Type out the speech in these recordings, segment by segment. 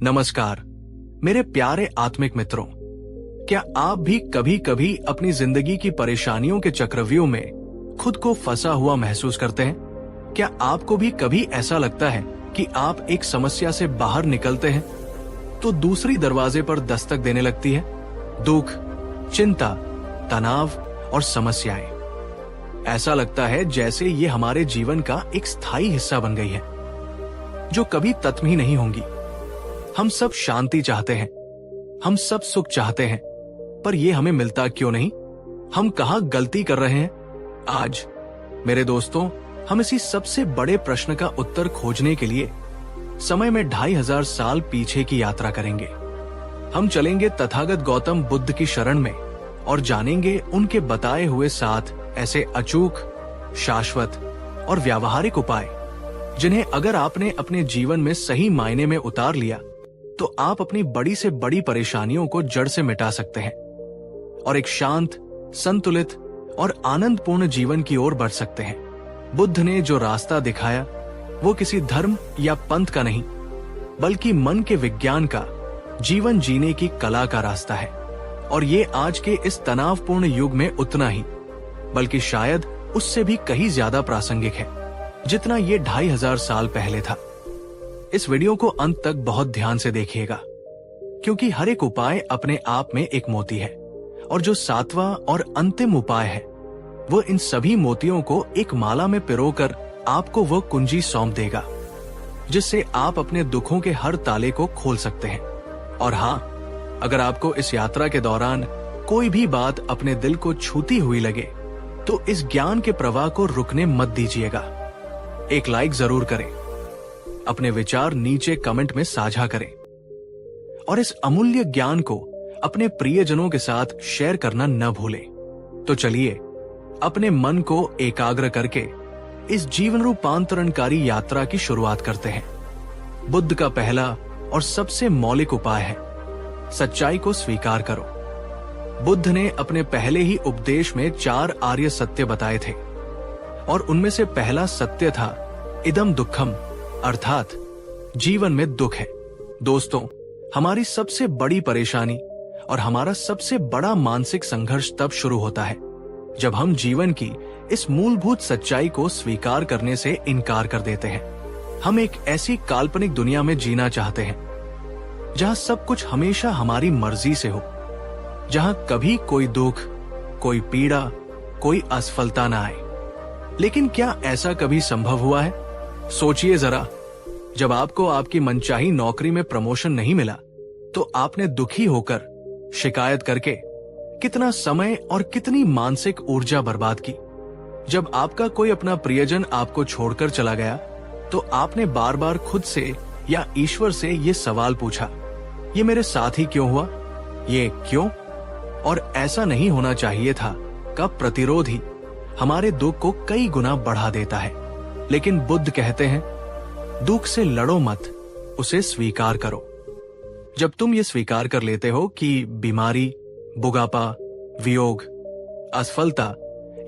नमस्कार मेरे प्यारे आत्मिक मित्रों, क्या आप भी कभी कभी अपनी जिंदगी की परेशानियों के चक्रव्यूह में खुद को फंसा हुआ महसूस करते हैं? क्या आपको भी कभी ऐसा लगता है कि आप एक समस्या से बाहर निकलते हैं तो दूसरी दरवाजे पर दस्तक देने लगती है? दुख, चिंता, तनाव और समस्याएं। ऐसा लगता है जैसे ये हमारे जीवन का एक स्थायी हिस्सा बन गई है जो कभी खत्म ही नहीं होंगी। हम सब शांति चाहते हैं, हम सब सुख चाहते हैं, पर यह हमें मिलता क्यों नहीं? हम कहाँ गलती कर रहे हैं? आज मेरे दोस्तों, हम इसी सबसे बड़े प्रश्न का उत्तर खोजने के लिए समय में 2500 साल पीछे की यात्रा करेंगे। हम चलेंगे तथागत गौतम बुद्ध की शरण में और जानेंगे उनके बताए हुए 7 ऐसे अचूक, शाश्वत और व्यावहारिक उपाय जिन्हें अगर आपने अपने जीवन में सही मायने में उतार लिया तो आप अपनी बड़ी से बड़ी परेशानियों को जड़ से मिटा सकते हैं और एक शांत, संतुलित और आनंदपूर्ण जीवन की ओर बढ़ सकते हैं। बुद्ध ने जो रास्ता दिखाया वो किसी धर्म या पंथ का नहीं, बल्कि मन के विज्ञान का, जीवन जीने की कला का रास्ता है। और ये आज के इस तनावपूर्ण युग में उतना ही, बल्कि शायद उससे भी कहीं ज्यादा प्रासंगिक है जितना ये 2500 साल पहले था। इस वीडियो को अंत तक बहुत ध्यान से देखिएगा, क्योंकि हर एक उपाय अपने आप में एक मोती है और जो 7वां और अंतिम उपाय है वो इन सभी मोतियों को एक माला में पिरोकर आपको वो कुंजी सौंप देगा जिससे आप अपने दुखों के हर ताले को खोल सकते हैं। और हाँ, अगर आपको इस यात्रा के दौरान कोई भी बात अपने दिल को छूती हुई लगे तो इस ज्ञान के प्रवाह को रुकने मत दीजिएगा। एक लाइक जरूर करें, अपने विचार नीचे कमेंट में साझा करें और इस अमूल्य ज्ञान को अपने प्रियजनों के साथ शेयर करना न भूलें। तो चलिए अपने मन को एकाग्र करके इस जीवन रूपांतरणकारी यात्रा की शुरुआत करते हैं। बुद्ध का पहला और सबसे मौलिक उपाय है सच्चाई को स्वीकार करो। बुद्ध ने अपने पहले ही उपदेश में 4 आर्य सत्य बताए थे और उनमें से पहला सत्य था इदम दुखम, अर्थात जीवन में दुख है। दोस्तों, हमारी सबसे बड़ी परेशानी और हमारा सबसे बड़ा मानसिक संघर्ष तब शुरू होता है जब हम जीवन की इस मूलभूत सच्चाई को स्वीकार करने से इनकार कर देते हैं। हम एक ऐसी काल्पनिक दुनिया में जीना चाहते हैं जहां सब कुछ हमेशा हमारी मर्जी से हो, जहां कभी कोई दुख, कोई पीड़ा, कोई असफलता ना आए। लेकिन क्या ऐसा कभी संभव हुआ है? सोचिए जरा, जब आपको आपकी मनचाही नौकरी में प्रमोशन नहीं मिला तो आपने दुखी होकर, शिकायत करके कितना समय और कितनी मानसिक ऊर्जा बर्बाद की। जब आपका कोई अपना प्रियजन आपको छोड़कर चला गया तो आपने बार बार खुद से या ईश्वर से ये सवाल पूछा, ये मेरे साथ ही क्यों हुआ? ये क्यों? और ऐसा नहीं होना चाहिए था का प्रतिरोध ही हमारे दुख को कई गुना बढ़ा देता है। लेकिन बुद्ध कहते हैं, दुख से लड़ो मत, उसे स्वीकार करो। जब तुम ये स्वीकार कर लेते हो कि बीमारी, बुढ़ापा, वियोग, असफलता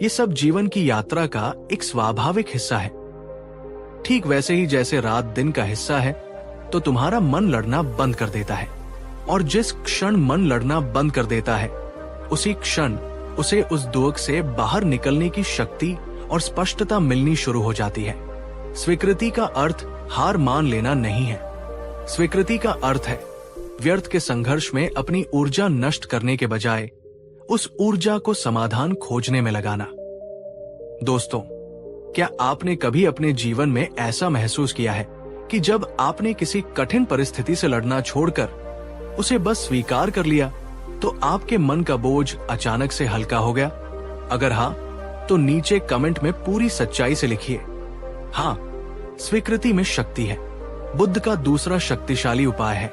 ये सब जीवन की यात्रा का एक स्वाभाविक हिस्सा है, ठीक वैसे ही जैसे रात दिन का हिस्सा है, तो तुम्हारा मन लड़ना बंद कर देता है। और जिस क्षण मन लड़ना बंद कर देता है उसी क्षण उसे उस दुख से बाहर निकलने की शक्ति और स्पष्टता मिलनी शुरू हो जाती है। स्वीकृति का अर्थ हार मान लेना नहीं है। स्वीकृति का अर्थ है व्यर्थ के संघर्ष में अपनी ऊर्जा नष्ट करने के बजाय उस ऊर्जा को समाधान खोजने में लगाना। दोस्तों, क्या आपने कभी अपने जीवन में ऐसा महसूस किया है कि जब आपने किसी कठिन परिस्थिति से लड़ना छोड़कर उसे बस स्वीकार कर लिया तो आपके मन का बोझ अचानक से हल्का हो गया? अगर हाँ, तो नीचे कमेंट में पूरी सच्चाई से लिखिए, हाँ, स्वीकृति में शक्ति है। बुद्ध का दूसरा शक्तिशाली उपाय है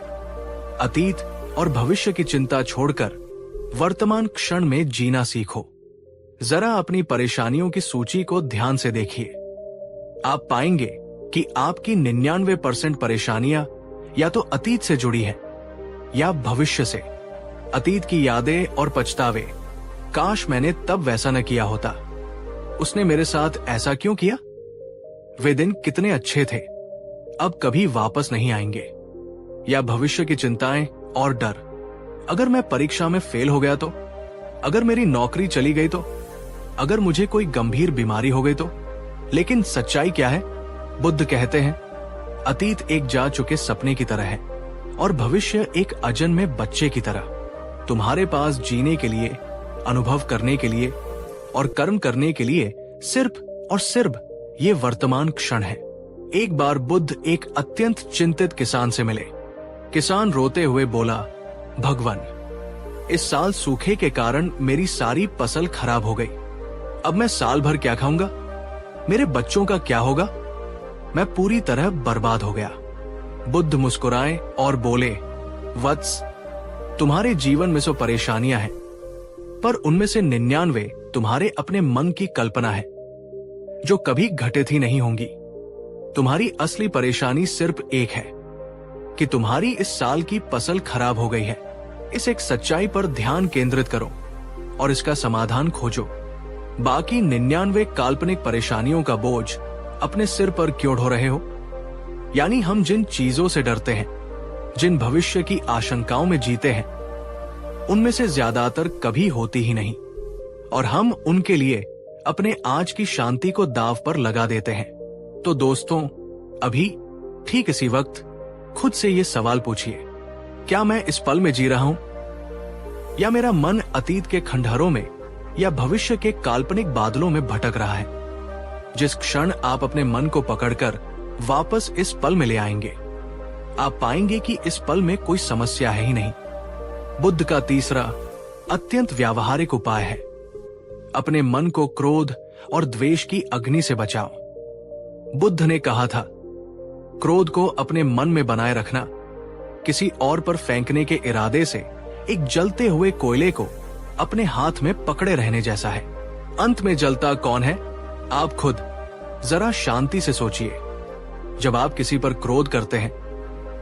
अतीत और भविष्य की चिंता छोड़कर वर्तमान क्षण में जीना सीखो। जरा अपनी परेशानियों की सूची को ध्यान से देखिए। आप पाएंगे कि आपकी 99% परेशानियां या तो अतीत से जुड़ी है या भविष्य से। अतीत की यादें और पछतावे, काश मैंने तब वैसा न किया होता, उसने मेरे साथ ऐसा क्यों किया, वे दिन कितने अच्छे थे, अब कभी वापस नहीं आएंगे। या भविष्य की चिंताएं और डर? अगर मैं परीक्षा में फेल हो गया तो? अगर मेरी नौकरी चली गई तो? अगर मुझे कोई गंभीर बीमारी हो गई तो? लेकिन सच्चाई क्या है? बुद्ध कहते हैं, अतीत एक जा चुके सपने की तरह है और भविष्य एक अजन्मे बच्चे की तरह। तुम्हारे पास जीने के लिए, अनुभव करने के लिए और कर्म करने के लिए सिर्फ और सिर्फ ये वर्तमान क्षण है। एक बार बुद्ध एक अत्यंत चिंतित किसान से मिले। किसान रोते हुए बोला, भगवान, इस साल सूखे के कारण मेरी सारी फसल खराब हो गई। अब मैं साल भर क्या खाऊंगा? मेरे बच्चों का क्या होगा? मैं पूरी तरह बर्बाद हो गया। बुद्ध मुस्कुराए और बोले, वत्स, तुम्हारे जीवन में सो परेशानियां हैं, पर उनमें से 99 तुम्हारे अपने मन की कल्पना है जो कभी घटित ही नहीं होंगी। तुम्हारी असली परेशानी सिर्फ एक है कि तुम्हारी इस साल की फसल खराब हो गई है। इस एक सच्चाई पर ध्यान केंद्रित करो और इसका समाधान खोजो। बाकी 99 काल्पनिक परेशानियों का बोझ अपने सिर पर क्यों ढो रहे हो? यानी हम जिन चीजों से डरते हैं, जिन भविष्य की आशंकाओं में जीते हैं, उनमें से ज्यादातर कभी होती ही नहीं और हम उनके लिए अपने आज की शांति को दांव पर लगा देते हैं। तो दोस्तों, अभी ठीक इसी वक्त खुद से ये सवाल पूछिए, क्या मैं इस पल में जी रहा हूं या मेरा मन अतीत के खंडहरों में या भविष्य के काल्पनिक बादलों में भटक रहा है? जिस क्षण आप अपने मन को पकड़कर वापस इस पल में ले आएंगे, आप पाएंगे कि इस पल में कोई समस्या है ही नहीं। बुद्ध का तीसरा अत्यंत व्यावहारिक उपाय है, अपने मन को क्रोध और द्वेष की अग्नि से बचाओ। बुद्ध ने कहा था, क्रोध को अपने मन में बनाए रखना किसी और पर फेंकने के इरादे से एक जलते हुए कोयले को अपने हाथ में पकड़े रहने जैसा है। अंत में जलता कौन है? आप खुद। जरा शांति से सोचिए, जब आप किसी पर क्रोध करते हैं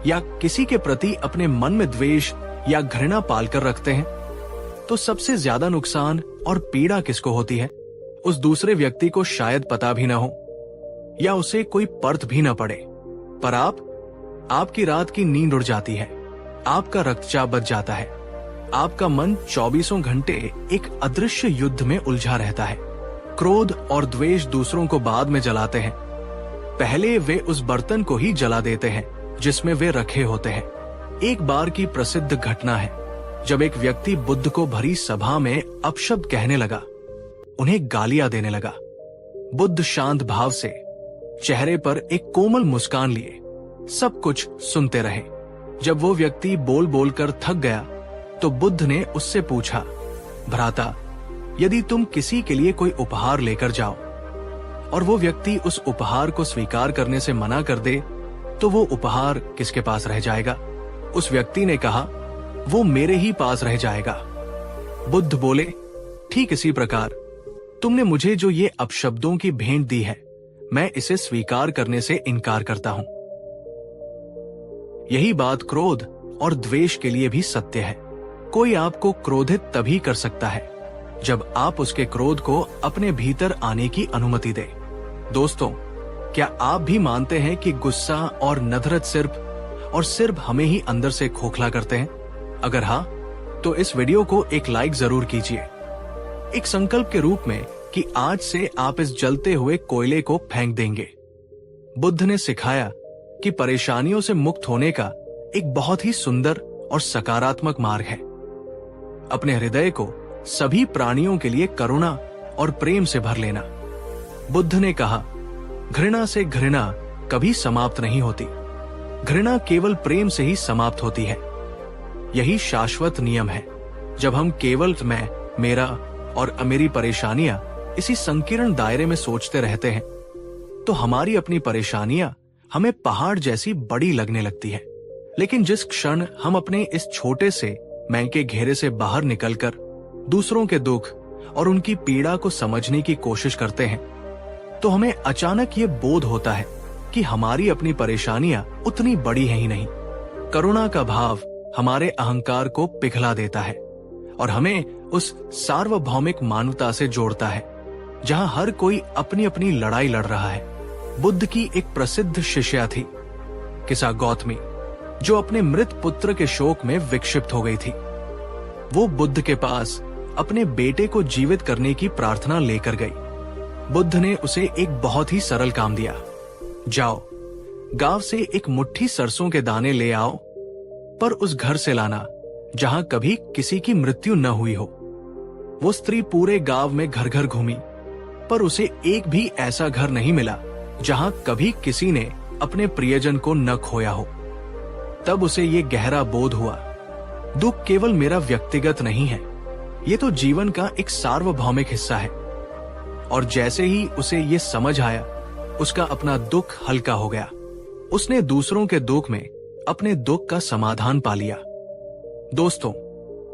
या किसी के प्रति अपने मन में द्वेष या घृणा पालकर रखते हैं, तो सबसे ज्यादा नुकसान और पीड़ा किसको होती है? उस दूसरे व्यक्ति को शायद पता भी ना हो या उसे कोई पर्थ भी ना पड़े, पर आपकी रात की नींद उड़ जाती है, आपका रक्तचाप बढ़ जाता है, आपका मन 24 घंटे एक अदृश्य युद्ध में उलझा रहता है। क्रोध और द्वेष दूसरों को बाद में जलाते हैं, पहले वे उस बर्तन को ही जला देते हैं जिसमें वे रखे होते हैं। एक बार की प्रसिद्ध घटना है, जब एक व्यक्ति बुद्ध को भरी सभा में अपशब्द कहने लगा, उन्हें गालियां देने लगा। बुद्ध शांत भाव से चेहरे पर एक कोमल मुस्कान लिए सब कुछ सुनते रहे। जब वो व्यक्ति बोल बोलकर थक गया तो बुद्ध ने उससे पूछा, भ्राता, यदि तुम किसी के लिए कोई उपहार लेकर जाओ और वो व्यक्ति उस उपहार को स्वीकार करने से मना कर दे, तो वो उपहार किसके पास रह जाएगा? उस व्यक्ति ने कहा, वो मेरे ही पास रह जाएगा। बुद्ध बोले, ठीक इसी प्रकार तुमने मुझे जो ये अपशब्दों की भेंट दी है, मैं इसे स्वीकार करने से इनकार करता हूं। यही बात क्रोध और द्वेष के लिए भी सत्य है। कोई आपको क्रोधित तभी कर सकता है जब आप उसके क्रोध को अपने भीतर आने की अनुमति दें। दोस्तों, क्या आप भी मानते हैं कि गुस्सा और नफरत सिर्फ हमें ही अंदर से खोखला करते हैं? अगर हाँ, तो इस वीडियो को एक लाइक जरूर कीजिए, एक संकल्प के रूप में कि आज से आप इस जलते हुए कोयले को फेंक देंगे। बुद्ध ने सिखाया कि परेशानियों से मुक्त होने का एक बहुत ही सुंदर और सकारात्मक मार्ग है, अपने हृदय को सभी प्राणियों के लिए करुणा और प्रेम से भर लेना। बुद्ध ने कहा, घृणा से घृणा कभी समाप्त नहीं होती, घृणा केवल प्रेम से ही समाप्त होती है। यही शाश्वत नियम है। जब हम केवल मैं, मेरा और मेरी परेशानियां इसी संकीर्ण दायरे में सोचते रहते हैं, तो हमारी अपनी परेशानियां हमें पहाड़ जैसी बड़ी लगने लगती है। लेकिन जिस क्षण हम अपने इस छोटे से मैं के घेरे से बाहर निकलकर दूसरों के दुख और उनकी पीड़ा को समझने की कोशिश करते हैं, तो हमें अचानक ये बोध होता है कि हमारी अपनी परेशानियां उतनी बड़ी हैं ही नहीं। करुणा का भाव हमारे अहंकार को पिघला देता है और हमें उस सार्वभौमिक मानवता से जोड़ता है जहां हर कोई अपनी अपनी लड़ाई लड़ रहा है। बुद्ध की एक प्रसिद्ध शिष्या थी, किसा गौतमी। जो अपने मृत पुत्र के शोक में विक्षिप्त हो गई थी। वो बुद्ध के पास अपने बेटे को जीवित करने की प्रार्थना लेकर गई। बुद्ध ने उसे एक बहुत ही सरल काम दिया। जाओ, गांव से एक मुट्ठी सरसों के दाने ले आओ, पर उस घर से लाना जहां कभी किसी की मृत्यु न हुई हो। वो स्त्री पूरे गांव में घर घर घूमी, पर उसे एक भी ऐसा घर नहीं मिला जहां कभी किसी ने अपने प्रियजन को न खोया हो। तब उसे ये गहरा बोध हुआ, दुख केवल मेरा व्यक्तिगत नहीं है, ये तो जीवन का एक सार्वभौमिक हिस्सा है। और जैसे ही उसे ये समझ आया, उसका अपना दुख हल्का हो गया। उसने दूसरों के दुख में अपने दुख का समाधान पा लिया। दोस्तों,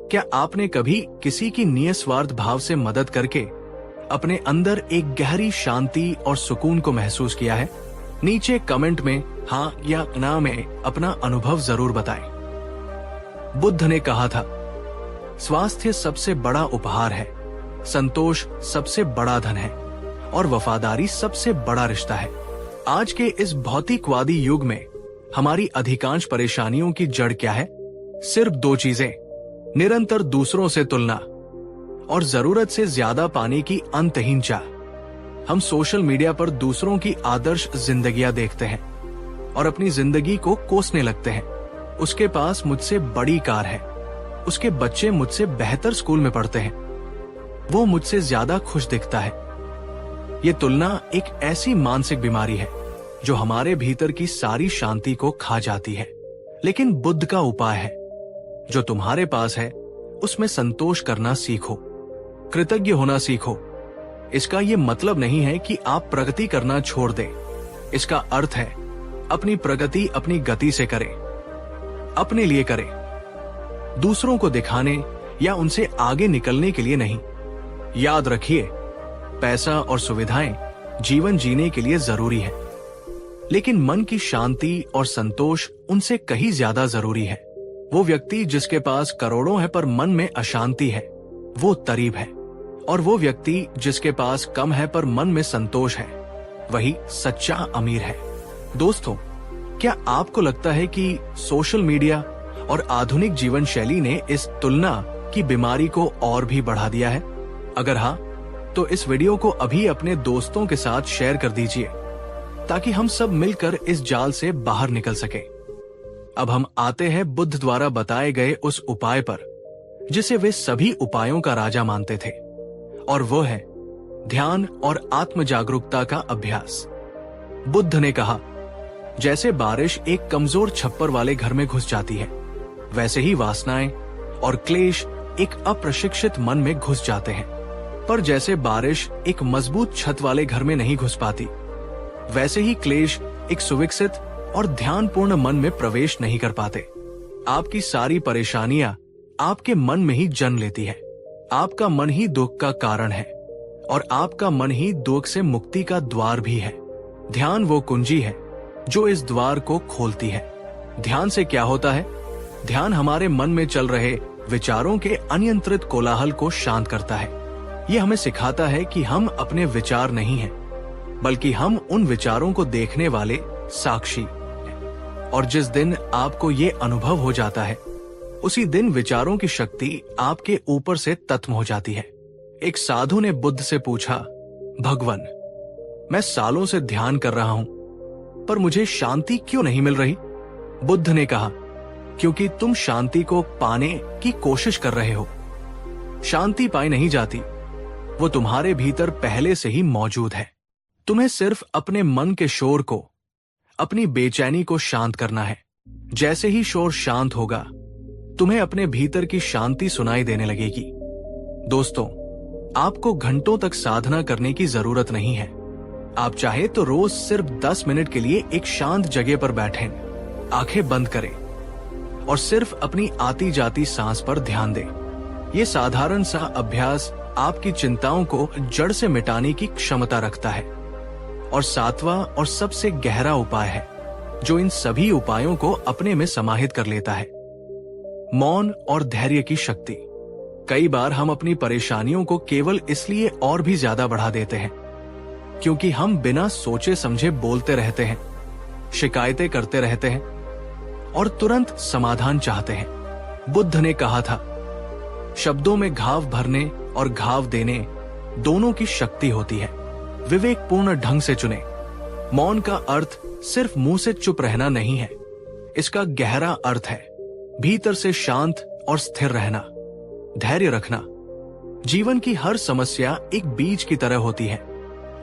क्या आपने कभी किसी की निस्वार्थ भाव से मदद करके अपने अंदर एक गहरी शांति और सुकून को महसूस किया है? नीचे कमेंट में हाँ या ना में अपना अनुभव जरूर बताएं। बुद्ध ने कहा था, स्वास्थ्य सबसे बड़ा उपहार है, संतोष सबसे बड़ा धन है और वफादारी सबसे बड़ा रिश्ता है। आज के इस भौतिकवादी युग में हमारी अधिकांश परेशानियों की जड़ क्या है? सिर्फ दो चीजें, निरंतर दूसरों से तुलना और जरूरत से ज्यादा पाने की अंतहीन चाह। हम सोशल मीडिया पर दूसरों की आदर्श जिंदगियां देखते हैं और अपनी जिंदगी को कोसने लगते हैं। उसके पास मुझसे बड़ी कार है, उसके बच्चे मुझसे बेहतर स्कूल में पढ़ते हैं, वो मुझसे ज्यादा खुश दिखता है। ये तुलना एक ऐसी मानसिक बीमारी है जो हमारे भीतर की सारी शांति को खा जाती है। लेकिन बुद्ध का उपाय है, जो तुम्हारे पास है उसमें संतोष करना सीखो, कृतज्ञ होना सीखो। इसका ये मतलब नहीं है कि आप प्रगति करना छोड़ दें। इसका अर्थ है अपनी प्रगति अपनी गति से करें, अपने लिए करें, दूसरों को दिखाने या उनसे आगे निकलने के लिए नहीं। याद रखिए, पैसा और सुविधाएं जीवन जीने के लिए जरूरी है, लेकिन मन की शांति और संतोष उनसे कहीं ज्यादा जरूरी है। वो व्यक्ति जिसके पास करोड़ों है पर मन में अशांति है, वो तरीब है, और वो व्यक्ति जिसके पास कम है पर मन में संतोष है, वही सच्चा अमीर है। दोस्तों, क्या आपको लगता है कि सोशल मीडिया और आधुनिक जीवन शैली ने इस तुलना की बीमारी को और भी बढ़ा दिया है? अगर हाँ, तो इस वीडियो को अभी अपने दोस्तों के साथ शेयर कर दीजिए, ताकि हम सब मिलकर इस जाल से बाहर निकल सके। अब हम आते हैं बुद्ध द्वारा बताए गए उस उपाय पर, जिसे वे सभी उपायों का राजा मानते थे, और वो है ध्यान और आत्म जागरूकता का अभ्यास। बुद्ध ने कहा, जैसे बारिश एक कमजोर छप्पर वाले घर में घुस जाती है, वैसे ही वासनाएं और क्लेश एक अप्रशिक्षित मन में घुस जाते हैं। पर जैसे बारिश एक मजबूत छत वाले घर में नहीं घुस पाती, वैसे ही क्लेश एक सुविकसित और ध्यानपूर्ण मन में प्रवेश नहीं कर पाते। आपकी सारी परेशानियां आपके मन में ही जन्म लेती है। आपका मन ही दुख का कारण है, और आपका मन ही दुख से मुक्ति का द्वार भी है। ध्यान वो कुंजी है जो इस द्वार को खोलती है। ध्यान से क्या होता है? ध्यान हमारे मन में चल रहे विचारों के अनियंत्रित कोलाहल को शांत करता है। ये हमें सिखाता है कि हम अपने विचार नहीं हैं, बल्कि हम उन विचारों को देखने वाले साक्षी हैं। और जिस दिन आपको ये अनुभव हो जाता है, उसी दिन विचारों की शक्ति आपके ऊपर से तत्म हो जाती है। एक साधु ने बुद्ध से पूछा, भगवान, मैं सालों से ध्यान कर रहा हूं, पर मुझे शांति क्यों नहीं मिल रही? बुद्ध ने कहा, क्योंकि तुम शांति को पाने की कोशिश कर रहे हो। शांति पाई नहीं जाती, वो तुम्हारे भीतर पहले से ही मौजूद है। तुम्हें सिर्फ अपने मन के शोर को, अपनी बेचैनी को शांत करना है। जैसे ही शोर शांत होगा, तुम्हें अपने भीतर की शांति सुनाई देने लगेगी। दोस्तों, आपको घंटों तक साधना करने की जरूरत नहीं है। आप चाहे तो रोज सिर्फ 10 मिनट के लिए एक शांत जगह पर बैठें, आंखें बंद करें और सिर्फ अपनी आती जाती सांस पर ध्यान दें। ये साधारण सा अभ्यास आपकी चिंताओं को जड़ से मिटाने की क्षमता रखता है, और 7वां और सबसे गहरा उपाय है जो इन सभी उपायों को अपने में समाहित कर लेता है, मौन और धैर्य की शक्ति। कई बार हम अपनी परेशानियों को केवल इसलिए और भी ज्यादा बढ़ा देते हैं क्योंकि हम बिना सोचे समझे बोलते रहते हैं, शिकायतें करते रहते हैं और तुरंत समाधान चाहते हैं। बुद्ध ने कहा था, शब्दों में घाव भरने और घाव देने दोनों की शक्ति होती है। विवेकपूर्ण ढंग से चुने। मौन का अर्थ सिर्फ मुंह से चुप रहना नहीं है, इसका गहरा अर्थ है भीतर से शांत और स्थिर रहना, धैर्य रखना। जीवन की हर समस्या एक बीज की तरह होती है,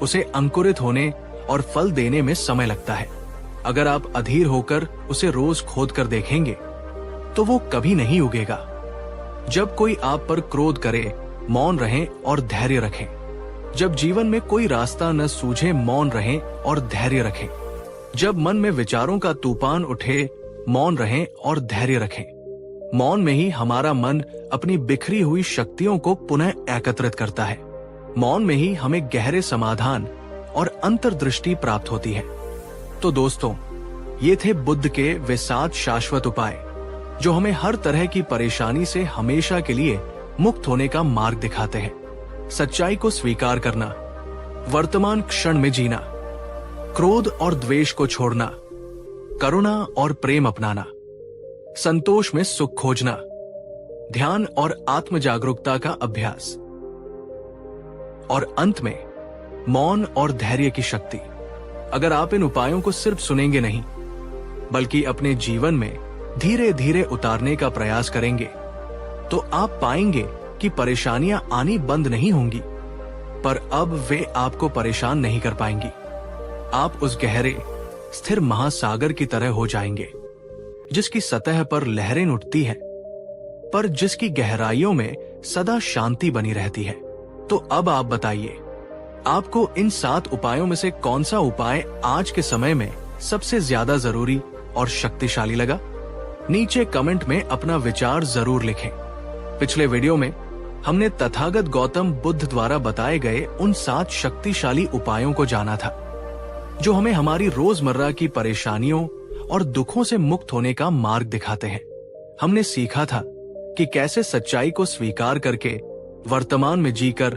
उसे अंकुरित होने और फल देने में समय लगता है। अगर आप अधीर होकर उसे रोज खोद कर देखेंगे तो वो कभी नहीं उगेगा। जब कोई आप पर क्रोध करे, मौन रहें और धैर्य रखें। जब जीवन में कोई रास्ता न सूझे, मौन रहें और धैर्य रखें। जब मन में विचारों का तूफान उठे, मौन रहें और धैर्य रखें। मौन में ही हमारा मन अपनी बिखरी हुई शक्तियों को पुनः एकत्रित करता है। मौन में ही हमें गहरे समाधान और अंतर्दृष्टि प्राप्त होती है। तो दोस्तों, ये थे बुद्ध के वे 7 शाश्वत उपाय जो हमें हर तरह की परेशानी से हमेशा के लिए मुक्त होने का मार्ग दिखाते हैं। सच्चाई को स्वीकार करना, वर्तमान क्षण में जीना, क्रोध और द्वेष को छोड़ना, करुणा और प्रेम अपनाना, संतोष में सुख खोजना, ध्यान और आत्म जागरूकता का अभ्यास, और अंत में मौन और धैर्य की शक्ति। अगर आप इन उपायों को सिर्फ सुनेंगे नहीं, बल्कि अपने जीवन में धीरे धीरे उतारने का प्रयास करेंगे, तो आप पाएंगे कि परेशानियां आनी बंद नहीं होंगी, पर अब वे आपको परेशान नहीं कर पाएंगी। आप उस गहरे, स्थिर महासागर की तरह हो जाएंगे, जिसकी सतह पर लहरें उठती हैं, पर जिसकी गहराइयों में सदा शांति बनी रहती है। तो अब आप बताइए, आपको इन 7 उपायों में से कौन सा उपाय आज के समय में सबसे ज्यादा जरूरी और शक्तिशाली लगा? नीचे कमेंट में अपना विचार जरूर लिखें। पिछले वीडियो में हमने तथागत गौतम बुद्ध द्वारा बताए गए उन 7 शक्तिशाली उपायों को जाना था, जो हमें हमारी रोजमर्रा की परेशानियों और दुखों से मुक्त होने का मार्ग दिखाते हैं। हमने सीखा था कि कैसे सच्चाई को स्वीकार करके, वर्तमान में जीकर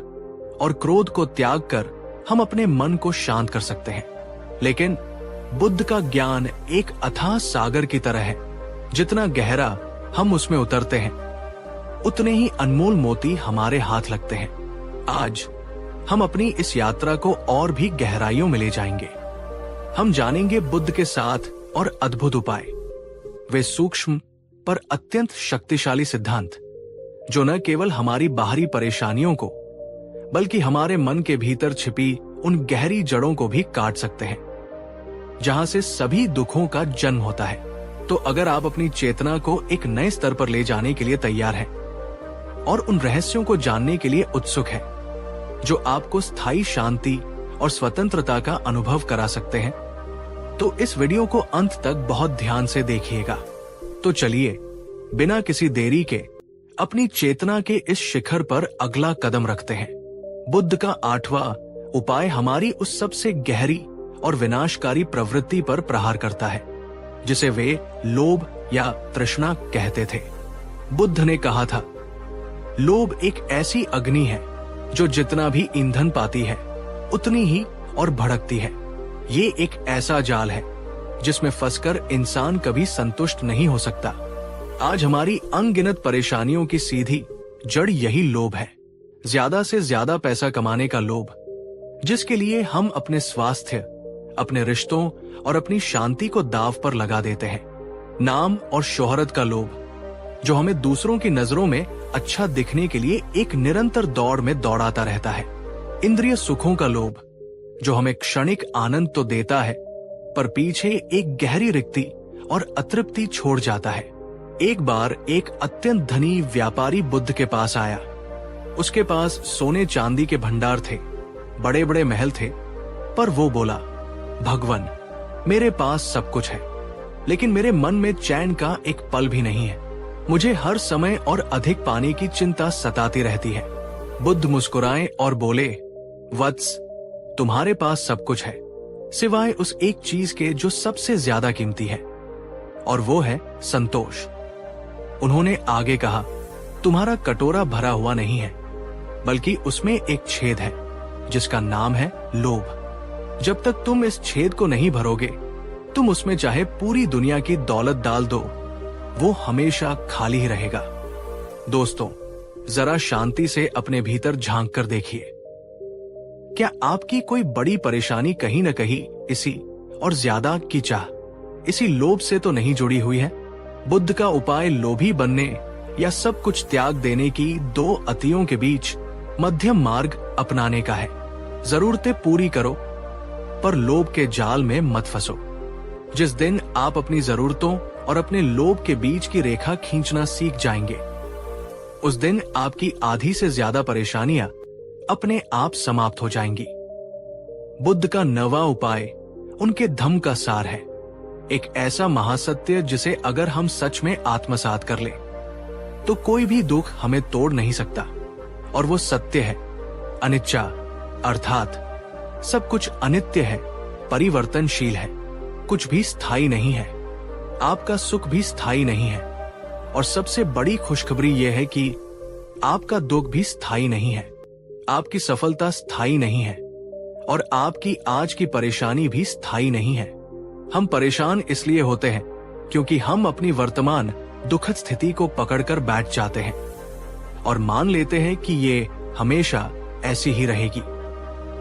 और क्रोध को त्याग कर हम अपने मन को शांत कर सकते हैं। लेकिन बुद्ध का ज्ञान एक अथाह सागर की तरह है। जितना गहरा हम उसमें उतरते हैं, उतने ही अनमोल मोती हमारे हाथ लगते हैं। आज हम अपनी इस यात्रा को और भी गहराइयों में ले जाएंगे। हम जानेंगे बुद्ध के 7 और अद्भुत उपाय, वे सूक्ष्म पर अत्यंत शक्तिशाली सिद्धांत, जो न केवल हमारी बाहरी परेशानियों को, बल्कि हमारे मन के भीतर छिपी उन गहरी जड़ों को भी काट सकते हैं, जहां से सभी दुखों का जन्म होता है। तो अगर आप अपनी चेतना को एक नए स्तर पर ले जाने के लिए तैयार हैं और उन रहस्यों को जानने के लिए उत्सुक हैं, जो आपको स्थायी शांति और स्वतंत्रता का अनुभव करा सकते हैं, तो इस वीडियो को अंत तक बहुत ध्यान से देखिएगा। तो चलिए, बिना किसी देरी के अपनी चेतना के इस शिखर पर अगला कदम रखते हैं। बुद्ध का 8वां उपाय हमारी उस सबसे गहरी और विनाशकारी प्रवृत्ति पर प्रहार करता है, जिसे वे लोभ या तृष्णा कहते थे। बुद्ध ने कहा था, लोभ एक ऐसी अग्नि है जो जितना भी ईंधन पाती है, उतनी ही और भड़कती है। ये एक ऐसा जाल है जिसमें फंसकर इंसान कभी संतुष्ट नहीं हो सकता। आज हमारी अनगिनत परेशानियों की सीधी जड़ यही लोभ है। ज्यादा से ज्यादा पैसा कमाने का लोभ, जिसके लिए हम अपने स्वास्थ्य, अपने रिश्तों और अपनी शांति को दांव पर लगा देते हैं। नाम और शोहरत का लोभ, जो हमें दूसरों की नजरों में अच्छा दिखने के लिए एक निरंतर दौड़ में दौड़ाता रहता है। इंद्रिय सुखों का लोभ, जो हमें क्षणिक आनंद तो देता है, पर पीछे एक गहरी रिक्ति और अतृप्ति छोड़ जाता है। एक बार एक अत्यंत धनी व्यापारी बुद्ध के पास आया। उसके पास सोने चांदी के भंडार थे, बड़े बड़े महल थे, पर वो बोला, भगवान, मेरे पास सब कुछ है, लेकिन मेरे मन में चैन का एक पल भी नहीं है। मुझे हर समय और अधिक पाने की चिंता सताती रहती है। बुद्ध मुस्कुराए और बोले, वत्स, तुम्हारे पास सब कुछ है, सिवाय उस एक चीज के जो सबसे ज्यादा कीमती है, और वो है संतोष। उन्होंने आगे कहा, तुम्हारा कटोरा भरा हुआ नहीं है, बल्कि उसमें एक छेद है जिसका नाम है लोभ। जब तक तुम इस छेद को नहीं भरोगे, तुम उसमें चाहे पूरी दुनिया की दौलत डाल दो, वो हमेशा खाली ही रहेगा। दोस्तों, जरा शांति से अपने भीतर झांक कर देखिए। क्या आपकी कोई बड़ी परेशानी कहीं न कहीं इसी और ज्यादा की चाह, इसी लोभ से तो नहीं जुड़ी हुई है? बुद्ध का उपाय लोभी बनने या सब कुछ त्याग देने की दो अतियों के बीच मध्यम मार्ग अपनाने का है। जरूरतें पूरी करो, पर लोभ के जाल में मत फंसो। जिस दिन आप अपनी जरूरतों और अपने लोभ के बीच की रेखा खींचना सीख जाएंगे, उस दिन आपकी आधी से ज्यादा परेशानियां अपने आप समाप्त हो जाएंगी। बुद्ध का नवा उपाय उनके धम्म का सार है, एक ऐसा महासत्य जिसे अगर हम सच में आत्मसात कर ले तो कोई भी दुख हमें तोड़ नहीं सकता। और वो सत्य है अनिच्चा, अर्थात सब कुछ अनित्य है, परिवर्तनशील है, कुछ भी स्थायी नहीं है। आपका सुख भी स्थायी नहीं है, और सबसे बड़ी खुशखबरी यह है कि आपका दुख भी स्थायी नहीं है, आपकी सफलता स्थायी नहीं है, और आपकी आज की परेशानी भी स्थायी नहीं है। हम परेशान इसलिए होते हैं क्योंकि हम अपनी वर्तमान दुखद स्थिति को पकड़कर बैठ जाते हैं और मान लेते हैं कि ये हमेशा ऐसी ही रहेगी।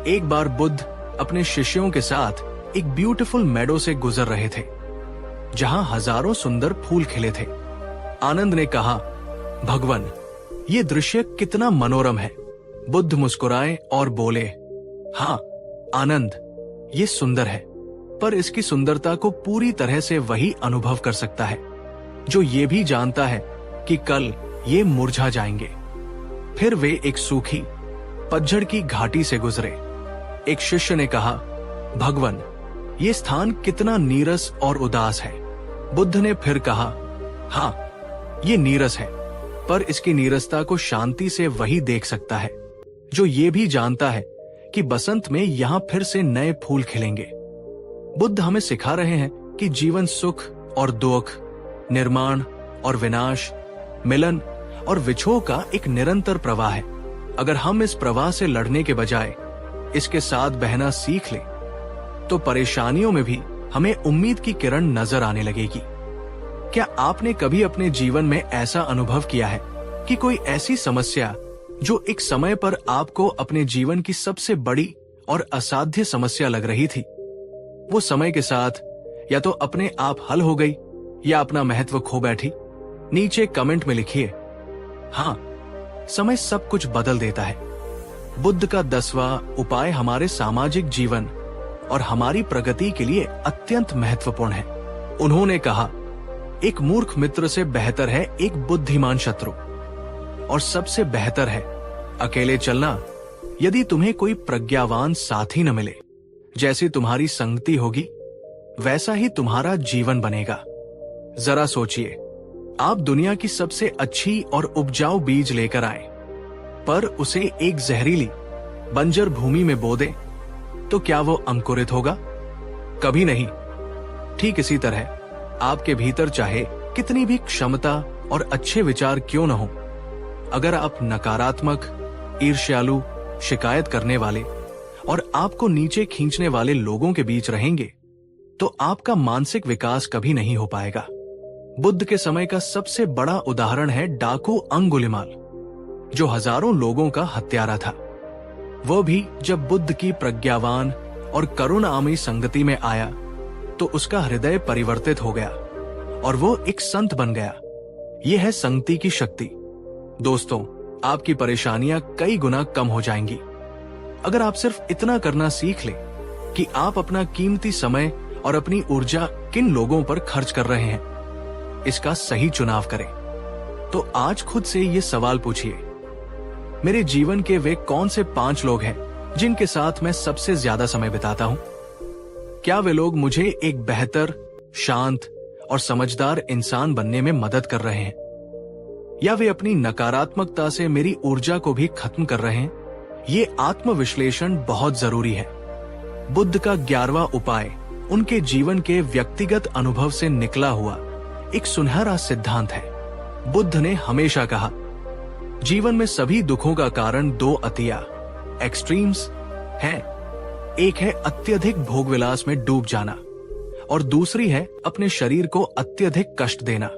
एक बार बुद्ध अपने शिष्यों के साथ एक ब्यूटीफुल मेडो से गुजर रहे थे, जहां हजारों सुंदर फूल खिले थे। आनंद ने कहा, भगवान, ये दृश्य कितना मनोरम है। बुद्ध मुस्कुराए और बोले, हाँ आनंद, ये सुंदर है, पर इसकी सुंदरता को पूरी तरह से वही अनुभव कर सकता है जो ये भी जानता है कि कल ये मुरझा जाएंगे। फिर वे एक सूखी पतझड़ की घाटी से गुजरे। एक शिष्य ने कहा, भगवान, ये स्थान कितना नीरस और उदास है। बुद्ध ने फिर कहा, हाँ ये नीरस है, पर इसकी नीरसता को शांति से वही देख सकता है जो ये भी जानता है कि बसंत में यहां फिर से नए फूल खिलेंगे। बुद्ध हमें सिखा रहे हैं कि जीवन सुख और दुख, निर्माण और विनाश, मिलन और विछोह का एक निरंतर प्रवाह है। अगर हम इस प्रवाह से लड़ने के बजाय इसके साथ बहना सीख लें, तो परेशानियों में भी हमें उम्मीद की किरण नजर आने लगेगी। क्या आपने कभी अपने जीवन में ऐसा अनुभव किया है कि कोई ऐसी समस्या जो एक समय पर आपको अपने जीवन की सबसे बड़ी और असाध्य समस्या लग रही थी, वो समय के साथ या तो अपने आप हल हो गई या अपना महत्व खो बैठी? नीचे कमेंट में लिखिए, हाँ, समय सब कुछ बदल देता है। बुद्ध का 10वां उपाय हमारे सामाजिक जीवन और हमारी प्रगति के लिए अत्यंत महत्वपूर्ण है। उन्होंने कहा, एक मूर्ख मित्र से बेहतर है एक बुद्धिमान शत्रु, और सबसे बेहतर है अकेले चलना यदि तुम्हें कोई प्रज्ञावान साथी न मिले। जैसी तुम्हारी संगति होगी वैसा ही तुम्हारा जीवन बनेगा। जरा सोचिए, आप दुनिया की सबसे अच्छी और उपजाऊ बीज लेकर आए, पर उसे एक जहरीली बंजर भूमि में बो दें, तो क्या वो अंकुरित होगा? कभी नहीं। ठीक इसी तरह आपके भीतर चाहे कितनी भी क्षमता और अच्छे विचार क्यों न हो, अगर आप नकारात्मक, ईर्ष्यालु, शिकायत करने वाले और आपको नीचे खींचने वाले लोगों के बीच रहेंगे, तो आपका मानसिक विकास कभी नहीं हो पाएगा। बुद्ध के समय का सबसे बड़ा उदाहरण है डाकू अंगुलिमाल, जो हजारों लोगों का हत्यारा था। वह भी जब बुद्ध की प्रज्ञावान और करुणामयी संगति में आया तो उसका हृदय परिवर्तित हो गया और वो एक संत बन गया। यह है संगति की शक्ति। दोस्तों, आपकी परेशानियां कई गुना कम हो जाएंगी अगर आप सिर्फ इतना करना सीख लें कि आप अपना कीमती समय और अपनी ऊर्जा किन लोगों पर खर्च कर रहे हैं, इसका सही चुनाव करें। तो आज खुद से ये सवाल पूछिए, मेरे जीवन के वे कौन से 5 लोग हैं जिनके साथ मैं सबसे ज्यादा समय बिताता हूं? क्या वे लोग मुझे एक बेहतर, शांत और समझदार इंसान बनने में मदद कर रहे हैं, या वे अपनी नकारात्मकता से मेरी ऊर्जा को भी खत्म कर रहे हैं? ये आत्मविश्लेषण बहुत जरूरी है। बुद्ध का 11वां उपाय उनके जीवन के व्यक्तिगत अनुभव से निकला हुआ एक सुनहरा सिद्धांत है। बुद्ध ने हमेशा कहा, जीवन में सभी दुखों का कारण 2 अतिया, एक्सट्रीम्स हैं। एक है अत्यधिक भोगविलास में डूब जाना और दूसरी है अपने शरीर को अत्यधिक कष्ट देना।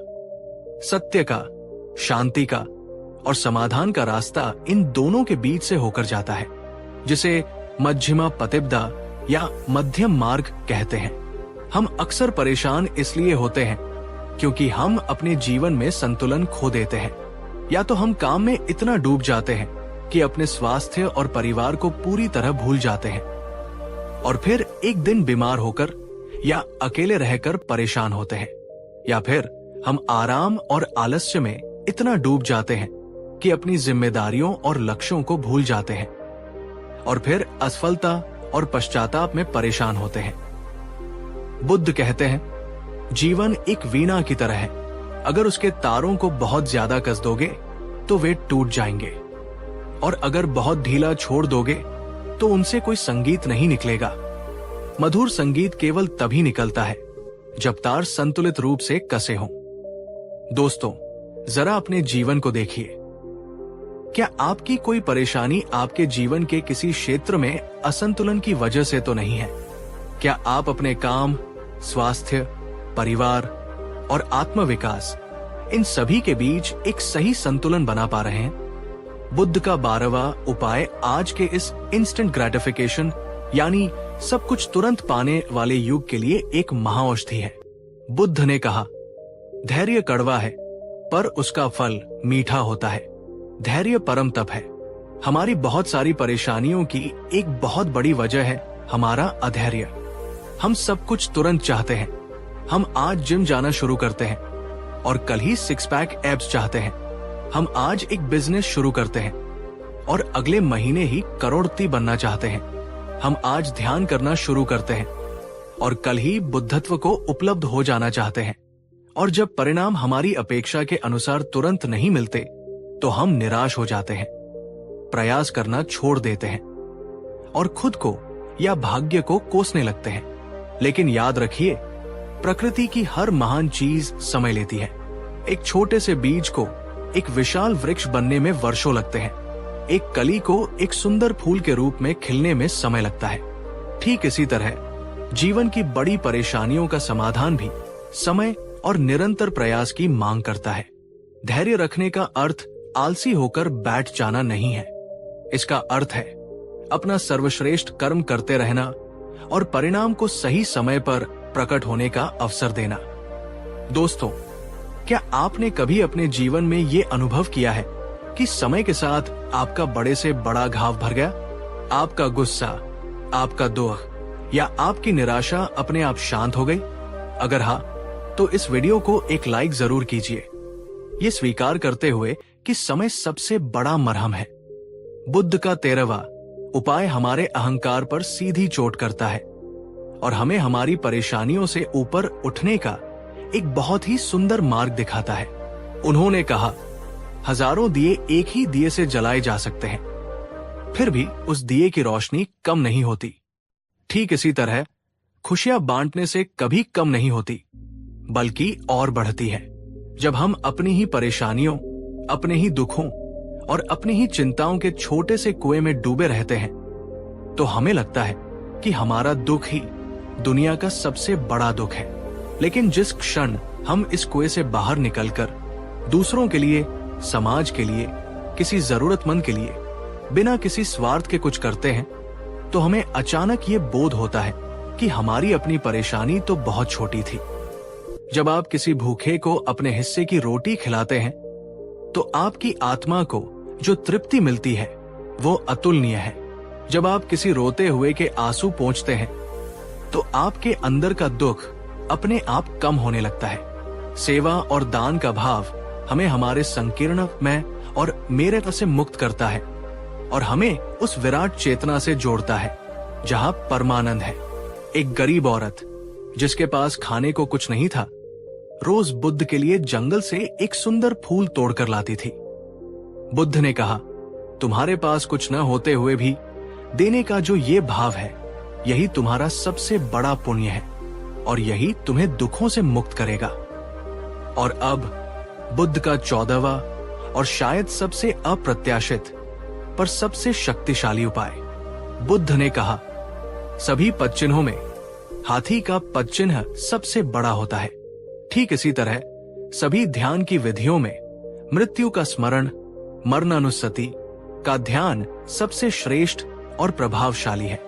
सत्य का, शांति का और समाधान का रास्ता इन दोनों के बीच से होकर जाता है, जिसे मध्यमा पतिब्दा या मध्यम मार्ग कहते हैं। हम अक्सर परेशान इसलिए होते हैं क्योंकि हम अपने जीवन में संतुलन खो देते हैं, या तो हम काम में इतना डूब जाते हैं कि अपने स्वास्थ्य और परिवार को पूरी तरह भूल जाते हैं, और फिर एक दिन बीमार होकर या अकेले रहकर परेशान होते हैं, या फिर हम आराम और आलस्य में इतना डूब जाते हैं कि अपनी जिम्मेदारियों और लक्ष्यों को भूल जाते हैं, और फिर असफलता और पश्चाताप में परेशान होते हैं। बुद्ध कहते हैं, जीवन एक वीणा की तरह है, अगर उसके तारों को बहुत ज्यादा कस दोगे तो वे टूट जाएंगे, और अगर बहुत ढीला छोड़ दोगे तो उनसे कोई संगीत नहीं निकलेगा। मधुर संगीत केवल तभी निकलता है जब तार संतुलित रूप से कसे हों। दोस्तों, जरा अपने जीवन को देखिए। क्या आपकी कोई परेशानी आपके जीवन के किसी क्षेत्र में असंतुलन की वजह से तो नहीं है? क्या आप अपने काम, स्वास्थ्य, परिवार और आत्मविकास, इन सभी के बीच एक सही संतुलन बना पा रहे हैं? बुद्ध का 12वां उपाय आज के इस इंस्टेंट ग्रेटिफिकेशन यानी सब कुछ तुरंत पाने वाले युग के लिए एक महाऔषधि है। बुद्ध ने कहा, धैर्य कड़वा है पर उसका फल मीठा होता है। धैर्य परम तप है। हमारी बहुत सारी परेशानियों की एक बहुत बड़ी वजह है हमारा अधैर्य। हम सब कुछ तुरंत चाहते हैं। हम आज जिम जाना शुरू करते हैं और कल ही 6 पैक एब्स चाहते हैं। हम आज एक बिजनेस शुरू करते हैं और अगले महीने ही करोड़पति बनना चाहते हैं। हम आज ध्यान करना शुरू करते हैं और कल ही बुद्धत्व को उपलब्ध हो जाना चाहते हैं। और जब परिणाम हमारी अपेक्षा के अनुसार तुरंत नहीं मिलते तो हम निराश हो जाते हैं, प्रयास करना छोड़ देते हैं और खुद को या भाग्य को कोसने लगते हैं। लेकिन याद रखिए, प्रकृति की हर महान चीज समय लेती है। एक छोटे से बीज को एक विशाल वृक्ष बनने में वर्षों लगते हैं। एक कली को एक सुंदर फूल के रूप में खिलने में समय लगता है। ठीक इसी तरह जीवन की बड़ी परेशानियों का समाधान भी समय और निरंतर प्रयास की मांग करता है। धैर्य रखने का अर्थ आलसी होकर बैठ जाना नहीं है। इसका अर्थ है अपना सर्वश्रेष्ठ कर्म करते रहना और परिणाम को सही समय पर प्रकट होने का अवसर देना। दोस्तों, क्या आपने कभी अपने जीवन में ये अनुभव किया है कि समय के साथ आपका बड़े से बड़ा घाव भर गया? आपका गुस्सा, आपका दुख या आपकी निराशा अपने आप शांत हो गई? अगर हाँ, तो इस वीडियो को एक लाइक जरूर कीजिए, ये स्वीकार करते हुए कि समय सबसे बड़ा मरहम है। बुद्ध का 13वां उपाय हमारे अहंकार पर सीधी चोट करता है और हमें हमारी परेशानियों से ऊपर उठने का एक बहुत ही सुंदर मार्ग दिखाता है। उन्होंने कहा, हजारों दिए एक ही दिए से जलाए जा सकते हैं, फिर भी उस दिए की रोशनी कम नहीं होती। ठीक इसी तरह खुशियां बांटने से कभी कम नहीं होती, बल्कि और बढ़ती है। जब हम अपनी ही परेशानियों, अपने ही दुखों और अपनी ही चिंताओं के छोटे से कुएं में डूबे रहते हैं, तो हमें लगता है कि हमारा दुख ही दुनिया का सबसे बड़ा दुख है। लेकिन जिस क्षण हम इस कुएं से बाहर निकलकर दूसरों के लिए, समाज के लिए, किसी जरूरतमंद के लिए बिना किसी स्वार्थ के कुछ करते हैं, तो हमें अचानक ये बोध होता है कि हमारी अपनी परेशानी तो बहुत छोटी थी। जब आप किसी भूखे को अपने हिस्से की रोटी खिलाते हैं, तो आपकी आत्मा को जो तृप्ति मिलती है वो अतुलनीय है। जब आप किसी रोते हुए के आंसू पोंछते हैं, तो आपके अंदर का दुख अपने आप कम होने लगता है। सेवा और दान का भाव हमें हमारे संकीर्ण मैं और मेरे से मुक्त करता है और हमें उस विराट चेतना से जोड़ता है जहां परमानंद है। एक गरीब औरत जिसके पास खाने को कुछ नहीं था, रोज बुद्ध के लिए जंगल से एक सुंदर फूल तोड़कर लाती थी। बुद्ध ने कहा, तुम्हारे पास कुछ न होते हुए भी देने का जो ये भाव है, यही तुम्हारा सबसे बड़ा पुण्य है और यही तुम्हें दुखों से मुक्त करेगा। और अब बुद्ध का 14वां और शायद सबसे अप्रत्याशित पर सबसे शक्तिशाली उपाय। बुद्ध ने कहा, सभी पदचिन्हों में हाथी का पद चिन्ह सबसे बड़ा होता है। ठीक इसी तरह सभी ध्यान की विधियों में मृत्यु का स्मरण, मरणानुस्सति का ध्यान सबसे श्रेष्ठ और प्रभावशाली है।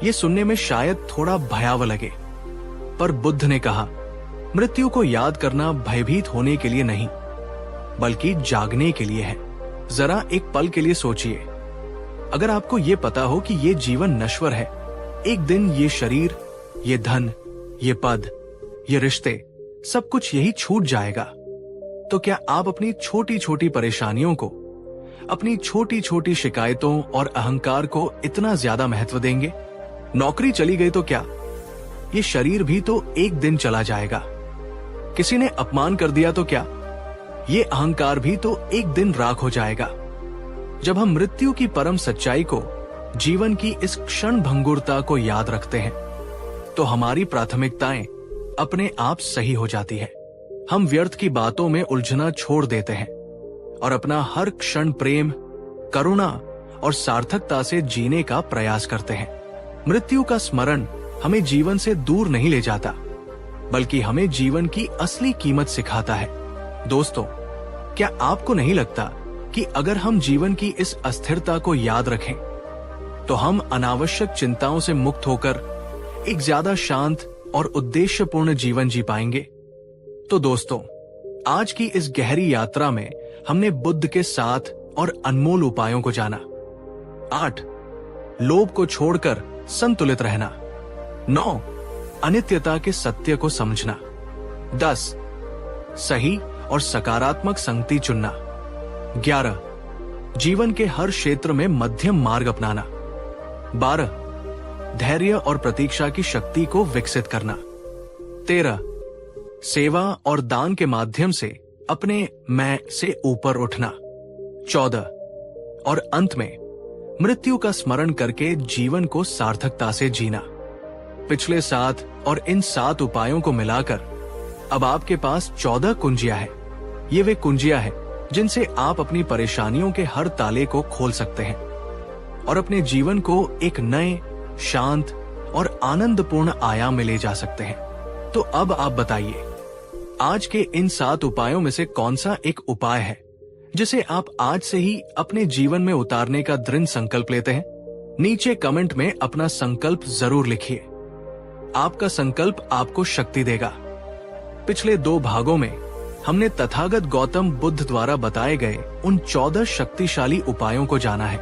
ये सुनने में शायद थोड़ा भयावह लगे, पर बुद्ध ने कहा, मृत्यु को याद करना भयभीत होने के लिए नहीं, बल्कि जागने के लिए है। जरा एक पल के लिए सोचिए, अगर आपको ये पता हो कि ये जीवन नश्वर है, एक दिन ये शरीर, ये धन, ये पद, ये रिश्ते, सब कुछ यही छूट जाएगा, तो क्या आप अपनी छोटी छोटी परेशानियों को, अपनी छोटी छोटी शिकायतों और अहंकार को इतना ज्यादा महत्व देंगे? नौकरी चली गई तो क्या, ये शरीर भी तो एक दिन चला जाएगा। किसी ने अपमान कर दिया तो क्या, ये अहंकार भी तो एक दिन राख हो जाएगा। जब हम मृत्यु की परम सच्चाई को, जीवन की इस क्षण भंगुरता को याद रखते हैं, तो हमारी प्राथमिकताएं अपने आप सही हो जाती है। हम व्यर्थ की बातों में उलझना छोड़ देते हैं और अपना हर क्षण प्रेम, करुणा और सार्थकता से जीने का प्रयास करते हैं। मृत्यु का स्मरण हमें जीवन से दूर नहीं ले जाता, बल्कि हमें जीवन की असली कीमत सिखाता है। दोस्तों, क्या आपको नहीं लगता कि अगर हम जीवन की इस अस्थिरता को याद रखें, तो हम अनावश्यक चिंताओं से मुक्त होकर एक ज्यादा शांत और उद्देश्यपूर्ण जीवन जी पाएंगे? तो दोस्तों, आज की इस गहरी यात्रा में हमने बुद्ध के 7 और अनमोल उपायों को जाना। 8, लोभ को छोड़कर संतुलित रहना। 9, अनित्यता के सत्य को समझना। 10, सही और सकारात्मक संगति चुनना। 11, जीवन के हर क्षेत्र में मध्यम मार्ग अपनाना। 12, धैर्य और प्रतीक्षा की शक्ति को विकसित करना। 13, सेवा और दान के माध्यम से अपने मैं से ऊपर उठना। 14, और अंत में मृत्यु का स्मरण करके जीवन को सार्थकता से जीना। पिछले 7 और इन 7 उपायों को मिलाकर अब आपके पास 14 कुंजियां हैं। ये वे कुंजियां हैं जिनसे आप अपनी परेशानियों के हर ताले को खोल सकते हैं और अपने जीवन को एक नए, शांत और आनंदपूर्ण आयाम में ले जा सकते हैं। तो अब आप बताइए, आज के इन 7 उपायों में से कौन सा एक उपाय है जिसे आप आज से ही अपने जीवन में उतारने का दृढ़ संकल्प लेते हैं? नीचे कमेंट में अपना संकल्प जरूर लिखिए। आपका संकल्प आपको शक्ति देगा। पिछले 2 भागों में हमने तथागत गौतम बुद्ध द्वारा बताए गए उन 14 शक्तिशाली उपायों को जाना है,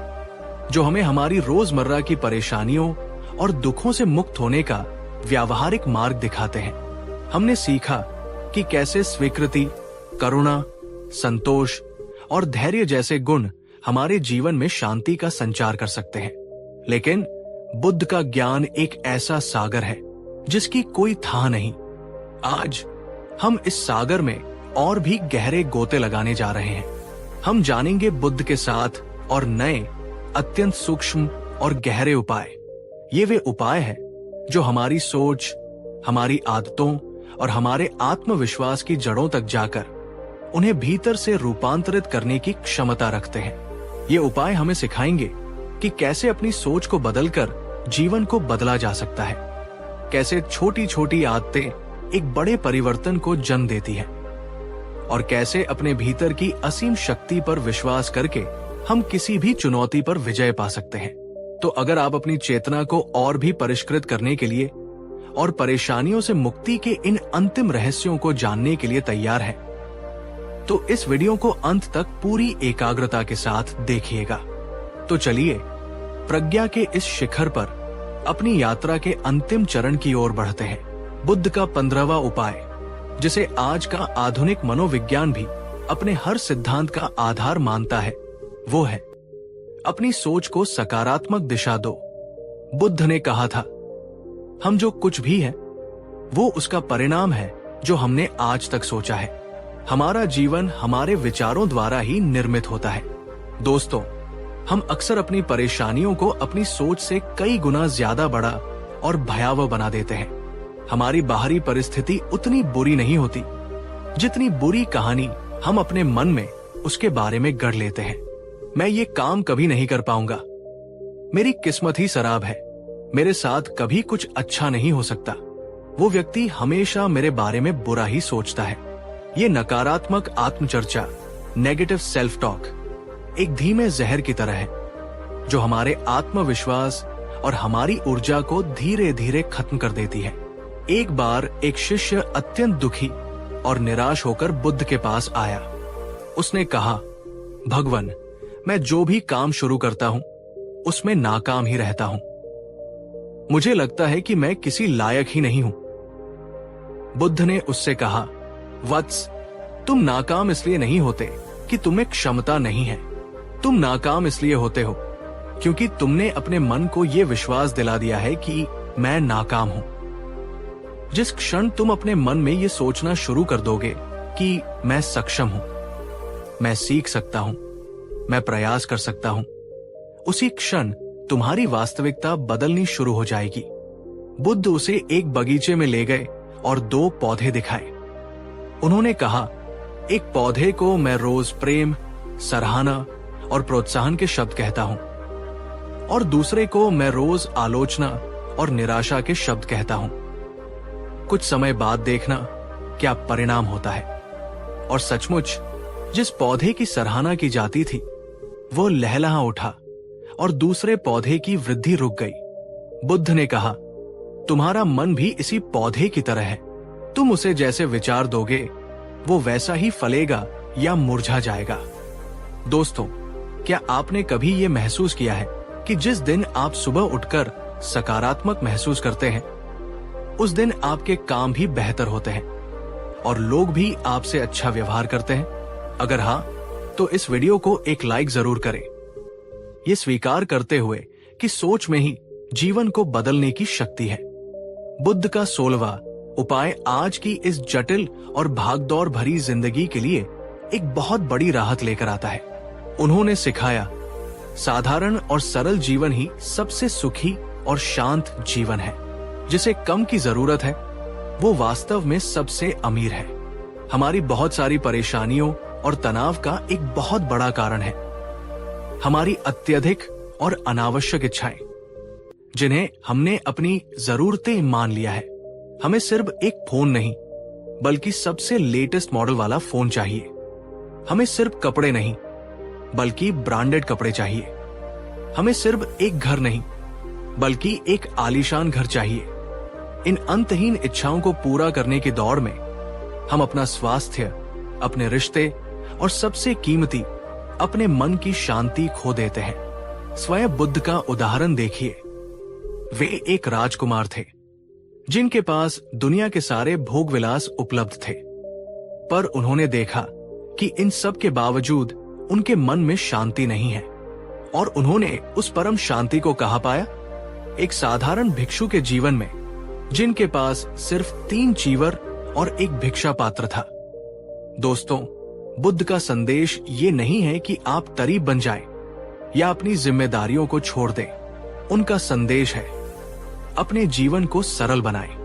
जो हमें हमारी रोजमर्रा की परेशानियों और दुखों से मुक्त होने का व्यावहारिक मार्ग दिखाते हैं। हमने सीखा कि कैसे स्वीकृति, करुणा, संतोष और धैर्य जैसे गुण हमारे जीवन में शांति का संचार कर सकते हैं। लेकिन बुद्ध का ज्ञान एक ऐसा सागर है जिसकी कोई था नहीं। आज हम इस सागर में और भी गहरे गोते लगाने जा रहे हैं। हम जानेंगे बुद्ध के 7 और नए, अत्यंत सूक्ष्म और गहरे उपाय। ये वे उपाय हैं जो हमारी सोच, हमारी आदतों और हमारे आत्मविश्वास की जड़ों तक जाकर उन्हें भीतर से रूपांतरित करने की क्षमता रखते हैं। ये उपाय हमें सिखाएंगे कि कैसे अपनी सोच को बदलकर जीवन को बदला जा सकता है, कैसे छोटी छोटी आदतें एक बड़े परिवर्तन को जन्म देती है और कैसे अपने भीतर की असीम शक्ति पर विश्वास करके हम किसी भी चुनौती पर विजय पा सकते हैं। तो अगर आप अपनी चेतना को और भी परिष्कृत करने के लिए और परेशानियों से मुक्ति के इन अंतिम रहस्यों को जानने के लिए तैयार हैं, तो इस वीडियो को अंत तक पूरी एकाग्रता के साथ देखिएगा। तो चलिए प्रज्ञा के इस शिखर पर अपनी यात्रा के अंतिम चरण की ओर बढ़ते हैं। बुद्ध का 15वां उपाय, जिसे आज का आधुनिक मनोविज्ञान भी अपने हर सिद्धांत का आधार मानता है, वो है अपनी सोच को सकारात्मक दिशा दो। बुद्ध ने कहा था, हम जो कुछ भी है वो उसका परिणाम है जो हमने आज तक सोचा है। हमारा जीवन हमारे विचारों द्वारा ही निर्मित होता है। दोस्तों, हम अक्सर अपनी परेशानियों को अपनी सोच से कई गुना ज्यादा बड़ा और भयावह बना देते हैं। हमारी बाहरी परिस्थिति उतनी बुरी नहीं होती जितनी बुरी कहानी हम अपने मन में उसके बारे में गढ़ लेते हैं। मैं ये काम कभी नहीं कर पाऊंगा, मेरी किस्मत ही शराब है, मेरे साथ कभी कुछ अच्छा नहीं हो सकता, वो व्यक्ति हमेशा मेरे बारे में बुरा ही सोचता है। ये नकारात्मक आत्मचर्चा, नेगेटिव सेल्फ टॉक, एक धीमे जहर की तरह है जो हमारे आत्मविश्वास और हमारी ऊर्जा को धीरे धीरे खत्म कर देती है। एक बार एक शिष्य अत्यंत दुखी और निराश होकर बुद्ध के पास आया। उसने कहा, भगवान, मैं जो भी काम शुरू करता हूं उसमें नाकाम ही रहता हूं। मुझे लगता है कि मैं किसी लायक ही नहीं हूं। बुद्ध ने उससे कहा, वत्स, तुम नाकाम इसलिए नहीं होते कि तुम्हें क्षमता नहीं है। तुम नाकाम इसलिए होते हो क्योंकि तुमने अपने मन को यह विश्वास दिला दिया है कि मैं नाकाम हूं। जिस क्षण तुम अपने मन में यह सोचना शुरू कर दोगे कि मैं सक्षम हूं, मैं सीख सकता हूं, मैं प्रयास कर सकता हूं, उसी क्षण तुम्हारी वास्तविकता बदलनी शुरू हो जाएगी। बुद्ध उसे एक बगीचे में ले गए और 2 पौधे दिखाए। उन्होंने कहा, एक पौधे को मैं रोज प्रेम, सराहना और प्रोत्साहन के शब्द कहता हूं और दूसरे को मैं रोज आलोचना और निराशा के शब्द कहता हूं। कुछ समय बाद देखना क्या परिणाम होता है। और सचमुच जिस पौधे की सराहना की जाती थी वो लहलहा उठा और दूसरे पौधे की वृद्धि रुक गई। बुद्ध ने कहा, तुम्हारा मन भी इसी पौधे की तरह है। तुम उसे जैसे विचार दोगे वो वैसा ही फलेगा या मुरझा जाएगा। दोस्तों, क्या आपने कभी ये महसूस किया है कि जिस दिन आप सुबह उठकर सकारात्मक महसूस करते हैं उस दिन आपके काम भी बेहतर होते हैं और लोग भी आपसे अच्छा व्यवहार करते हैं? अगर हाँ, तो इस वीडियो को एक लाइक जरूर करें, ये स्वीकार करते हुए कि सोच में ही जीवन को बदलने की शक्ति है। बुद्ध का 16वां उपाय आज की इस जटिल और भागदौड़ भरी जिंदगी के लिए एक बहुत बड़ी राहत लेकर आता है। उन्होंने सिखाया, साधारण और सरल जीवन ही सबसे सुखी और शांत जीवन है। जिसे कम की जरूरत है वो वास्तव में सबसे अमीर है। हमारी बहुत सारी परेशानियों और तनाव का एक बहुत बड़ा कारण है हमारी अत्यधिक और अनावश्यक इच्छाएं, जिन्हें हमने अपनी जरूरतें मान लिया है। हमें सिर्फ एक फोन नहीं बल्कि सबसे लेटेस्ट मॉडल वाला फोन चाहिए। हमें सिर्फ कपड़े नहीं बल्कि ब्रांडेड कपड़े चाहिए। हमें सिर्फ एक घर नहीं बल्कि एक आलीशान घर चाहिए। इन अंतहीन इच्छाओं को पूरा करने की दौड़ में हम अपना स्वास्थ्य, अपने रिश्ते और सबसे कीमती अपने मन की शांति खो देते हैं। स्वयं बुद्ध का उदाहरण देखिए। वे एक राजकुमार थे जिनके पास दुनिया के सारे भोग विलास उपलब्ध थे, पर उन्होंने देखा कि इन सब के बावजूद उनके मन में शांति नहीं है। और उन्होंने उस परम शांति को कहाँ पाया? एक साधारण भिक्षु के जीवन में, जिनके पास सिर्फ 3 चीवर और एक भिक्षा पात्र था। दोस्तों, बुद्ध का संदेश ये नहीं है कि आप तरीब बन जाएं या अपनी जिम्मेदारियों को छोड़ दें। उनका संदेश है, अपने जीवन को सरल बनाएं,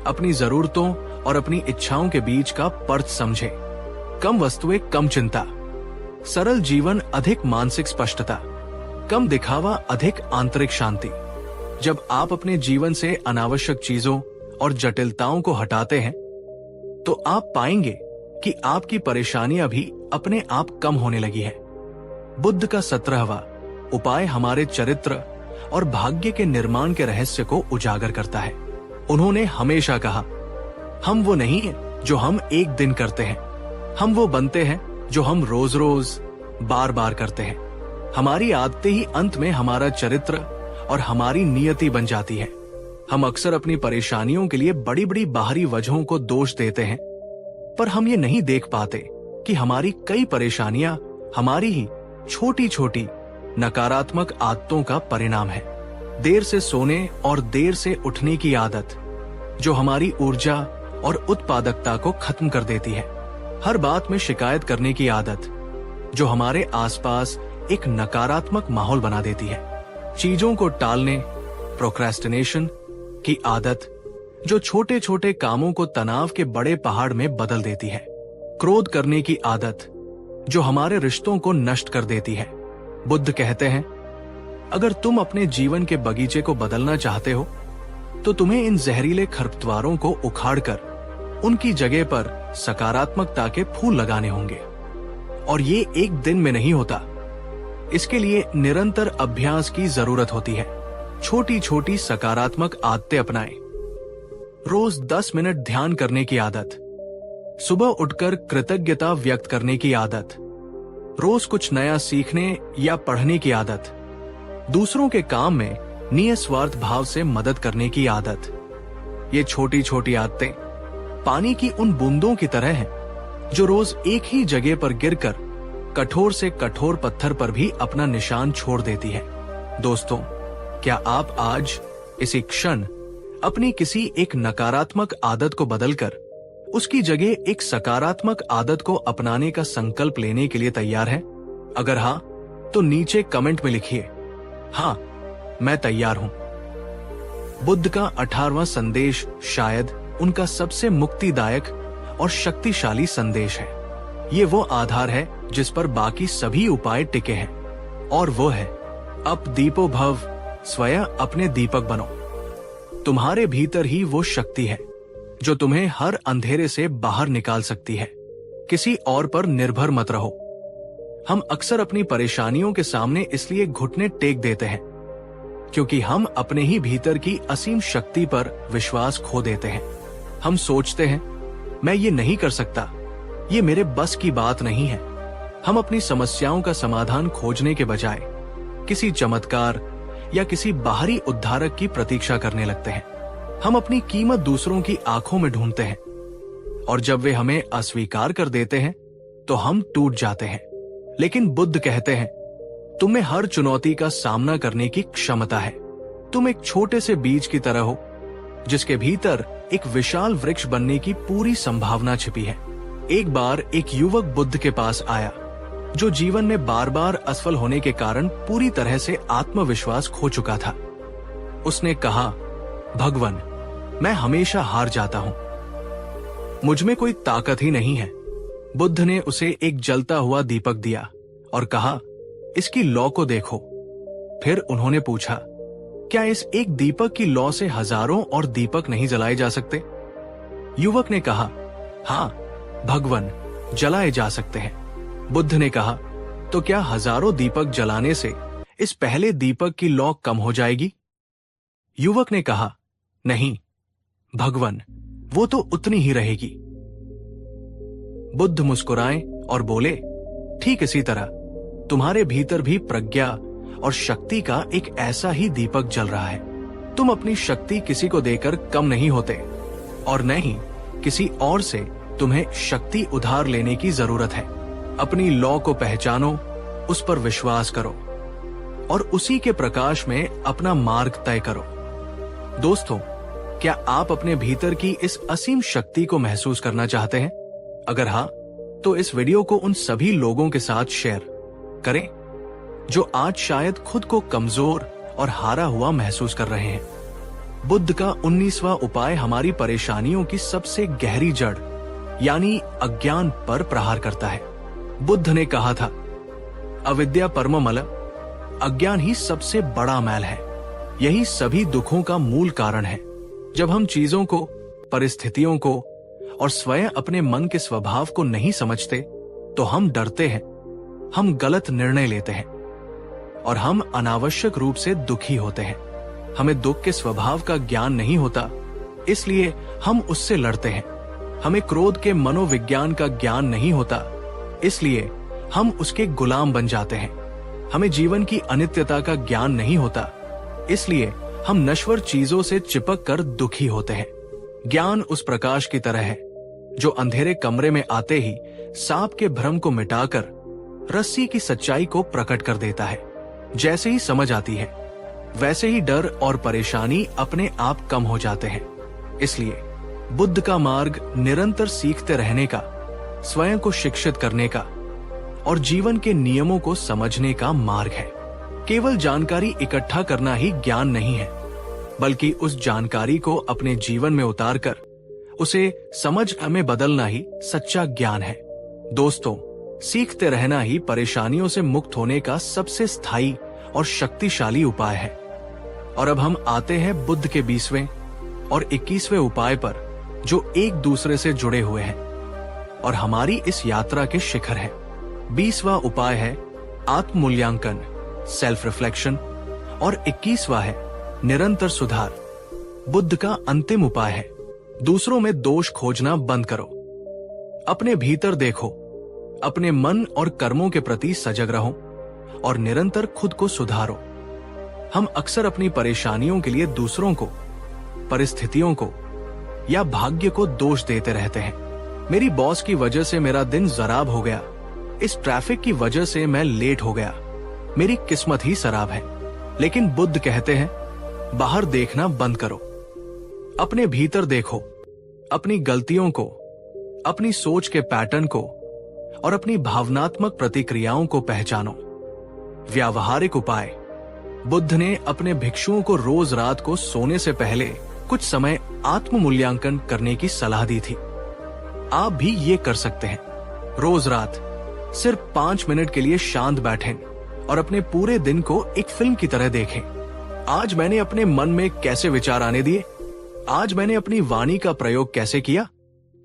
अपनी जरूरतों और अपनी इच्छाओं के बीच का पर्त समझें। कम वस्तुएं, कम चिंता, सरल जीवन, अधिक मानसिक स्पष्टता, कम दिखावा, अधिक आंतरिक शांति। जब आप अपने जीवन से अनावश्यक चीजों और जटिलताओं को हटाते हैं तो आप पाएंगे कि आपकी परेशानियां भी अपने आप कम होने लगी है। बुद्ध का 17वां उपाय हमारे चरित्र और भाग्य के निर्माण के रहस्य को उजागर करता है। उन्होंने हमेशा कहा, हम वो नहीं है जो हम एक दिन करते हैं, हम वो बनते हैं जो हम रोज रोज बार बार करते हैं। हमारी आदतें ही अंत में हमारा चरित्र और हमारी नियति बन जाती है। हम अक्सर अपनी परेशानियों के लिए बड़ी बड़ी बाहरी वजहों को दोष देते हैं, पर हम ये नहीं देख पाते कि हमारी कई परेशानियां हमारी ही छोटी छोटी नकारात्मक आदतों का परिणाम है। देर से सोने और देर से उठने की आदत जो हमारी ऊर्जा और उत्पादकता को खत्म कर देती है। हर बात में शिकायत करने की आदत जो हमारे आसपास एक नकारात्मक माहौल बना देती है। चीजों को टालने, प्रोक्रेस्टिनेशन की आदत जो छोटे छोटे कामों को तनाव के बड़े पहाड़ में बदल देती है। क्रोध करने की आदत जो हमारे रिश्तों को नष्ट कर देती है। बुद्ध कहते हैं, अगर तुम अपने जीवन के बगीचे को बदलना चाहते हो तो तुम्हें इन जहरीले खरपतवारों को उखाड़कर उनकी जगह पर सकारात्मकता के फूल लगाने होंगे। और ये एक दिन में नहीं होता। इसके लिए निरंतर अभ्यास की जरूरत होती है। छोटी छोटी सकारात्मक आदतें अपनाएं। रोज 10 मिनट ध्यान करने की आदत, सुबह उठकर कृतज्ञता व्यक्त करने की आदत, रोज कुछ नया सीखने या पढ़ने की आदत, दूसरों के काम में निस्वार्थ भाव से मदद करने की आदत। ये छोटी छोटी आदतें पानी की उन बूंदों की तरह हैं जो रोज एक ही जगह पर गिरकर कठोर से कठोर पत्थर पर भी अपना निशान छोड़ देती है। दोस्तों, क्या आप आज इसी क्षण अपनी किसी एक नकारात्मक आदत को बदलकर उसकी जगह एक सकारात्मक आदत को अपनाने का संकल्प लेने के लिए तैयार हैं? अगर हाँ, तो नीचे कमेंट में लिखिए, हाँ मैं तैयार हूं। बुद्ध का 18वां संदेश शायद उनका सबसे मुक्तिदायक और शक्तिशाली संदेश है। ये वो आधार है जिस पर बाकी सभी उपाय टिके हैं, और वो है अप दीपो भव, स्वयं अपने दीपक बनो। तुम्हारे भीतर ही वो शक्ति है जो तुम्हें हर अंधेरे से बाहर निकाल सकती है। किसी और पर निर्भर मत रहो। हम अक्सर अपनी परेशानियों के सामने इसलिए घुटने टेक देते हैं क्योंकि हम अपने ही भीतर की असीम शक्ति पर विश्वास खो देते हैं। हम सोचते हैं, मैं ये नहीं कर सकता, ये मेरे बस की बात नहीं है। हम अपनी समस्याओं का समाधान खोजने के बजाय किसी चमत्कार या किसी बाहरी उद्धारक की प्रतीक्षा करने लगते हैं। हम अपनी कीमत दूसरों की आंखों में ढूंढते हैं, और जब वे हमें अस्वीकार कर देते हैं तो हम टूट जाते हैं। लेकिन बुद्ध कहते हैं, तुम्हें हर चुनौती का सामना करने की क्षमता है। तुम एक छोटे से बीज की तरह हो जिसके भीतर एक विशाल वृक्ष बनने की पूरी संभावना छिपी है। एक बार एक युवक बुद्ध के पास आया जो जीवन में बार बार असफल होने के कारण पूरी तरह से आत्मविश्वास खो चुका था। उसने कहा, भगवन, मैं हमेशा हार जाता हूं, मुझ में कोई ताकत ही नहीं है। बुद्ध ने उसे एक जलता हुआ दीपक दिया और कहा, इसकी लौ को देखो। फिर उन्होंने पूछा, क्या इस एक दीपक की लौ से हजारों और दीपक नहीं जलाए जा सकते? युवक ने कहा, हाँ भगवन, जलाए जा सकते हैं। बुद्ध ने कहा, तो क्या हजारों दीपक जलाने से इस पहले दीपक की लौ कम हो जाएगी? युवक ने कहा, नहीं भगवन, वो तो उतनी ही रहेगी। बुद्ध मुस्कुराए और बोले, ठीक इसी तरह तुम्हारे भीतर भी प्रज्ञा और शक्ति का एक ऐसा ही दीपक जल रहा है। तुम अपनी शक्ति किसी को देकर कम नहीं होते, और न ही किसी और से तुम्हें शक्ति उधार लेने की जरूरत है। अपनी लौ को पहचानो, उस पर विश्वास करो और उसी के प्रकाश में अपना मार्ग तय करो। दोस्तों, क्या आप अपने भीतर की इस असीम शक्ति को महसूस करना चाहते हैं? अगर हाँ, तो इस वीडियो को उन सभी लोगों के साथ शेयर करें जो आज शायद खुद को कमजोर और हारा हुआ महसूस कर रहे हैं। बुद्ध का 19वां उपाय हमारी परेशानियों की सबसे गहरी जड़ यानी अज्ञान पर प्रहार करता है। बुद्ध ने कहा था, अविद्या परम मल, अज्ञान ही सबसे बड़ा मैल है। यही सभी दुखों का मूल कारण है। जब हम चीजों को, परिस्थितियों को और स्वयं अपने मन के स्वभाव को नहीं समझते तो हम डरते हैं, हम गलत निर्णय लेते हैं और हम अनावश्यक रूप से दुखी होते हैं। हमें दुख के स्वभाव का ज्ञान नहीं होता, इसलिए हम उससे लड़ते हैं। हमें क्रोध के मनोविज्ञान का ज्ञान नहीं होता, इसलिए हम उसके गुलाम बन जाते हैं। हमें जीवन की अनित्यता का ज्ञान नहीं होता, इसलिए हम नश्वर चीजों से चिपक कर दुखी होते हैं। ज्ञान उस प्रकाश की तरह है जो अंधेरे कमरे में आते ही सांप के भ्रम को मिटाकर रस्सी की सच्चाई को प्रकट कर देता है। जैसे ही समझ आती है, वैसे ही डर और परेशानी अपने आप कम हो जाते हैं। इसलिए बुद्ध का मार्ग निरंतर सीखते रहने का, स्वयं को शिक्षित करने का और जीवन के नियमों को समझने का मार्ग है। केवल जानकारी इकट्ठा करना ही ज्ञान नहीं है, बल्कि उस जानकारी को अपने जीवन में उतारकर उसे समझ में बदलना ही सच्चा ज्ञान है। दोस्तों, सीखते रहना ही परेशानियों से मुक्त होने का सबसे स्थायी और शक्तिशाली उपाय है। और अब हम आते हैं बुद्ध के 20वें और 21वें उपाय पर जो एक दूसरे से जुड़े हुए हैं और हमारी इस यात्रा के शिखर हैं। 20वां उपाय है आत्म मूल्यांकन, सेल्फ रिफ्लेक्शन, और 21वां है निरंतर सुधार। बुद्ध का अंतिम उपाय है दूसरों में दोष खोजना बंद करो, अपने भीतर देखो, अपने मन और कर्मों के प्रति सजग रहो और निरंतर खुद को सुधारो। हम अक्सर अपनी परेशानियों के लिए दूसरों को, परिस्थितियों को या भाग्य को दोष देते रहते हैं। मेरी बॉस की वजह से मेरा दिन खराब हो गया, इस ट्रैफिक की वजह से मैं लेट हो गया, मेरी किस्मत ही खराब है। लेकिन बुद्ध कहते हैं बाहर देखना बंद करो, अपने भीतर देखो, अपनी गलतियों को, अपनी सोच के पैटर्न को और अपनी भावनात्मक प्रतिक्रियाओं को पहचानो। व्यावहारिक उपाय। बुद्ध ने अपने भिक्षुओं को रोज रात को सोने से पहले कुछ समय आत्म मूल्यांकन करने की सलाह दी थी। आप भी ये कर सकते हैं। रोज रात सिर्फ 5 मिनट के लिए शांत बैठें और अपने पूरे दिन को एक फिल्म की तरह देखें। आज मैंने अपने मन में कैसे विचार आने दिए? आज मैंने अपनी वाणी का प्रयोग कैसे किया?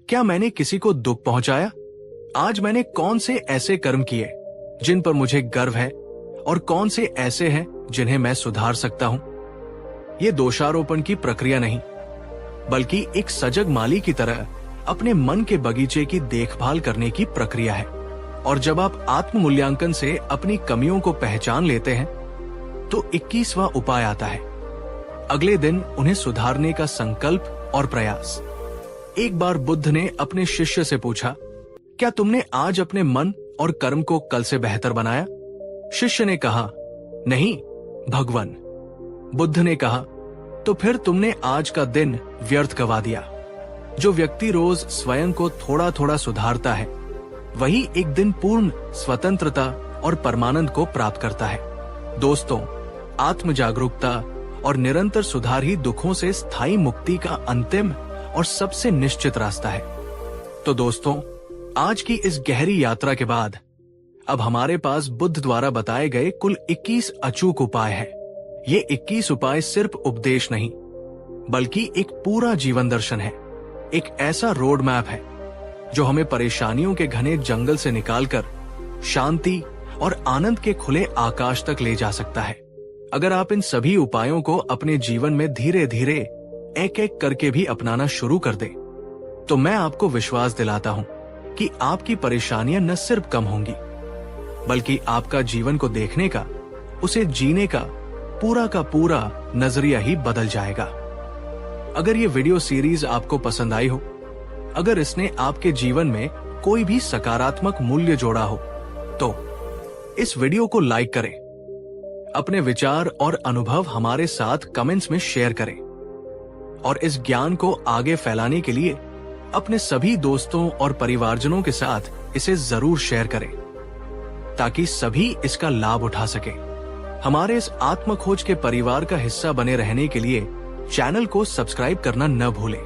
क्या मैंने किसी को दुख पहुंचाया? आज मैंने कौन से ऐसे कर्म किए जिन पर मुझे गर्व है और कौन से ऐसे हैं जिन्हें मैं सुधार सकता हूं? ये दोषारोपण की प्रक्रिया नहीं, बल्कि एक सजग माली की तरह अपने मन के बगीचे की देखभाल करने की प्रक्रिया है। और जब आप आत्म मूल्यांकन से अपनी कमियों को पहचान लेते हैं तो 21वां उपाय आता है। अगले दिन उन्हें सुधारने का संकल्प और प्रयास। एक बार बुद्ध ने अपने शिष्य से पूछा, क्या तुमने आज अपने मन और कर्म को कल से बेहतर बनाया? शिष्य ने कहा, नहीं भगवान। बुद्ध ने कहा, तो फिर तुमने आज का दिन व्यर्थ गवा दिया। जो व्यक्ति रोज स्वयं को थोड़ा थोड़ा सुधारता है वही एक दिन पूर्ण स्वतंत्रता और परमानंद को प्राप्त करता है। दोस्तों, आत्म जागरूकता और निरंतर सुधार ही दुखों से स्थायी मुक्ति का अंतिम और सबसे निश्चित रास्ता है। तो दोस्तों, आज की इस गहरी यात्रा के बाद अब हमारे पास बुद्ध द्वारा बताए गए कुल 21 अचूक उपाय हैं। ये 21 उपाय सिर्फ उपदेश नहीं, बल्कि एक पूरा जीवन दर्शन है। एक ऐसा रोड मैप है जो हमें परेशानियों के घने जंगल से निकालकर शांति और आनंद के खुले आकाश तक ले जा सकता है। अगर आप इन सभी उपायों को अपने जीवन में धीरे धीरे एक एक करके भी अपनाना शुरू कर दें, तो मैं आपको विश्वास दिलाता हूं कि आपकी परेशानियां न सिर्फ कम होंगी, बल्कि आपका जीवन को देखने का, उसे जीने का पूरा नजरिया ही बदल जाएगा। अगर ये वीडियो सीरीज आपको पसंद आई हो, अगर इसने आपके जीवन में कोई भी सकारात्मक मूल्य जोड़ा हो, तो इस वीडियो को लाइक करें, अपने विचार और अनुभव हमारे साथ कमेंट्स में शेयर करें और इस ज्ञान को आगे फैलाने के लिए अपने सभी दोस्तों और परिवारजनों के साथ इसे जरूर शेयर करें ताकि सभी इसका लाभ उठा सकें। हमारे इस आत्म खोज के परिवार का हिस्सा बने रहने के लिए चैनल को सब्सक्राइब करना न भूलें,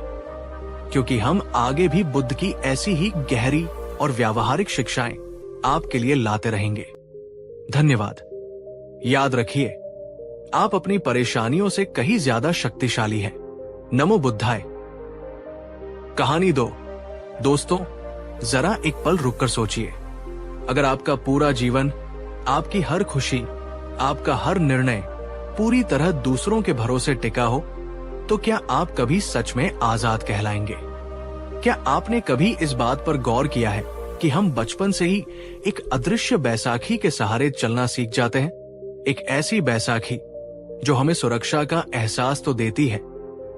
क्योंकि हम आगे भी बुद्ध की ऐसी ही गहरी और व्यावहारिक शिक्षाएं आपके लिए लाते रहेंगे। धन्यवाद। याद रखिए, आप अपनी परेशानियों से कहीं ज्यादा शक्तिशाली हैं। नमो बुद्धाय। कहानी 2। दोस्तों, जरा एक पल रुककर सोचिए, अगर आपका पूरा जीवन, आपकी हर खुशी, आपका हर निर्णय पूरी तरह दूसरों के भरोसे टिका हो, तो क्या आप कभी सच में आजाद कहलाएंगे? क्या आपने कभी इस बात पर गौर किया है कि हम बचपन से ही एक अदृश्य बैसाखी के सहारे चलना सीख जाते हैं? एक ऐसी बैसाखी जो हमें सुरक्षा का एहसास तो देती है,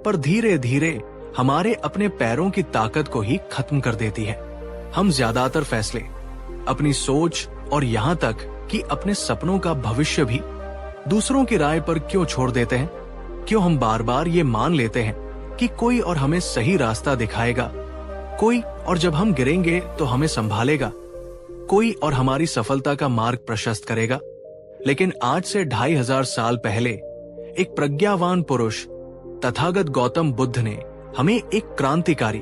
पर धीरे धीरे हमारे अपने पैरों की ताकत को ही खत्म कर देती है। हम ज्यादातर फैसले, अपनी सोच और यहाँ तक कि अपने सपनों का भविष्य भी दूसरों की राय पर क्यों छोड़ देते हैं? क्यों हम बार बार ये मान लेते हैं कि कोई और हमें सही रास्ता दिखाएगा, कोई और जब हम गिरेंगे तो हमें संभालेगा, कोई और हमारी सफलता का मार्ग प्रशस्त करेगा? लेकिन आज से 2500 साल पहले एक प्रज्ञावान पुरुष तथागत गौतम बुद्ध ने हमें एक क्रांतिकारी,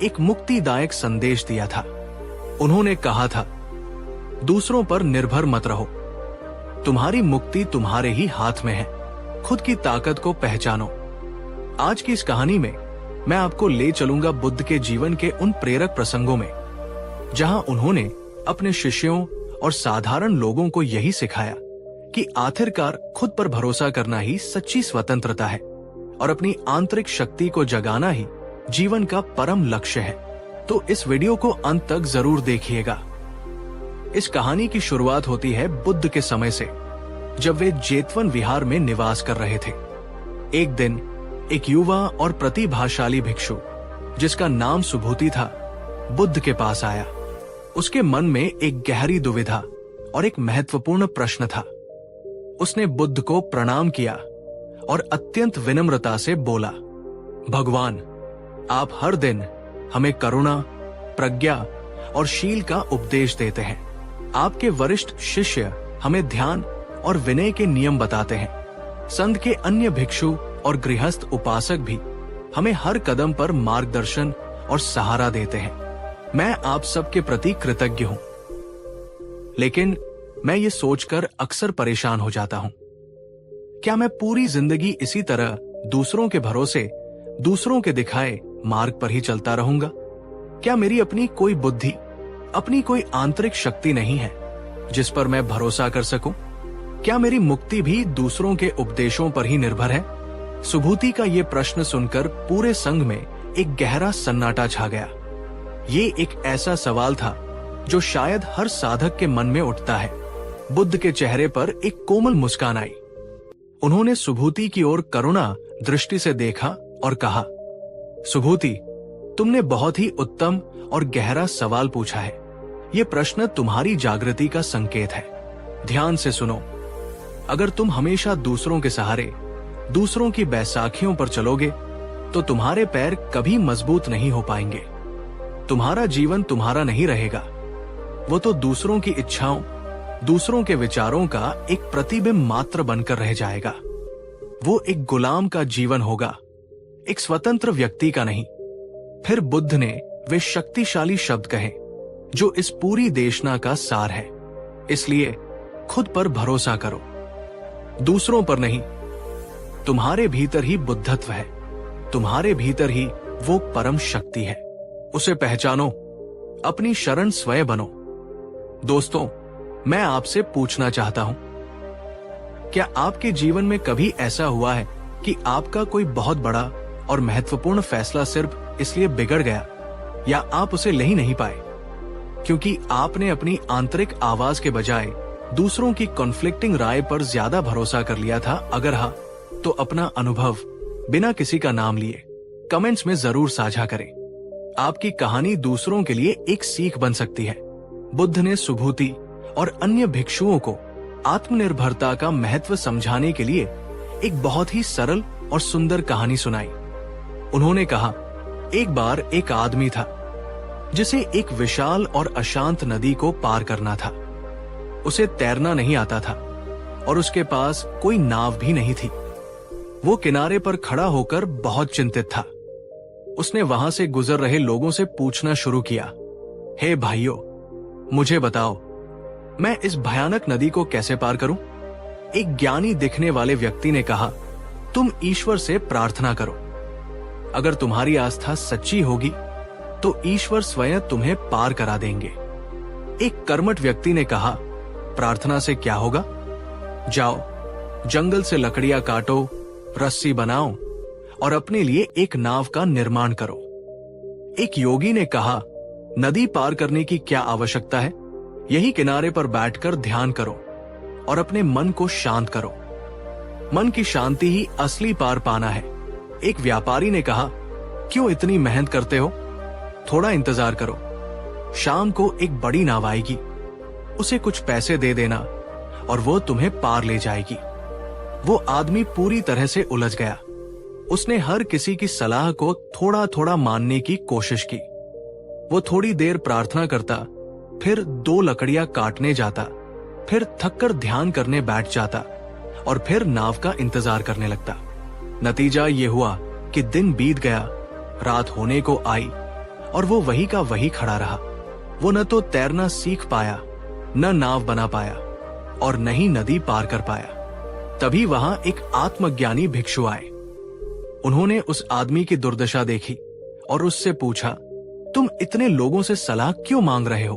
एक मुक्तिदायक संदेश दिया था। उन्होंने कहा था, दूसरों पर निर्भर मत रहो, तुम्हारी मुक्ति तुम्हारे ही हाथ में है। खुद की ताकत को पहचानो, आज की इस कहानी में मैं आपको ले चलूंगा बुद्ध के जीवन के उन प्रेरक प्रसंगों में, जहां उन्होंने अपने शिष्यों और साधारण लोगों को यही सिखाया कि आखिरकार खुद पर भरोसा करना ही सच्ची स्वतंत्रता है और अपनी आंतरिक शक्ति को जगाना ही जीवन का परम लक्ष्य है। तो इस वीडियो को अंत तक जरूर देखिएगा। इस कहानी की शुरुआत होती है बुद्ध के समय से, जब वे जेतवन विहार में निवास कर रहे थे। एक दिन एक युवा और प्रतिभाशाली भिक्षु, जिसका नाम सुभूति था, बुद्ध के पास आया। उसके मन में एक गहरी दुविधा और एक महत्वपूर्ण प्रश्न था। उसने बुद्ध को प्रणाम किया और अत्यंत विनम्रता से बोला, भगवान, आप हर दिन हमें करुणा, प्रज्ञा और शील का उपदेश देते हैं। आपके वरिष्ठ शिष्य हमें ध्यान और विनय के नियम बताते हैं। संत के अन्य भिक्षु और गृहस्थ उपासक भी हमें हर कदम पर मार्गदर्शन और सहारा देते हैं। मैं आप सबके प्रति कृतज्ञ हूं, लेकिन मैं ये सोचकर अक्सर परेशान हो जाता हूं, क्या मैं पूरी जिंदगी इसी तरह दूसरों के भरोसे, दूसरों के दिखाए मार्ग पर ही चलता रहूंगा? क्या मेरी अपनी कोई बुद्धि, अपनी कोई आंतरिक शक्ति नहीं है जिस पर मैं भरोसा कर सकूं? क्या मेरी मुक्ति भी दूसरों के उपदेशों पर ही निर्भर है? सुभूति का ये प्रश्न सुनकर पूरे संघ में एक गहरा सन्नाटा छा गया। ये एक ऐसा सवाल था जो शायद हर साधक के मन में उठता है। बुद्ध के चेहरे पर एक कोमल मुस्कान आई। उन्होंने सुभूति की ओर करुणा दृष्टि से देखा और कहा, सुभूति, तुमने बहुत ही उत्तम और गहरा सवाल पूछा है। ये प्रश्न तुम्हारी जागृति का संकेत है। ध्यान से सुनो। अगर तुम हमेशा दूसरों के सहारे, दूसरों की बैसाखियों पर चलोगे, तो तुम्हारे पैर कभी मजबूत नहीं हो पाएंगे। तुम्हारा जीवन तुम्हारा नहीं रहेगा। वो तो दूसरों की इच्छाओं, दूसरों के विचारों का एक प्रतिबिंब मात्र बनकर रह जाएगा। वो एक गुलाम का जीवन होगा, एक स्वतंत्र व्यक्ति का नहीं। फिर बुद्ध ने वे शक्तिशाली शब्द कहे जो इस पूरी देशना का सार है। इसलिए खुद पर भरोसा करो, दूसरों पर नहीं। तुम्हारे भीतर ही बुद्धत्व है, तुम्हारे भीतर ही वो परम शक्ति है। उसे पहचानो, अपनी शरण स्वयं बनो। दोस्तों, मैं आपसे पूछना चाहता हूं, क्या आपके जीवन में कभी ऐसा हुआ है कि आपका कोई बहुत बड़ा और महत्वपूर्ण फैसला सिर्फ इसलिए बिगड़ गया या आप उसे ले ही नहीं पाए क्योंकि आपने अपनी आंतरिक आवाज के बजाय दूसरों की कॉन्फ्लिक्टिंग राय पर ज्यादा भरोसा कर लिया था? अगर हाँ, तो अपना अनुभव बिना किसी का नाम लिए कमेंट्स में जरूर साझा करें। आपकी कहानी दूसरों के लिए एक सीख बन सकती है। बुद्ध ने सुभूति और अन्य भिक्षुओं को आत्मनिर्भरता का महत्व समझाने के लिए एक बहुत ही सरल और सुंदर कहानी सुनाई। उन्होंने कहा, एक बार एक आदमी था जिसे एक विशाल और अशांत नदी को पार करना था। उसे तैरना नहीं आता था और उसके पास कोई नाव भी नहीं थी। वो किनारे पर खड़ा होकर बहुत चिंतित था। उसने वहां से गुजर रहे लोगों से पूछना शुरू किया, हे भाइयों, मुझे बताओ, मैं इस भयानक नदी को कैसे पार करूं? एक ज्ञानी दिखने वाले व्यक्ति ने कहा, तुम ईश्वर से प्रार्थना करो। अगर तुम्हारी आस्था सच्ची होगी तो ईश्वर स्वयं तुम्हें पार करा देंगे। एक कर्मठ व्यक्ति ने कहा, प्रार्थना से क्या होगा? जाओ, जंगल से लकड़ियां काटो, रस्सी बनाओ और अपने लिए एक नाव का निर्माण करो। एक योगी ने कहा, नदी पार करने की क्या आवश्यकता है? यही किनारे पर बैठकर ध्यान करो और अपने मन को शांत करो। मन की शांति ही असली पार पाना है। एक व्यापारी ने कहा, क्यों इतनी मेहनत करते हो? थोड़ा इंतजार करो, शाम को एक बड़ी नाव आएगी, उसे कुछ पैसे दे देना और वो तुम्हें पार ले जाएगी। वो आदमी पूरी तरह से उलझ गया। उसने हर किसी की सलाह को थोड़ा थोड़ा मानने की कोशिश की। वो थोड़ी देर प्रार्थना करता, फिर 2 लकड़ियां काटने जाता, फिर थककर ध्यान करने बैठ जाता और फिर नाव का इंतजार करने लगता। नतीजा ये हुआ कि दिन बीत गया, रात होने को आई और वो वही का वही खड़ा रहा। वो न तो तैरना सीख पाया, न नाव बना पाया और न ही नदी पार कर पाया। तभी वहां एक आत्मज्ञानी भिक्षु आए। उन्होंने उस आदमी की दुर्दशा देखी और उससे पूछा, तुम इतने लोगों से सलाह क्यों मांग रहे हो,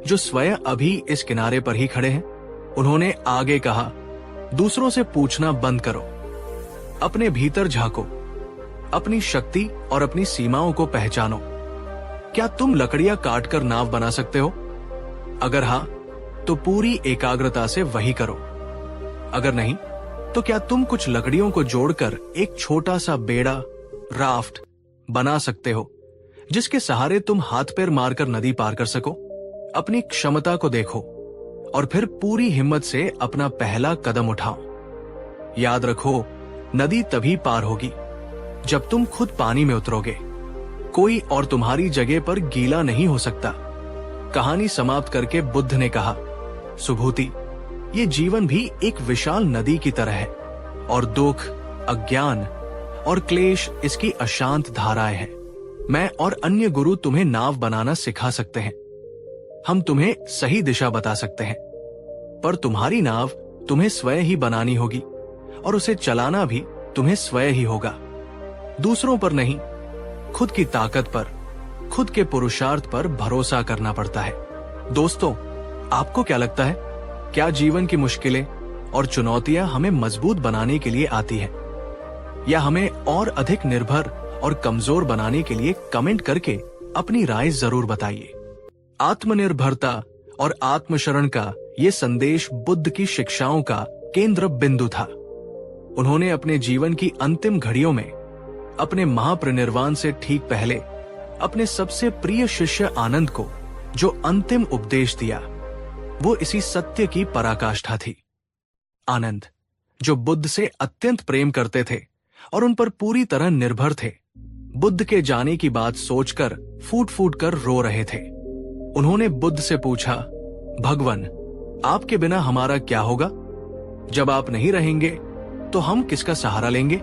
जो स्वयं अभी इस किनारे पर ही खड़े हैं? उन्होंने आगे कहा, दूसरों से पूछना बंद करो, अपने भीतर झांको, अपनी शक्ति और अपनी सीमाओं को पहचानो। क्या तुम लकड़ियां काटकर नाव बना सकते हो? अगर हां, तो पूरी एकाग्रता से वही करो। अगर नहीं, तो क्या तुम कुछ लकड़ियों को जोड़कर एक छोटा सा बेड़ा, राफ्ट बना सकते हो, जिसके सहारे तुम हाथ पैर मारकर नदी पार कर सको? अपनी क्षमता को देखो और फिर पूरी हिम्मत से अपना पहला कदम उठाओ। याद रखो, नदी तभी पार होगी जब तुम खुद पानी में उतरोगे। कोई और तुम्हारी जगह पर गीला नहीं हो सकता। कहानी समाप्त करके बुद्ध ने कहा, सुभूति, ये जीवन भी एक विशाल नदी की तरह है और दुख, अज्ञान और क्लेश इसकी अशांत धाराएं हैं। मैं और अन्य गुरु तुम्हें नाव बनाना सिखा सकते हैं। हम तुम्हें सही दिशा बता सकते हैं, पर तुम्हारी नाव तुम्हें स्वयं ही बनानी होगी और उसे चलाना भी तुम्हें स्वयं ही होगा। दूसरों पर नहीं, खुद की ताकत पर, खुद के पुरुषार्थ पर भरोसा करना पड़ता है। दोस्तों, आपको क्या लगता है, क्या जीवन की मुश्किलें और चुनौतियां हमें मजबूत बनाने के लिए आती हैं, या हमें और अधिक निर्भर और कमजोर बनाने के लिए? कमेंट करके अपनी राय जरूर बताइए। आत्मनिर्भरता और आत्मशरण का ये संदेश बुद्ध की शिक्षाओं का केंद्र बिंदु था। उन्होंने अपने जीवन की अंतिम घड़ियों में, अपने महापरिनिर्वाण से ठीक पहले, अपने सबसे प्रिय शिष्य आनंद को जो अंतिम उपदेश दिया, वो इसी सत्य की पराकाष्ठा थी। आनंद, जो बुद्ध से अत्यंत प्रेम करते थे और उन पर पूरी तरह निर्भर थे, बुद्ध के जाने की बात सोचकर फूट फूट कर रो रहे थे। उन्होंने बुद्ध से पूछा, भगवान, आपके बिना हमारा क्या होगा? जब आप नहीं रहेंगे तो हम किसका सहारा लेंगे?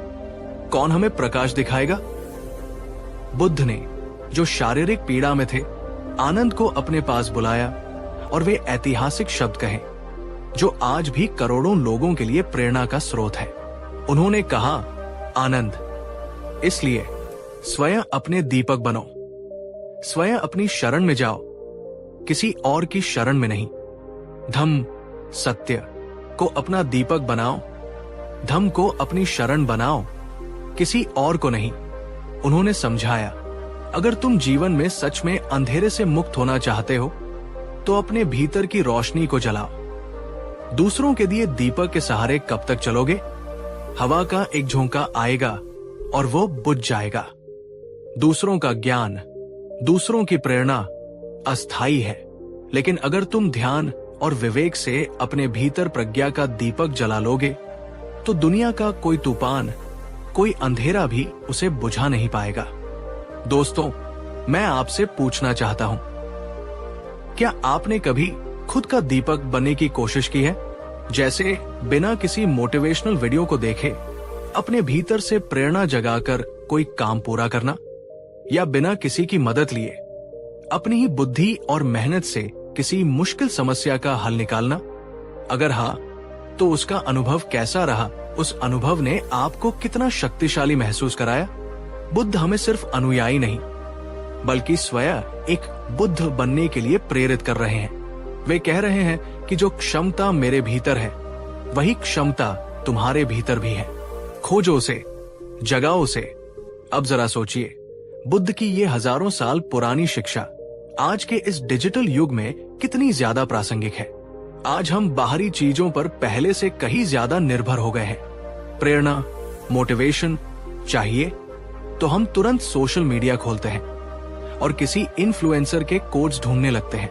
कौन हमें प्रकाश दिखाएगा? बुद्ध ने, जो शारीरिक पीड़ा में थे, आनंद को अपने पास बुलाया और वे ऐतिहासिक शब्द कहे जो आज भी करोड़ों लोगों के लिए प्रेरणा का स्रोत है। उन्होंने कहा, आनंद, इसलिए स्वयं अपने दीपक बनो, स्वयं अपनी शरण में जाओ, किसी और की शरण में नहीं। धम्म, सत्य को अपना दीपक बनाओ, धम्म को अपनी शरण बनाओ, किसी और को नहीं। उन्होंने समझाया, अगर तुम जीवन में सच में अंधेरे से मुक्त होना चाहते हो तो अपने भीतर की रोशनी को जलाओ। दूसरों के दिए दीपक के सहारे कब तक चलोगे? हवा का एक झोंका आएगा और वो बुझ जाएगा। दूसरों का ज्ञान, दूसरों की प्रेरणा अस्थायी है, लेकिन अगर तुम ध्यान और विवेक से अपने भीतर प्रज्ञा का दीपक जला लोगे तो दुनिया का कोई तूफान, कोई अंधेरा भी उसे बुझा नहीं पाएगा। दोस्तों, मैं आपसे पूछना चाहता हूं, क्या आपने कभी खुद का दीपक बनने की कोशिश की है? जैसे बिना किसी मोटिवेशनल वीडियो को देखे अपने भीतर से प्रेरणा जगाकर कोई काम पूरा करना, या बिना किसी की मदद लिए अपनी ही बुद्धि और मेहनत से किसी मुश्किल समस्या का हल निकालना? अगर हाँ, तो उसका अनुभव कैसा रहा? उस अनुभव ने आपको कितना शक्तिशाली महसूस कराया? बुद्ध हमें सिर्फ अनुयायी नहीं, बल्कि स्वयं एक बुद्ध बनने के लिए प्रेरित कर रहे हैं। वे कह रहे हैं कि जो क्षमता मेरे भीतर है, वही क्षमता तुम्हारे भीतर भी है। खोजो उसे, जगाओ उसे। अब जरा सोचिए, बुद्ध की ये हजारों साल पुरानी शिक्षा आज के इस डिजिटल युग में कितनी ज्यादा प्रासंगिक है। आज हम बाहरी चीजों पर पहले से कहीं ज्यादा निर्भर हो गए हैं। प्रेरणा, मोटिवेशन चाहिए तो हम तुरंत सोशल मीडिया खोलते हैं और किसी इन्फ्लुएंसर के कोड्स ढूंढने लगते हैं।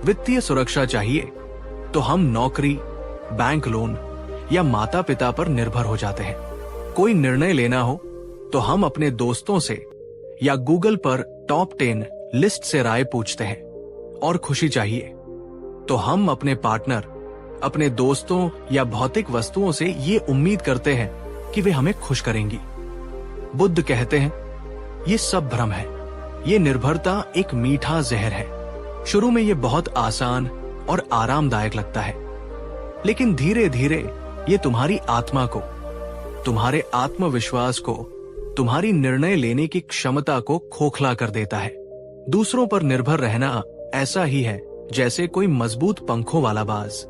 वित्तीय सुरक्षा चाहिए तो हम नौकरी, बैंक लोन या माता पिता पर निर्भर हो जाते हैं। कोई निर्णय लेना हो तो हम अपने दोस्तों से या गूगल पर टॉप 10 लिस्ट से राय पूछते हैं। और खुशी चाहिए तो हम अपने पार्टनर, अपने दोस्तों या भौतिक वस्तुओं से ये उम्मीद करते हैं कि वे हमें खुश करेंगी। बुद्ध कहते हैं, ये सब भ्रम है। ये निर्भरता एक मीठा जहर है। शुरू में ये बहुत आसान और आरामदायक लगता है, लेकिन धीरे धीरे ये तुम्हारी आत्मा को, तुम्हारे आत्मविश्वास को तुम्हारी निर्णय लेने की क्षमता को खोखला कर देता है। दूसरों पर निर्भर रहना ऐसा ही है जैसे कोई मजबूत पंखों वाला बाज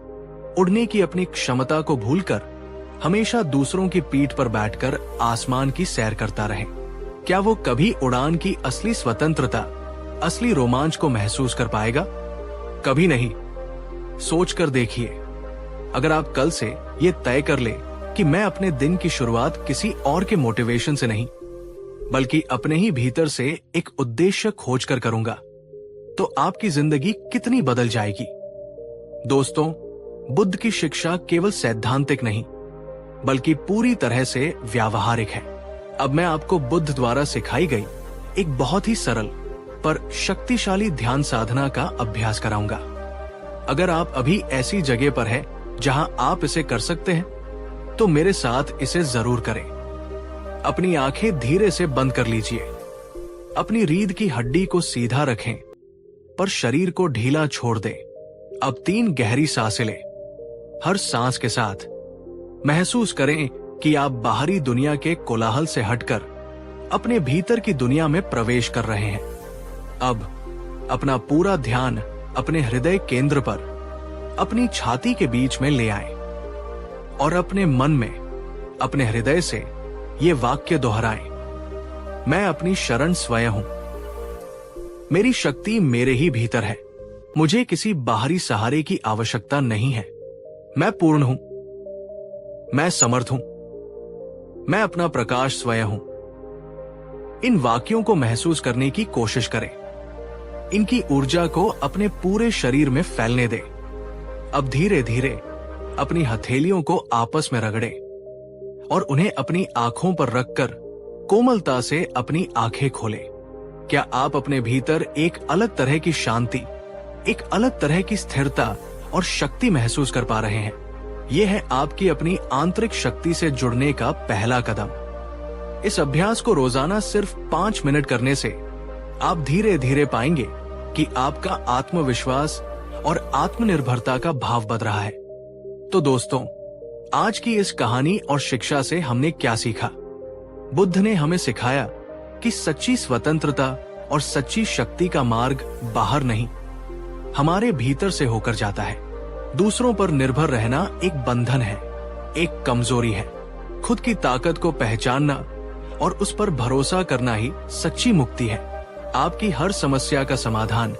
उड़ने की अपनी क्षमता को भूलकर हमेशा दूसरों की पीठ पर बैठकर आसमान की सैर करता रहे। क्या वो कभी उड़ान की असली स्वतंत्रता, असली रोमांच को महसूस कर पाएगा? कभी नहीं। सोचकर देखिए, अगर आप कल से ये तय कर ले कि मैं अपने दिन की शुरुआत किसी और के मोटिवेशन से नहीं बल्कि अपने ही भीतर से एक उद्देश्य खोजकर करूंगा, तो आपकी जिंदगी कितनी बदल जाएगी। दोस्तों, बुद्ध की शिक्षा केवल सैद्धांतिक नहीं बल्कि पूरी तरह से व्यावहारिक है। अब मैं आपको बुद्ध द्वारा सिखाई गई एक बहुत ही सरल पर शक्तिशाली ध्यान साधना का अभ्यास कराऊंगा। अगर आप अभी ऐसी जगह पर हैं जहां आप इसे कर सकते हैं, तो मेरे साथ इसे जरूर करें। अपनी आंखें धीरे से बंद कर लीजिए। अपनी रीढ़ की हड्डी को सीधा रखें पर शरीर को ढीला छोड़ दें। अब 3 गहरी सांसें लें। हर सांस के साथ महसूस करें कि आप बाहरी दुनिया के कोलाहल से हटकर अपने भीतर की दुनिया में प्रवेश कर रहे हैं। अब अपना पूरा ध्यान अपने हृदय केंद्र पर, अपनी छाती के बीच में ले आएं और अपने मन में, अपने हृदय से ये वाक्य दोहराएं, मैं अपनी शरण स्वयं हूं। मेरी शक्ति मेरे ही भीतर है। मुझे किसी बाहरी सहारे की आवश्यकता नहीं है। मैं पूर्ण हूं। मैं समर्थ हूं। मैं अपना प्रकाश स्वयं हूं। इन वाक्यों को महसूस करने की कोशिश करें। इनकी ऊर्जा को अपने पूरे शरीर में फैलने दें। अब धीरे धीरे अपनी हथेलियों को आपस में रगड़ें और उन्हें अपनी आंखों पर रखकर कोमलता से अपनी आंखें खोलें। क्या आप अपने भीतर एक अलग तरह की शांति, एक अलग तरह की स्थिरता और शक्ति महसूस कर पा रहे हैं? यह है आपकी अपनी आंतरिक शक्ति से जुड़ने का पहला कदम। इस अभ्यास को रोजाना सिर्फ 5 मिनट करने से आप धीरे धीरे पाएंगे कि आपका आत्मविश्वास और आत्मनिर्भरता का भाव बढ़ रहा है। तो दोस्तों, आज की इस कहानी और शिक्षा से हमने क्या सीखा? बुद्ध ने हमें सिखाया कि सच्ची स्वतंत्रता और सच्ची शक्ति का मार्ग बाहर नहीं, हमारे भीतर से होकर जाता है। दूसरों पर निर्भर रहना एक बंधन है, एक कमजोरी है। खुद की ताकत को पहचानना और उस पर भरोसा करना ही सच्ची मुक्ति है। आपकी हर समस्या का समाधान,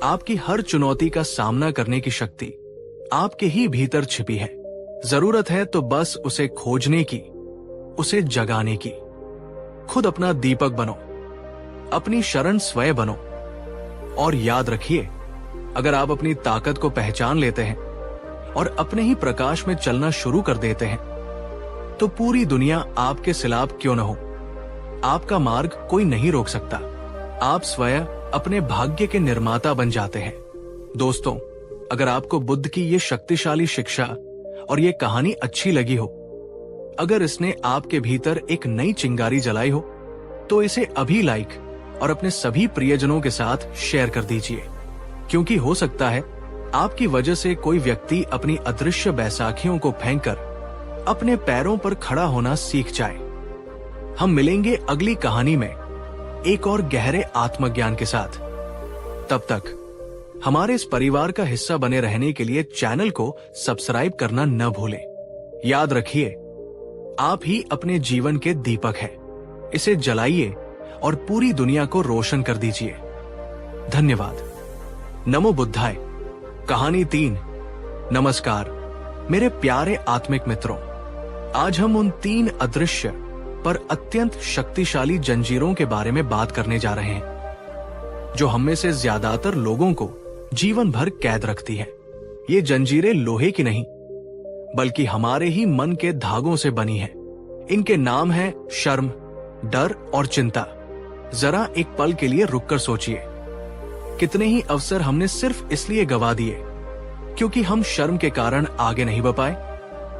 आपकी हर चुनौती का सामना करने की शक्ति आपके ही भीतर छिपी है। जरूरत है तो बस उसे खोजने की, उसे जगाने की। खुद अपना दीपक बनो, अपनी शरण स्वयं बनो। और याद रखिए, अगर आप अपनी ताकत को पहचान लेते हैं और अपने ही प्रकाश में चलना शुरू कर देते हैं, तो पूरी दुनिया आपके खिलाफ क्यों न हो, आपका मार्ग कोई नहीं रोक सकता। आप स्वयं अपने भाग्य के निर्माता बन जाते हैं। दोस्तों, अगर आपको बुद्ध की ये शक्तिशाली शिक्षा और ये कहानी अच्छी लगी हो, अगर इसने आपके भीतर एक नई चिंगारी जलाई हो, तो इसे अभी लाइक और अपने सभी प्रियजनों के साथ शेयर कर दीजिए, क्योंकि हो सकता है आपकी वजह से कोई व्यक्ति अपनी अदृश्य बैसाखियों को फेंककर अपने पैरों पर खड़ा होना सीख जाए। हम मिलेंगे अगली कहानी में एक और गहरे आत्मज्ञान के साथ। तब तक हमारे इस परिवार का हिस्सा बने रहने के लिए चैनल को सब्सक्राइब करना न भूलें। याद रखिए, आप ही अपने जीवन के दीपक हैं। इसे जलाइए और पूरी दुनिया को रोशन कर दीजिए। धन्यवाद। नमो बुद्धाय। कहानी 3। नमस्कार मेरे प्यारे आत्मिक मित्रों। आज हम उन 3 अदृश्य पर अत्यंत शक्तिशाली जंजीरों के बारे में बात करने जा रहे हैं, जो हम में से ज्यादातर लोगों को जीवन भर कैद रखती है। ये जंजीरें लोहे की नहीं, बल्कि हमारे ही मन के धागों से बनी है। इनके नाम है शर्म, डर और चिंता। जरा एक पल के लिए रुककर सोचिए, कितने ही अवसर हमने सिर्फ इसलिए गवा दिए क्योंकि हम शर्म के कारण आगे नहीं बढ़ पाए।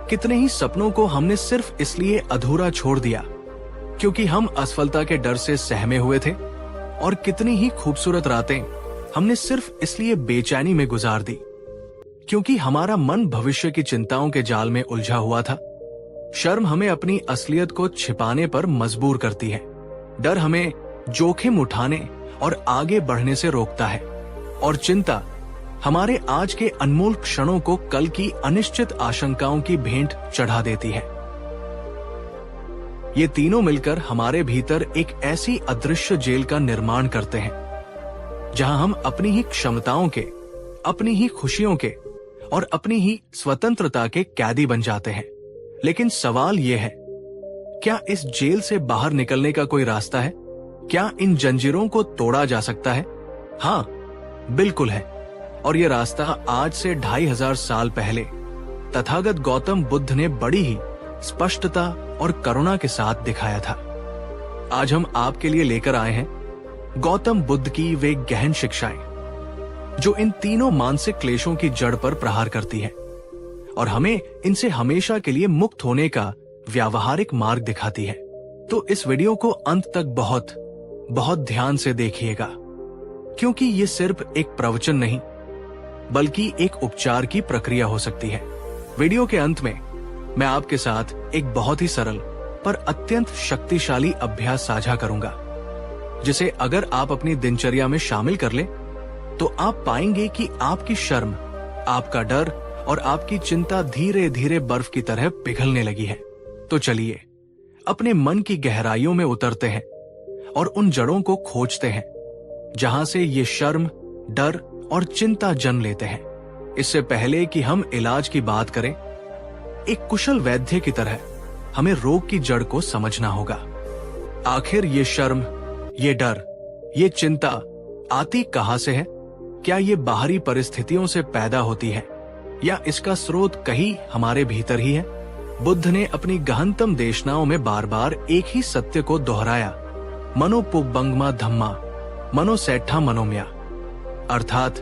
कितने ही सपनों को हमने सिर्फ इसलिए अधूरा छोड़ दिया क्योंकि हम असफलता के डर से सहमे हुए थे। और कितनी ही खूबसूरत रातें हमने सिर्फ इसलिए बेचैनी में गुजार दी क्योंकि हमारा मन भविष्य की चिंताओं के जाल में उलझा हुआ था। शर्म हमें अपनी असलियत को छिपाने पर मजबूर करती है। डर हमें जोखिम उठाने और आगे बढ़ने से रोकता है, और चिंता हमारे आज के अनमोल क्षणों को कल की अनिश्चित आशंकाओं की भेंट चढ़ा देती है। ये तीनों मिलकर हमारे भीतर एक ऐसी अदृश्य जेल का निर्माण करते हैं, जहां हम अपनी ही क्षमताओं के, अपनी ही खुशियों के और अपनी ही स्वतंत्रता के कैदी बन जाते हैं। लेकिन सवाल यह है, क्या इस जेल से बाहर निकलने का कोई रास्ता है? क्या इन जंजीरों को तोड़ा जा सकता है? हाँ, बिल्कुल है। और यह रास्ता आज से 2500 साल पहले तथागत गौतम बुद्ध ने बड़ी ही स्पष्टता और करुणा के साथ दिखाया था। आज हम आपके लिए लेकर आए हैं गौतम बुद्ध की वे गहन शिक्षाएं, जो इन तीनों मानसिक क्लेशों की जड़ पर प्रहार करती है और हमें इनसे हमेशा के लिए मुक्त होने का व्यावहारिक मार्ग दिखाती है। तो इस वीडियो को अंत तक बहुत बहुत ध्यान से देखिएगा, क्योंकि ये सिर्फ एक प्रवचन नहीं, बल्कि एक उपचार की प्रक्रिया हो सकती है। वीडियो के अंत में मैं आपके साथ एक बहुत ही सरल पर अत्यंत शक्तिशाली अभ्यास साझा करूंगा, जिसे अगर आप अपनी दिनचर्या में शामिल कर लें, तो आप पाएंगे कि आपकी शर्म, आपका डर और आपकी चिंता धीरे धीरे बर्फ की तरह पिघलने लगी है। तो चलिए अपने मन की गहराइयों में उतरते हैं और उन जड़ों को खोजते हैं जहां से ये शर्म, डर और चिंता जन्म लेते हैं। इससे पहले कि हम इलाज की बात करें, एक कुशल वैद्य की तरह हमें रोग की जड़ को समझना होगा। आखिर ये शर्म, ये डर, ये चिंता आती कहां से है? क्या ये बाहरी परिस्थितियों से पैदा होती है या इसका स्रोत कहीं हमारे भीतर ही है? बुद्ध ने अपनी गहनतम देशनाओं में बार बार एक ही सत्य को दोहराया, मनो पुब्बंगमा धम्मा मनो सेठा मनोम्या, अर्थात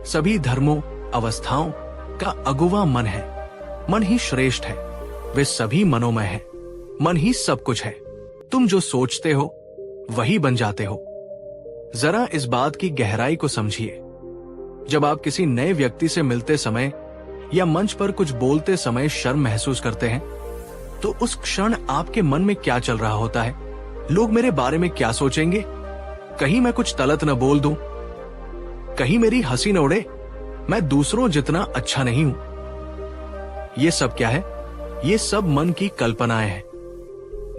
सभी धर्मों, अवस्थाओं का अगुवा मन है। मन ही श्रेष्ठ है, वे सभी मनोमय है, मन ही सब कुछ है। तुम जो सोचते हो वही बन जाते हो। जरा इस बात की गहराई को समझिए। जब आप किसी नए व्यक्ति से मिलते समय या मंच पर कुछ बोलते समय शर्म महसूस करते हैं, तो उस क्षण आपके मन में क्या चल रहा होता है? लोग मेरे बारे में क्या सोचेंगे? कहीं मैं कुछ गलत न बोल दूं? कहीं मेरी हंसी न उड़े? मैं दूसरों जितना अच्छा नहीं हूं? ये सब क्या है? ये सब मन की कल्पनाएं हैं,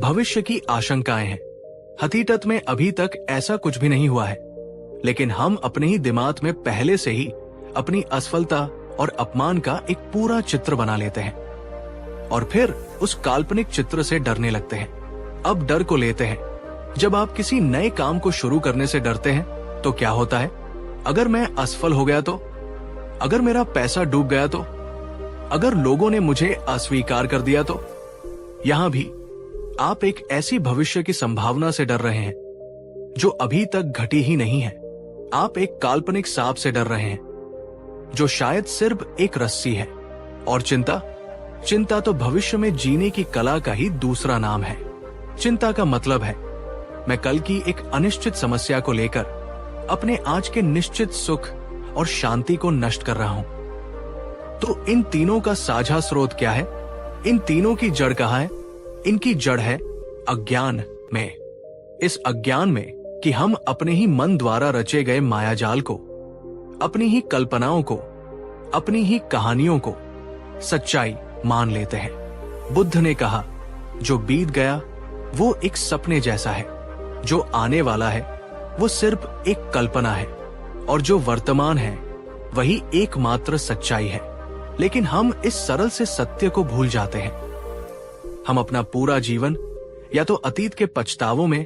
भविष्य की आशंकाएं हैं। हकीकत में अभी तक ऐसा कुछ भी नहीं हुआ है, लेकिन हम अपने ही दिमाग में पहले से ही अपनी असफलता और अपमान का एक पूरा चित्र बना लेते हैं और फिर उस काल्पनिक चित्र से डरने लगते हैं। अब डर को लेते हैं। जब आप किसी नए काम को शुरू करने से डरते हैं, तो क्या होता है? अगर मैं असफल हो गया तो? अगर मेरा पैसा डूब गया तो? अगर लोगों ने मुझे अस्वीकार कर दिया तो? यहां भी आप एक ऐसी भविष्य की संभावना से डर रहे हैं जो अभी तक घटी ही नहीं है। आप एक काल्पनिक सांप से डर रहे हैं जो शायद सिर्फ एक रस्सी है। और चिंता तो भविष्य में जीने की कला का ही दूसरा नाम है। चिंता का मतलब है मैं कल की एक अनिश्चित समस्या को लेकर अपने आज के निश्चित सुख और शांति को नष्ट कर रहा हूं। तो इन तीनों का साझा स्रोत क्या है? इन तीनों की जड़ कहां है? इनकी जड़ है अज्ञान में। इस अज्ञान में कि हम अपने ही मन द्वारा रचे गए मायाजाल को, अपनी ही कल्पनाओं को, अपनी ही कहानियों को सच्चाई मान लेते हैं। बुद्ध ने कहा, जो बीत गया वो एक सपने जैसा है, जो आने वाला है वो सिर्फ एक कल्पना है, और जो वर्तमान है वही एकमात्र सच्चाई है। लेकिन हम इस सरल से सत्य को भूल जाते हैं। हम अपना पूरा जीवन या तो अतीत के पछतावों में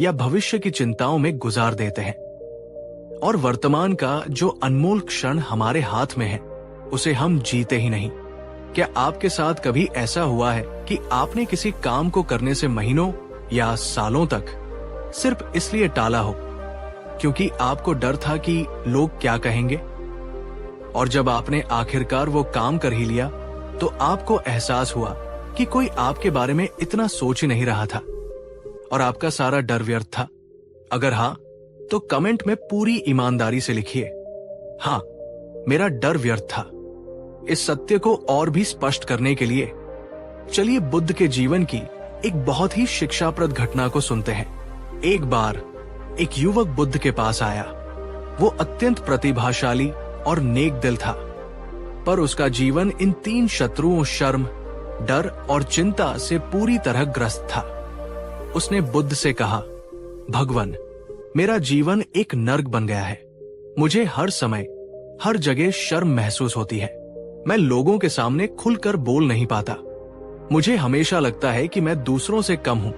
या भविष्य की चिंताओं में गुजार देते हैं, और वर्तमान का जो अनमोल क्षण हमारे हाथ में है उसे हम जीते ही नहीं। क्या आपके साथ कभी ऐसा हुआ है कि आपने किसी काम को करने से महीनों या सालों तक सिर्फ इसलिए टाला हो क्योंकि आपको डर था कि लोग क्या कहेंगे? और जब आपने आखिरकार वो काम कर ही लिया तो आपको एहसास हुआ कि कोई आपके बारे में इतना सोच ही नहीं रहा था और आपका सारा डर व्यर्थ था। अगर हाँ, तो कमेंट में पूरी ईमानदारी से लिखिए, हाँ, मेरा डर व्यर्थ था। इस सत्य को और भी स्पष्ट करने के लिए चलिए बुद्ध के जीवन की एक बहुत ही शिक्षाप्रद घटना को सुनते हैं। एक बार एक युवक बुद्ध के पास आया। वो अत्यंत प्रतिभाशाली और नेक दिल था, पर उसका जीवन इन 3 शत्रुओं शर्म, डर और चिंता से पूरी तरह ग्रस्त था। उसने बुद्ध से कहा, भगवान, मेरा जीवन एक नर्क बन गया है। मुझे हर समय हर जगह शर्म महसूस होती है। मैं लोगों के सामने खुलकर बोल नहीं पाता। मुझे हमेशा लगता है कि मैं दूसरों से कम हूं।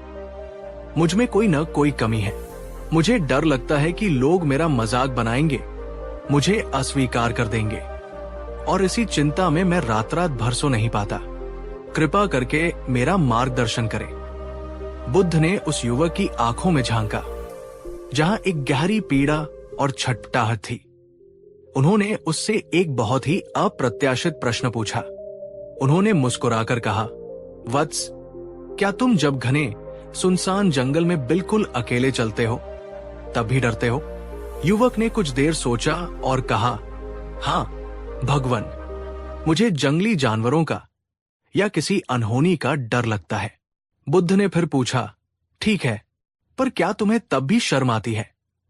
मुझ में कोई न कोई कमी है। मुझे डर लगता है कि लोग मेरा मजाक बनाएंगे, मुझे अस्वीकार कर देंगे, और इसी चिंता में मैं रात रात भर सो नहीं पाता। कृपा करके मेरा मार्गदर्शन करें। बुद्ध ने उस युवक की आंखों में झांका, जहां एक गहरी पीड़ा और छटपटाहट थी। उन्होंने उससे एक बहुत ही अप्रत्याशित प्रश्न पूछा। उन्होंने मुस्कुराकर कहा, वत्स, क्या तुम जब घने सुनसान जंगल में बिल्कुल अकेले चलते हो तब भी डरते हो? युवक ने कुछ देर सोचा और कहा, हाँ भगवान, मुझे जंगली जानवरों का या किसी अनहोनी का डर लगता है। बुद्ध ने फिर पूछा, ठीक है, पर क्या तुम्हें तब भी शर्म आती है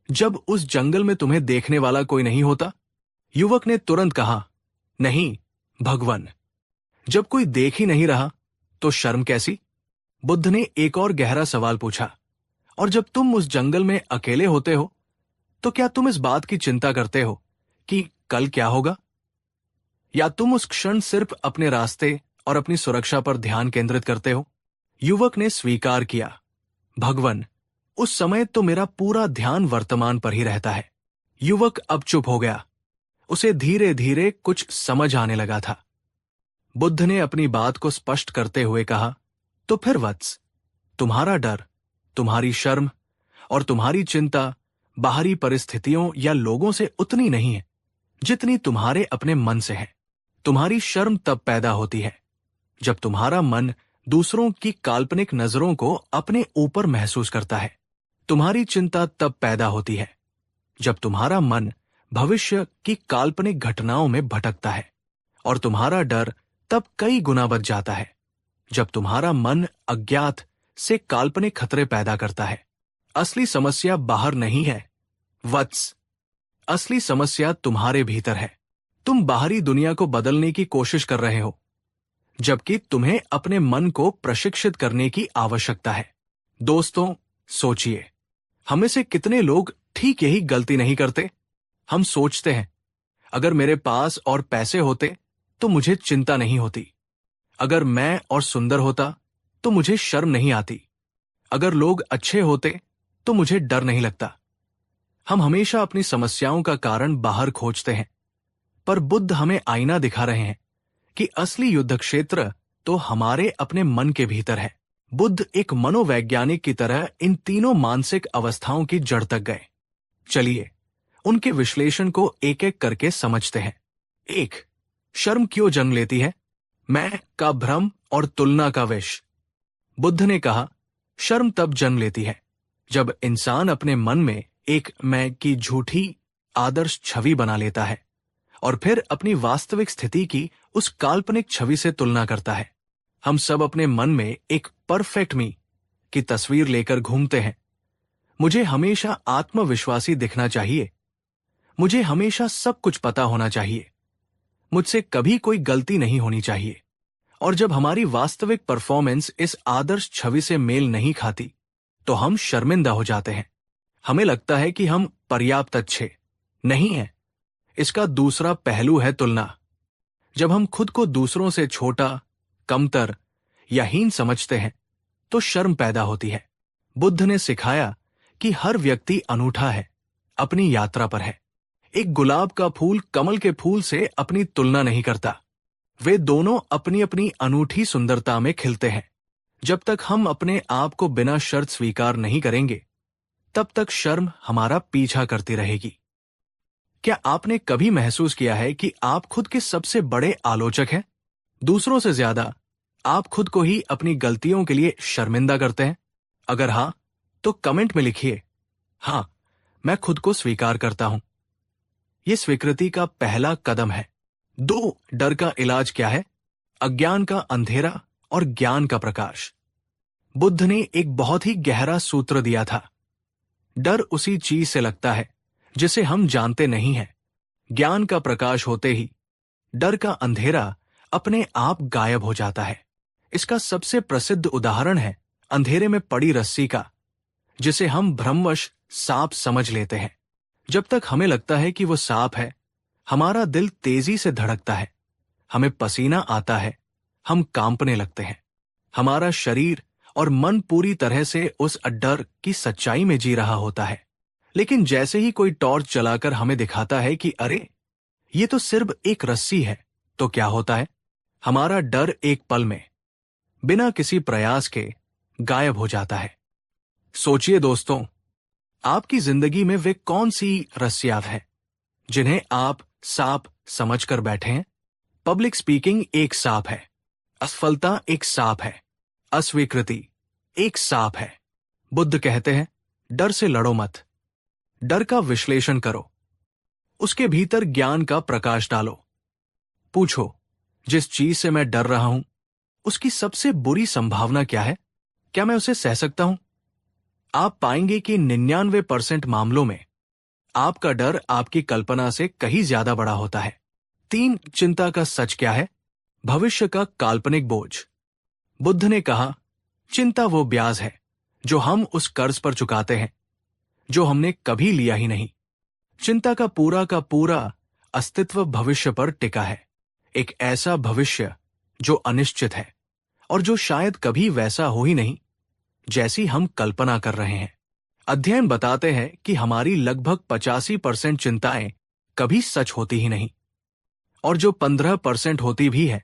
जब उस जंगल में तुम्हें देखने वाला कोई नहीं होता? युवक ने तुरंत कहा, नहीं भगवान, जब कोई देख ही नहीं रहा तो शर्म कैसी? बुद्ध ने एक और गहरा सवाल पूछा, और जब तुम उस जंगल में अकेले होते हो तो क्या तुम इस बात की चिंता करते हो कि कल क्या होगा? या तुम उस क्षण सिर्फ अपने रास्ते और अपनी सुरक्षा पर ध्यान केंद्रित करते हो? युवक ने स्वीकार किया, भगवान, उस समय तो मेरा पूरा ध्यान वर्तमान पर ही रहता है। युवक अब चुप हो गया। उसे धीरे धीरे कुछ समझ आने लगा था। बुद्ध ने अपनी बात को स्पष्ट करते हुए कहा, तो फिर वत्स, तुम्हारा डर, तुम्हारी शर्म और तुम्हारी चिंता बाहरी परिस्थितियों या लोगों से उतनी नहीं है जितनी तुम्हारे अपने मन से है। तुम्हारी शर्म तब पैदा होती है जब तुम्हारा मन दूसरों की काल्पनिक नजरों को अपने ऊपर महसूस करता है। तुम्हारी चिंता तब पैदा होती है जब तुम्हारा मन भविष्य की काल्पनिक घटनाओं में भटकता है। और तुम्हारा डर तब कई गुना बढ़ जाता है जब तुम्हारा मन अज्ञात से काल्पनिक खतरे पैदा करता है। असली समस्या बाहर नहीं है वत्स, असली समस्या तुम्हारे भीतर है। तुम बाहरी दुनिया को बदलने की कोशिश कर रहे हो, जबकि तुम्हें अपने मन को प्रशिक्षित करने की आवश्यकता है। दोस्तों, सोचिए, हम में से कितने लोग ठीक यही गलती नहीं करते? हम सोचते हैं, अगर मेरे पास और पैसे होते तो मुझे चिंता नहीं होती। अगर मैं और सुंदर होता तो मुझे शर्म नहीं आती। अगर लोग अच्छे होते तो मुझे डर नहीं लगता। हम हमेशा अपनी समस्याओं का कारण बाहर खोजते हैं, पर बुद्ध हमें आईना दिखा रहे हैं कि असली युद्ध क्षेत्र तो हमारे अपने मन के भीतर है। बुद्ध एक मनोवैज्ञानिक की तरह इन तीनों मानसिक अवस्थाओं की जड़ तक गए। चलिए उनके विश्लेषण को एक एक करके समझते हैं। 1. शर्म क्यों जन्म लेती है? मैं का भ्रम और तुलना का विष। बुद्ध ने कहा, शर्म तब जन्म लेती है जब इंसान अपने मन में एक मैं की झूठी आदर्श छवि बना लेता है और फिर अपनी वास्तविक स्थिति की उस काल्पनिक छवि से तुलना करता है। हम सब अपने मन में एक परफेक्ट मी की तस्वीर लेकर घूमते हैं। मुझे हमेशा आत्मविश्वासी दिखना चाहिए। मुझे हमेशा सब कुछ पता होना चाहिए। मुझसे कभी कोई गलती नहीं होनी चाहिए। और जब हमारी वास्तविक परफॉर्मेंस इस आदर्श छवि से मेल नहीं खाती, तो हम शर्मिंदा हो जाते हैं। हमें लगता है कि हम पर्याप्त अच्छे नहीं हैं। इसका दूसरा पहलू है तुलना। जब हम खुद को दूसरों से छोटा, कमतर या हीन समझते हैं, तो शर्म पैदा होती है। बुद्ध ने सिखाया कि हर व्यक्ति अनूठा है, अपनी यात्रा पर है। एक गुलाब का फूल कमल के फूल से अपनी तुलना नहीं करता। वे दोनों अपनी अपनी अनूठी सुंदरता में खिलते हैं। जब तक हम अपने आप को बिना शर्त स्वीकार नहीं करेंगे, तब तक शर्म हमारा पीछा करती रहेगी। क्या आपने कभी महसूस किया है कि आप खुद के सबसे बड़े आलोचक हैं? दूसरों से ज्यादा आप खुद को ही अपनी गलतियों के लिए शर्मिंदा करते हैं? अगर हाँ, तो कमेंट में लिखिए, हाँ, मैं खुद को स्वीकार करता हूं। यह स्वीकृति का पहला कदम है। 2. डर का इलाज क्या है? अज्ञान का अंधेरा और ज्ञान का प्रकाश। बुद्ध ने एक बहुत ही गहरा सूत्र दिया था। डर उसी चीज से लगता है जिसे हम जानते नहीं हैं। ज्ञान का प्रकाश होते ही डर का अंधेरा अपने आप गायब हो जाता है। इसका सबसे प्रसिद्ध उदाहरण है अंधेरे में पड़ी रस्सी का, जिसे हम भ्रमवश सांप समझ लेते हैं। जब तक हमें लगता है कि वो सांप है, हमारा दिल तेजी से धड़कता है, हमें पसीना आता है, हम कांपने लगते हैं। हमारा शरीर और मन पूरी तरह से उस डर की सच्चाई में जी रहा होता है। लेकिन जैसे ही कोई टॉर्च चलाकर हमें दिखाता है कि अरे, ये तो सिर्फ एक रस्सी है, तो क्या होता है? हमारा डर एक पल में, बिना किसी प्रयास के, गायब हो जाता है। सोचिए दोस्तों, आपकी जिंदगी में वे कौन सी रस्सियां हैं जिन्हें आप सांप समझकर बैठे हैं? पब्लिक स्पीकिंग एक सांप है, असफलता एक सांप है, अस्वीकृति एक सांप है। बुद्ध कहते हैं, डर से लड़ो मत, डर का विश्लेषण करो, उसके भीतर ज्ञान का प्रकाश डालो। पूछो, जिस चीज से मैं डर रहा हूं, उसकी सबसे बुरी संभावना क्या है? क्या मैं उसे सह सकता हूं? आप पाएंगे कि 99% मामलों में आपका डर आपकी कल्पना से कहीं ज्यादा बड़ा होता है। 3, चिंता का सच क्या है? भविष्य का काल्पनिक बोझ। बुद्ध ने कहा, चिंता वो ब्याज है जो हम उस कर्ज पर चुकाते हैं जो हमने कभी लिया ही नहीं। चिंता का पूरा अस्तित्व भविष्य पर टिका है, एक ऐसा भविष्य जो अनिश्चित है और जो शायद कभी वैसा हो ही नहीं जैसी हम कल्पना कर रहे हैं। अध्ययन बताते हैं कि हमारी लगभग 85% चिंताएं कभी सच होती ही नहीं, और जो 15% होती भी है,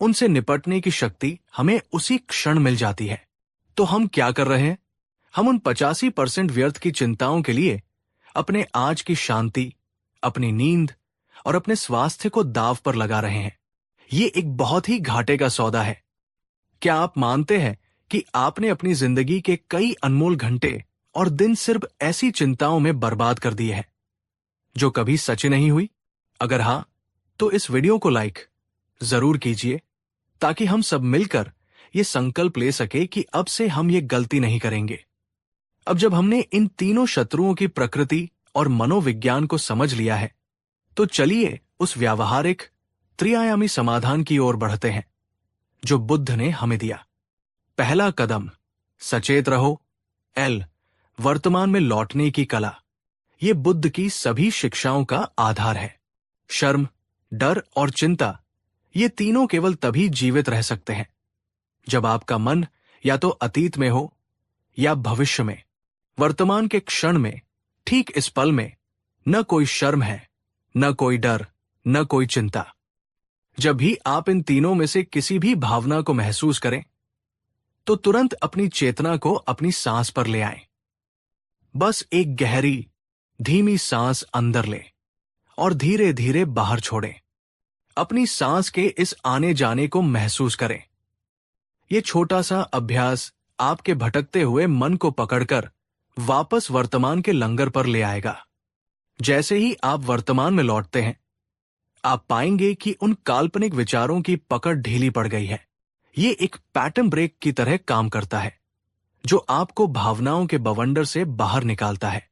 उनसे निपटने की शक्ति हमें उसी क्षण मिल जाती है। तो हम क्या कर रहे हैं? हम उन 85% व्यर्थ की चिंताओं के लिए अपने आज की शांति, अपनी नींद और अपने स्वास्थ्य को दांव पर लगा रहे हैं। ये एक बहुत ही घाटे का सौदा है। क्या आप मानते हैं कि आपने अपनी जिंदगी के कई अनमोल घंटे और दिन सिर्फ ऐसी चिंताओं में बर्बाद कर दिए हैं जो कभी सच नहीं हुई? अगर हाँ, तो इस वीडियो को लाइक जरूर कीजिए ताकि हम सब मिलकर ये संकल्प ले सके कि अब से हम ये गलती नहीं करेंगे। अब जब हमने इन तीनों शत्रुओं की प्रकृति और मनोविज्ञान को समझ लिया है, तो चलिए उस व्यावहारिक त्रिआयामी समाधान की ओर बढ़ते हैं जो बुद्ध ने हमें दिया। पहला कदम, सचेत रहो। एल, वर्तमान में लौटने की कला। ये बुद्ध की सभी शिक्षाओं का आधार है। शर्म, डर और चिंता, ये तीनों केवल तभी जीवित रह सकते हैं जब आपका मन या तो अतीत में हो या भविष्य में। वर्तमान के क्षण में, ठीक इस पल में, न कोई शर्म है, न कोई डर, न कोई चिंता। जब भी आप इन तीनों में से किसी भी भावना को महसूस करें, तो तुरंत अपनी चेतना को अपनी सांस पर ले आएं। बस एक गहरी, धीमी सांस अंदर ले और धीरे धीरे बाहर छोड़ें। अपनी सांस के इस आने जाने को महसूस करें। ये छोटा सा अभ्यास आपके भटकते हुए मन को पकड़कर वापस वर्तमान के लंगर पर ले आएगा। जैसे ही आप वर्तमान में लौटते हैं, आप पाएंगे कि उन काल्पनिक विचारों की पकड़ ढीली पड़ गई है। ये एक पैटर्न ब्रेक की तरह काम करता है जो आपको भावनाओं के बवंडर से बाहर निकालता है।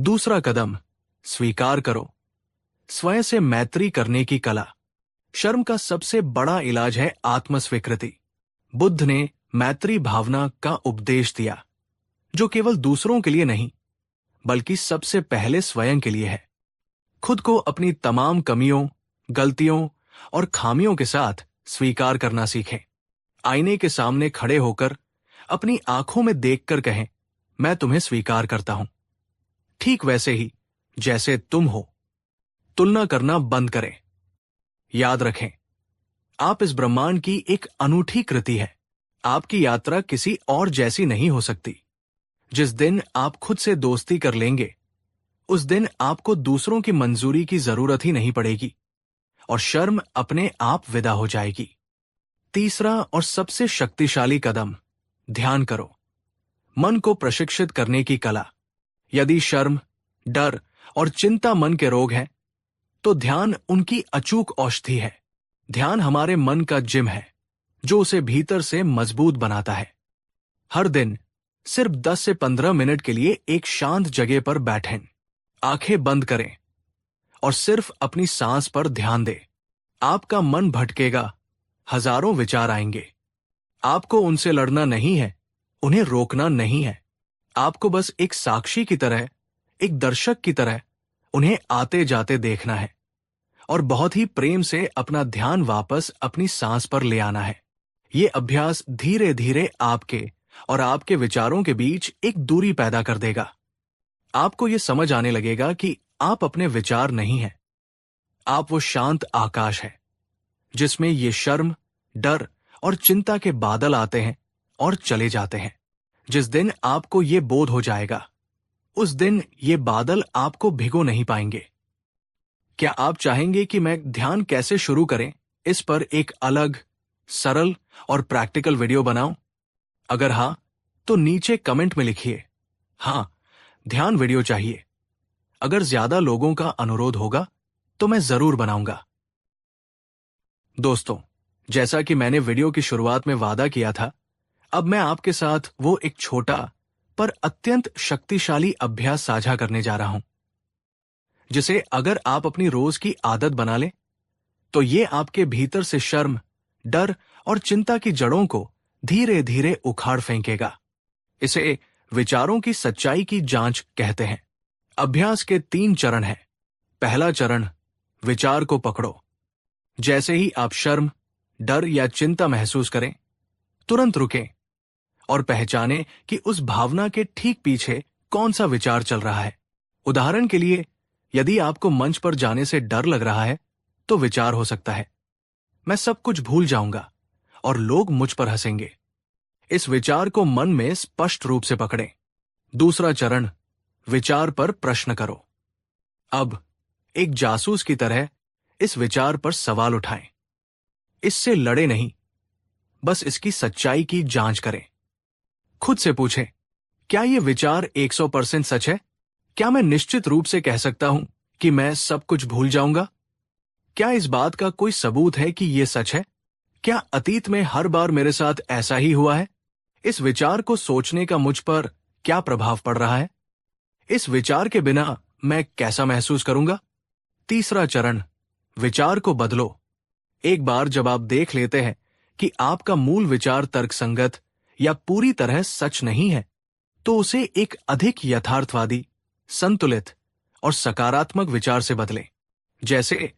दूसरा कदम, स्वीकार करो। स्वयं से मैत्री करने की कला। शर्म का सबसे बड़ा इलाज है आत्मस्वीकृति। बुद्ध ने मैत्री भावना का उपदेश दिया, जो केवल दूसरों के लिए नहीं, बल्कि सबसे पहले स्वयं के लिए है। खुद को अपनी तमाम कमियों, गलतियों और खामियों के साथ स्वीकार करना सीखें। आईने के सामने खड़े होकर अपनी आंखों में देखकर कहें, मैं तुम्हें स्वीकार करता हूं, ठीक वैसे ही जैसे तुम हो। तुलना करना बंद करें। याद रखें, आप इस ब्रह्मांड की एक अनूठी कृति है। आपकी यात्रा किसी और जैसी नहीं हो सकती। जिस दिन आप खुद से दोस्ती कर लेंगे, उस दिन आपको दूसरों की मंजूरी की जरूरत ही नहीं पड़ेगी और शर्म अपने आप विदा हो जाएगी। तीसरा और सबसे शक्तिशाली कदम, ध्यान करो। मन को प्रशिक्षित करने की कला। यदि शर्म, डर और चिंता मन के रोग हैं, तो ध्यान उनकी अचूक औषधि है। ध्यान हमारे मन का जिम है, जो उसे भीतर से मजबूत बनाता है। हर दिन सिर्फ 10 से 15 मिनट के लिए एक शांत जगह पर बैठें, आंखें बंद करें और सिर्फ अपनी सांस पर ध्यान दें। आपका मन भटकेगा, हजारों विचार आएंगे। आपको उनसे लड़ना नहीं है, उन्हें रोकना नहीं है। आपको बस एक साक्षी की तरह, एक दर्शक की तरह उन्हें आते जाते देखना है और बहुत ही प्रेम से अपना ध्यान वापस अपनी सांस पर ले आना है। ये अभ्यास धीरे धीरे आपके और आपके विचारों के बीच एक दूरी पैदा कर देगा। आपको ये समझ आने लगेगा कि आप अपने विचार नहीं हैं। आप वो शांत आकाश है जिसमें ये शर्म, डर और चिंता के बादल आते हैं और चले जाते हैं। जिस दिन आपको ये बोध हो जाएगा, उस दिन ये बादल आपको भिगो नहीं पाएंगे। क्या आप चाहेंगे कि मैं ध्यान कैसे शुरू करें इस पर एक अलग, सरल और प्रैक्टिकल वीडियो बनाऊं? अगर हाँ, तो नीचे कमेंट में लिखिए, हाँ, ध्यान वीडियो चाहिए। अगर ज्यादा लोगों का अनुरोध होगा तो मैं जरूर बनाऊंगा। दोस्तों, जैसा कि मैंने वीडियो की शुरुआत में वादा किया था, अब मैं आपके साथ वो एक छोटा पर अत्यंत शक्तिशाली अभ्यास साझा करने जा रहा हूं, जिसे अगर आप अपनी रोज की आदत बना लें, तो ये आपके भीतर से शर्म, डर और चिंता की जड़ों को धीरे धीरे उखाड़ फेंकेगा। इसे विचारों की सच्चाई की जांच कहते हैं। अभ्यास के 3 चरण हैं। पहला चरण, विचार को पकड़ो। जैसे ही आप शर्म, डर या चिंता महसूस करें, तुरंत रुकें और पहचानें कि उस भावना के ठीक पीछे कौन सा विचार चल रहा है। उदाहरण के लिए, यदि आपको मंच पर जाने से डर लग रहा है, तो विचार हो सकता है, मैं सब कुछ भूल जाऊंगा और लोग मुझ पर हंसेंगे। इस विचार को मन में स्पष्ट रूप से पकड़ें। दूसरा चरण, विचार पर प्रश्न करो। अब एक जासूस की तरह इस विचार पर सवाल उठाएं। इससे लड़े नहीं, बस इसकी सच्चाई की जांच करें। खुद से पूछें, क्या यह विचार 100% सच है? क्या मैं निश्चित रूप से कह सकता हूं कि मैं सब कुछ भूल जाऊंगा? क्या इस बात का कोई सबूत है कि यह सच है? क्या अतीत में हर बार मेरे साथ ऐसा ही हुआ है? इस विचार को सोचने का मुझ पर क्या प्रभाव पड़ रहा है? इस विचार के बिना मैं कैसा महसूस करूंगा? तीसरा चरण, विचार को बदलो। एक बार जब आप देख लेते हैं कि आपका मूल विचार तर्कसंगत या पूरी तरह सच नहीं है, तो उसे एक अधिक यथार्थवादी, संतुलित और सकारात्मक विचार से बदलें। जैसे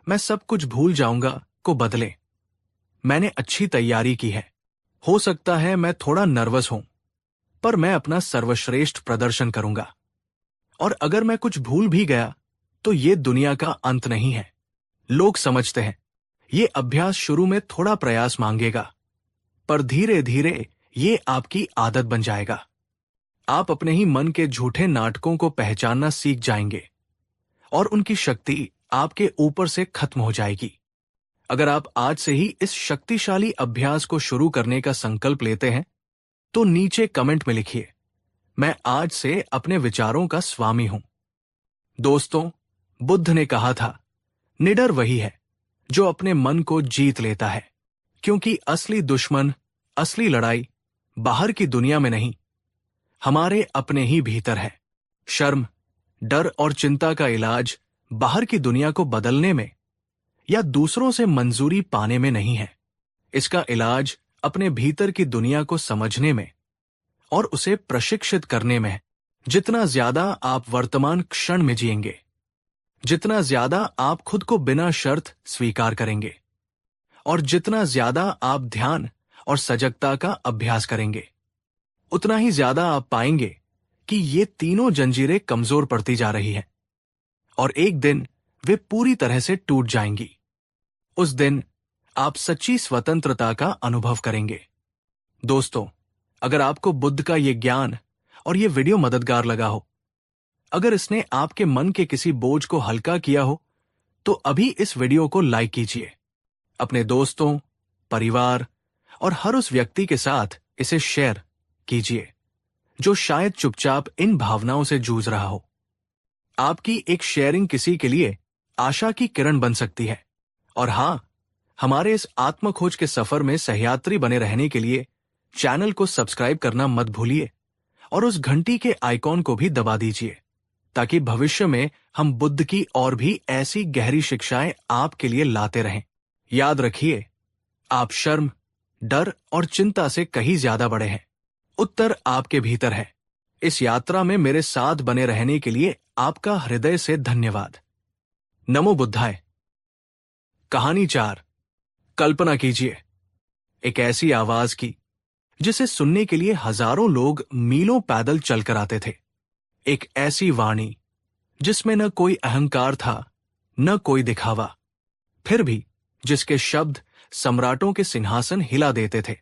मैं सब कुछ भूल जाऊंगा को बदलें, मैंने अच्छी तैयारी की है, हो सकता है मैं थोड़ा नर्वस हूं, पर मैं अपना सर्वश्रेष्ठ प्रदर्शन करूंगा। और अगर मैं कुछ भूल भी गया तो ये दुनिया का अंत नहीं है। लोग समझते हैं, ये अभ्यास शुरू में थोड़ा प्रयास मांगेगा, पर धीरे धीरे ये आपकी आदत बन जाएगा। आप अपने ही मन के झूठे नाटकों को पहचानना सीख जाएंगे और उनकी शक्ति आपके ऊपर से खत्म हो जाएगी। अगर आप आज से ही इस शक्तिशाली अभ्यास को शुरू करने का संकल्प लेते हैं, तो नीचे कमेंट में लिखिए, मैं आज से अपने विचारों का स्वामी हूं। दोस्तों, बुद्ध ने कहा था, निडर वही है जो अपने मन को जीत लेता है, क्योंकि असली दुश्मन, असली लड़ाई बाहर की दुनिया में नहीं, हमारे अपने ही भीतर है। शर्म, डर और चिंता का इलाज बाहर की दुनिया को बदलने में या दूसरों से मंजूरी पाने में नहीं है। इसका इलाज अपने भीतर की दुनिया को समझने में और उसे प्रशिक्षित करने में है। जितना ज्यादा आप वर्तमान क्षण में जिएंगे, जितना ज्यादा आप खुद को बिना शर्त स्वीकार करेंगे और जितना ज्यादा आप ध्यान और सजगता का अभ्यास करेंगे, उतना ही ज्यादा आप पाएंगे कि ये तीनों जंजीरें कमजोर पड़ती जा रही हैं और एक दिन वे पूरी तरह से टूट जाएंगी। उस दिन आप सच्ची स्वतंत्रता का अनुभव करेंगे। दोस्तों, अगर आपको बुद्ध का ये ज्ञान और ये वीडियो मददगार लगा हो, अगर इसने आपके मन के किसी बोझ को हल्का किया हो, तो अभी इस वीडियो को लाइक कीजिए। अपने दोस्तों, परिवार और हर उस व्यक्ति के साथ इसे शेयर कीजिए जो शायद चुपचाप इन भावनाओं से जूझ रहा हो। आपकी एक शेयरिंग किसी के लिए आशा की किरण बन सकती है। और हां, हमारे इस आत्मखोज के सफर में सहयात्री बने रहने के लिए चैनल को सब्सक्राइब करना मत भूलिए और उस घंटी के आइकॉन को भी दबा दीजिए, ताकि भविष्य में हम बुद्ध की और भी ऐसी गहरी शिक्षाएं आपके लिए लाते रहें। याद रखिए, आप शर्म, डर और चिंता से कहीं ज्यादा बड़े हैं। उत्तर आपके भीतर है। इस यात्रा में मेरे साथ बने रहने के लिए आपका हृदय से धन्यवाद। नमो बुद्धाय। कहानी 4। कल्पना कीजिए एक ऐसी आवाज की जिसे सुनने के लिए हजारों लोग मीलों पैदल चलकर आते थे। एक ऐसी वाणी जिसमें न कोई अहंकार था, न कोई दिखावा, फिर भी जिसके शब्द सम्राटों के सिंहासन हिला देते थे।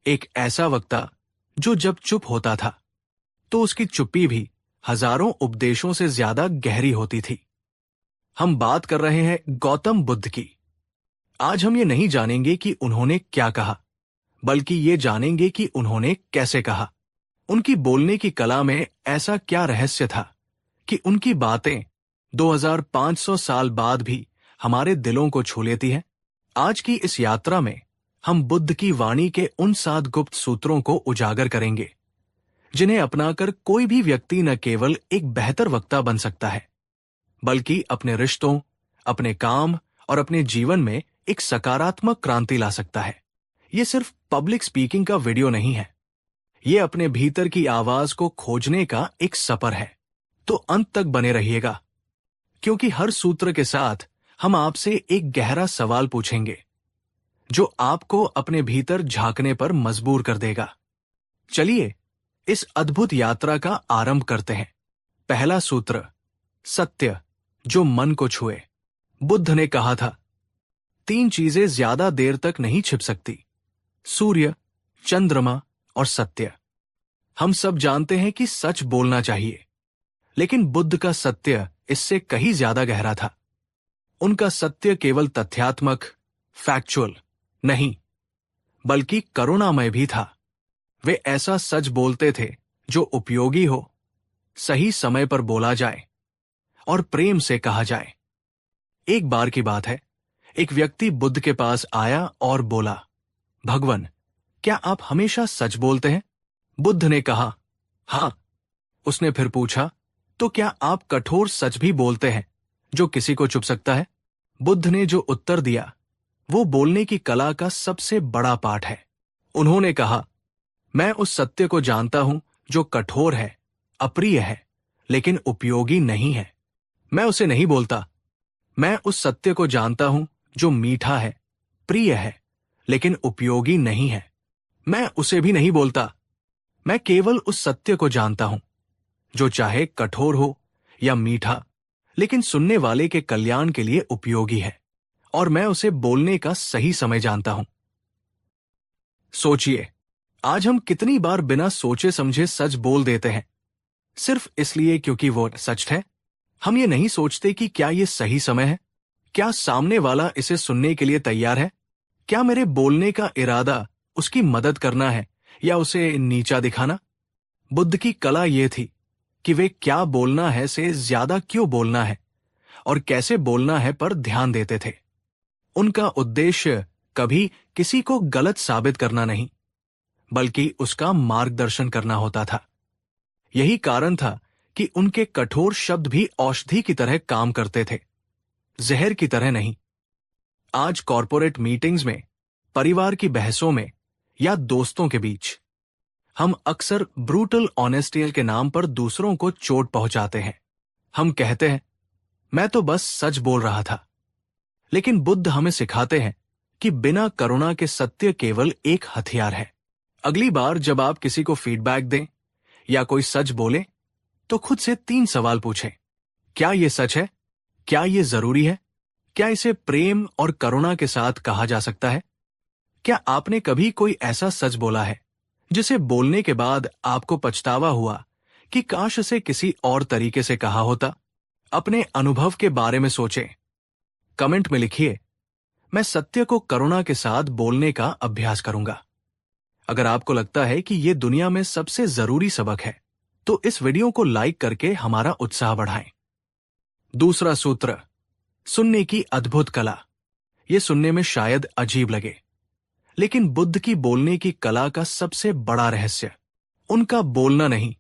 एक ऐसा वक्ता जो जब चुप होता था तो उसकी चुप्पी भी हजारों उपदेशों से ज्यादा गहरी होती थी। हम बात कर रहे हैं गौतम बुद्ध की। आज हम ये नहीं जानेंगे कि उन्होंने क्या कहा, बल्कि ये जानेंगे कि उन्होंने कैसे कहा। उनकी बोलने की कला में ऐसा क्या रहस्य था कि उनकी बातें 2500 साल बाद भी हमारे दिलों को छू लेती हैं। आज की इस यात्रा में हम बुद्ध की वाणी के उन 7 गुप्त सूत्रों को उजागर करेंगे, जिन्हें अपनाकर कोई भी व्यक्ति न केवल एक बेहतर वक्ता बन सकता है, बल्कि अपने रिश्तों, अपने काम और अपने जीवन में एक सकारात्मक क्रांति ला सकता है। ये सिर्फ पब्लिक स्पीकिंग का वीडियो नहीं है, ये अपने भीतर की आवाज को खोजने का एक सफर है। तो अंत तक बने रहिएगा, क्योंकि हर सूत्र के साथ हम आपसे एक गहरा सवाल पूछेंगे जो आपको अपने भीतर झांकने पर मजबूर कर देगा। चलिए इस अद्भुत यात्रा का आरंभ करते हैं। पहला सूत्र, सत्य जो मन को छुए। बुद्ध ने कहा था, 3 चीजें ज्यादा देर तक नहीं छिप सकती, सूर्य, चंद्रमा और सत्य। हम सब जानते हैं कि सच बोलना चाहिए, लेकिन बुद्ध का सत्य इससे कहीं ज्यादा गहरा था। उनका सत्य केवल तथ्यात्मक, फैक्चुअल नहीं, बल्कि करुणामय भी था। वे ऐसा सच बोलते थे जो उपयोगी हो, सही समय पर बोला जाए और प्रेम से कहा जाए। एक बार की बात है, एक व्यक्ति बुद्ध के पास आया और बोला, भगवान, क्या आप हमेशा सच बोलते हैं? बुद्ध ने कहा, हाँ। उसने फिर पूछा, तो क्या आप कठोर सच भी बोलते हैं जो किसी को चुभ सकता है? बुद्ध ने जो उत्तर दिया वो बोलने की कला का सबसे बड़ा पाठ है। उन्होंने कहा, मैं उस सत्य को जानता हूं जो कठोर है, अप्रिय है, लेकिन उपयोगी नहीं है। मैं उसे नहीं बोलता। मैं उस सत्य को जानता हूं जो मीठा है, प्रिय है, लेकिन उपयोगी नहीं है। मैं उसे भी नहीं बोलता। मैं केवल उस सत्य को जानता हूं जो चाहे कठोर हो या मीठा, लेकिन सुनने वाले के कल्याण के लिए उपयोगी है, और मैं उसे बोलने का सही समय जानता हूं। सोचिए, आज हम कितनी बार बिना सोचे समझे सच बोल देते हैं, सिर्फ इसलिए क्योंकि वो सच है। हम ये नहीं सोचते कि क्या ये सही समय है, क्या सामने वाला इसे सुनने के लिए तैयार है, क्या मेरे बोलने का इरादा उसकी मदद करना है या उसे नीचा दिखाना। बुद्ध की कला ये थी कि वे क्या बोलना है से ज्यादा क्यों बोलना है और कैसे बोलना है पर ध्यान देते थे। उनका उद्देश्य कभी किसी को गलत साबित करना नहीं, बल्कि उसका मार्गदर्शन करना होता था। यही कारण था कि उनके कठोर शब्द भी औषधि की तरह काम करते थे, जहर की तरह नहीं। आज कॉर्पोरेट मीटिंग्स में, परिवार की बहसों में या दोस्तों के बीच हम अक्सर ब्रूटल ऑनेस्टी के नाम पर दूसरों को चोट पहुंचाते हैं। हम कहते हैं, मैं तो बस सच बोल रहा था। लेकिन बुद्ध हमें सिखाते हैं कि बिना करुणा के सत्य केवल एक हथियार है। अगली बार जब आप किसी को फीडबैक दें या कोई सच बोले, तो खुद से 3 सवाल पूछें। क्या ये सच है? क्या ये जरूरी है? क्या इसे प्रेम और करुणा के साथ कहा जा सकता है? क्या आपने कभी कोई ऐसा सच बोला है जिसे बोलने के बाद आपको पछतावा हुआ कि काश इसे किसी और तरीके से कहा होता? अपने अनुभव के बारे में सोचें। कमेंट में लिखिए, मैं सत्य को करुणा के साथ बोलने का अभ्यास करूंगा। अगर आपको लगता है कि यह दुनिया में सबसे जरूरी सबक है, तो इस वीडियो को लाइक करके हमारा उत्साह बढ़ाएं। दूसरा सूत्र, सुनने की अद्भुत कला। ये सुनने में शायद अजीब लगे, लेकिन बुद्ध की बोलने की कला का सबसे बड़ा रहस्य उनका बोलना नहीं,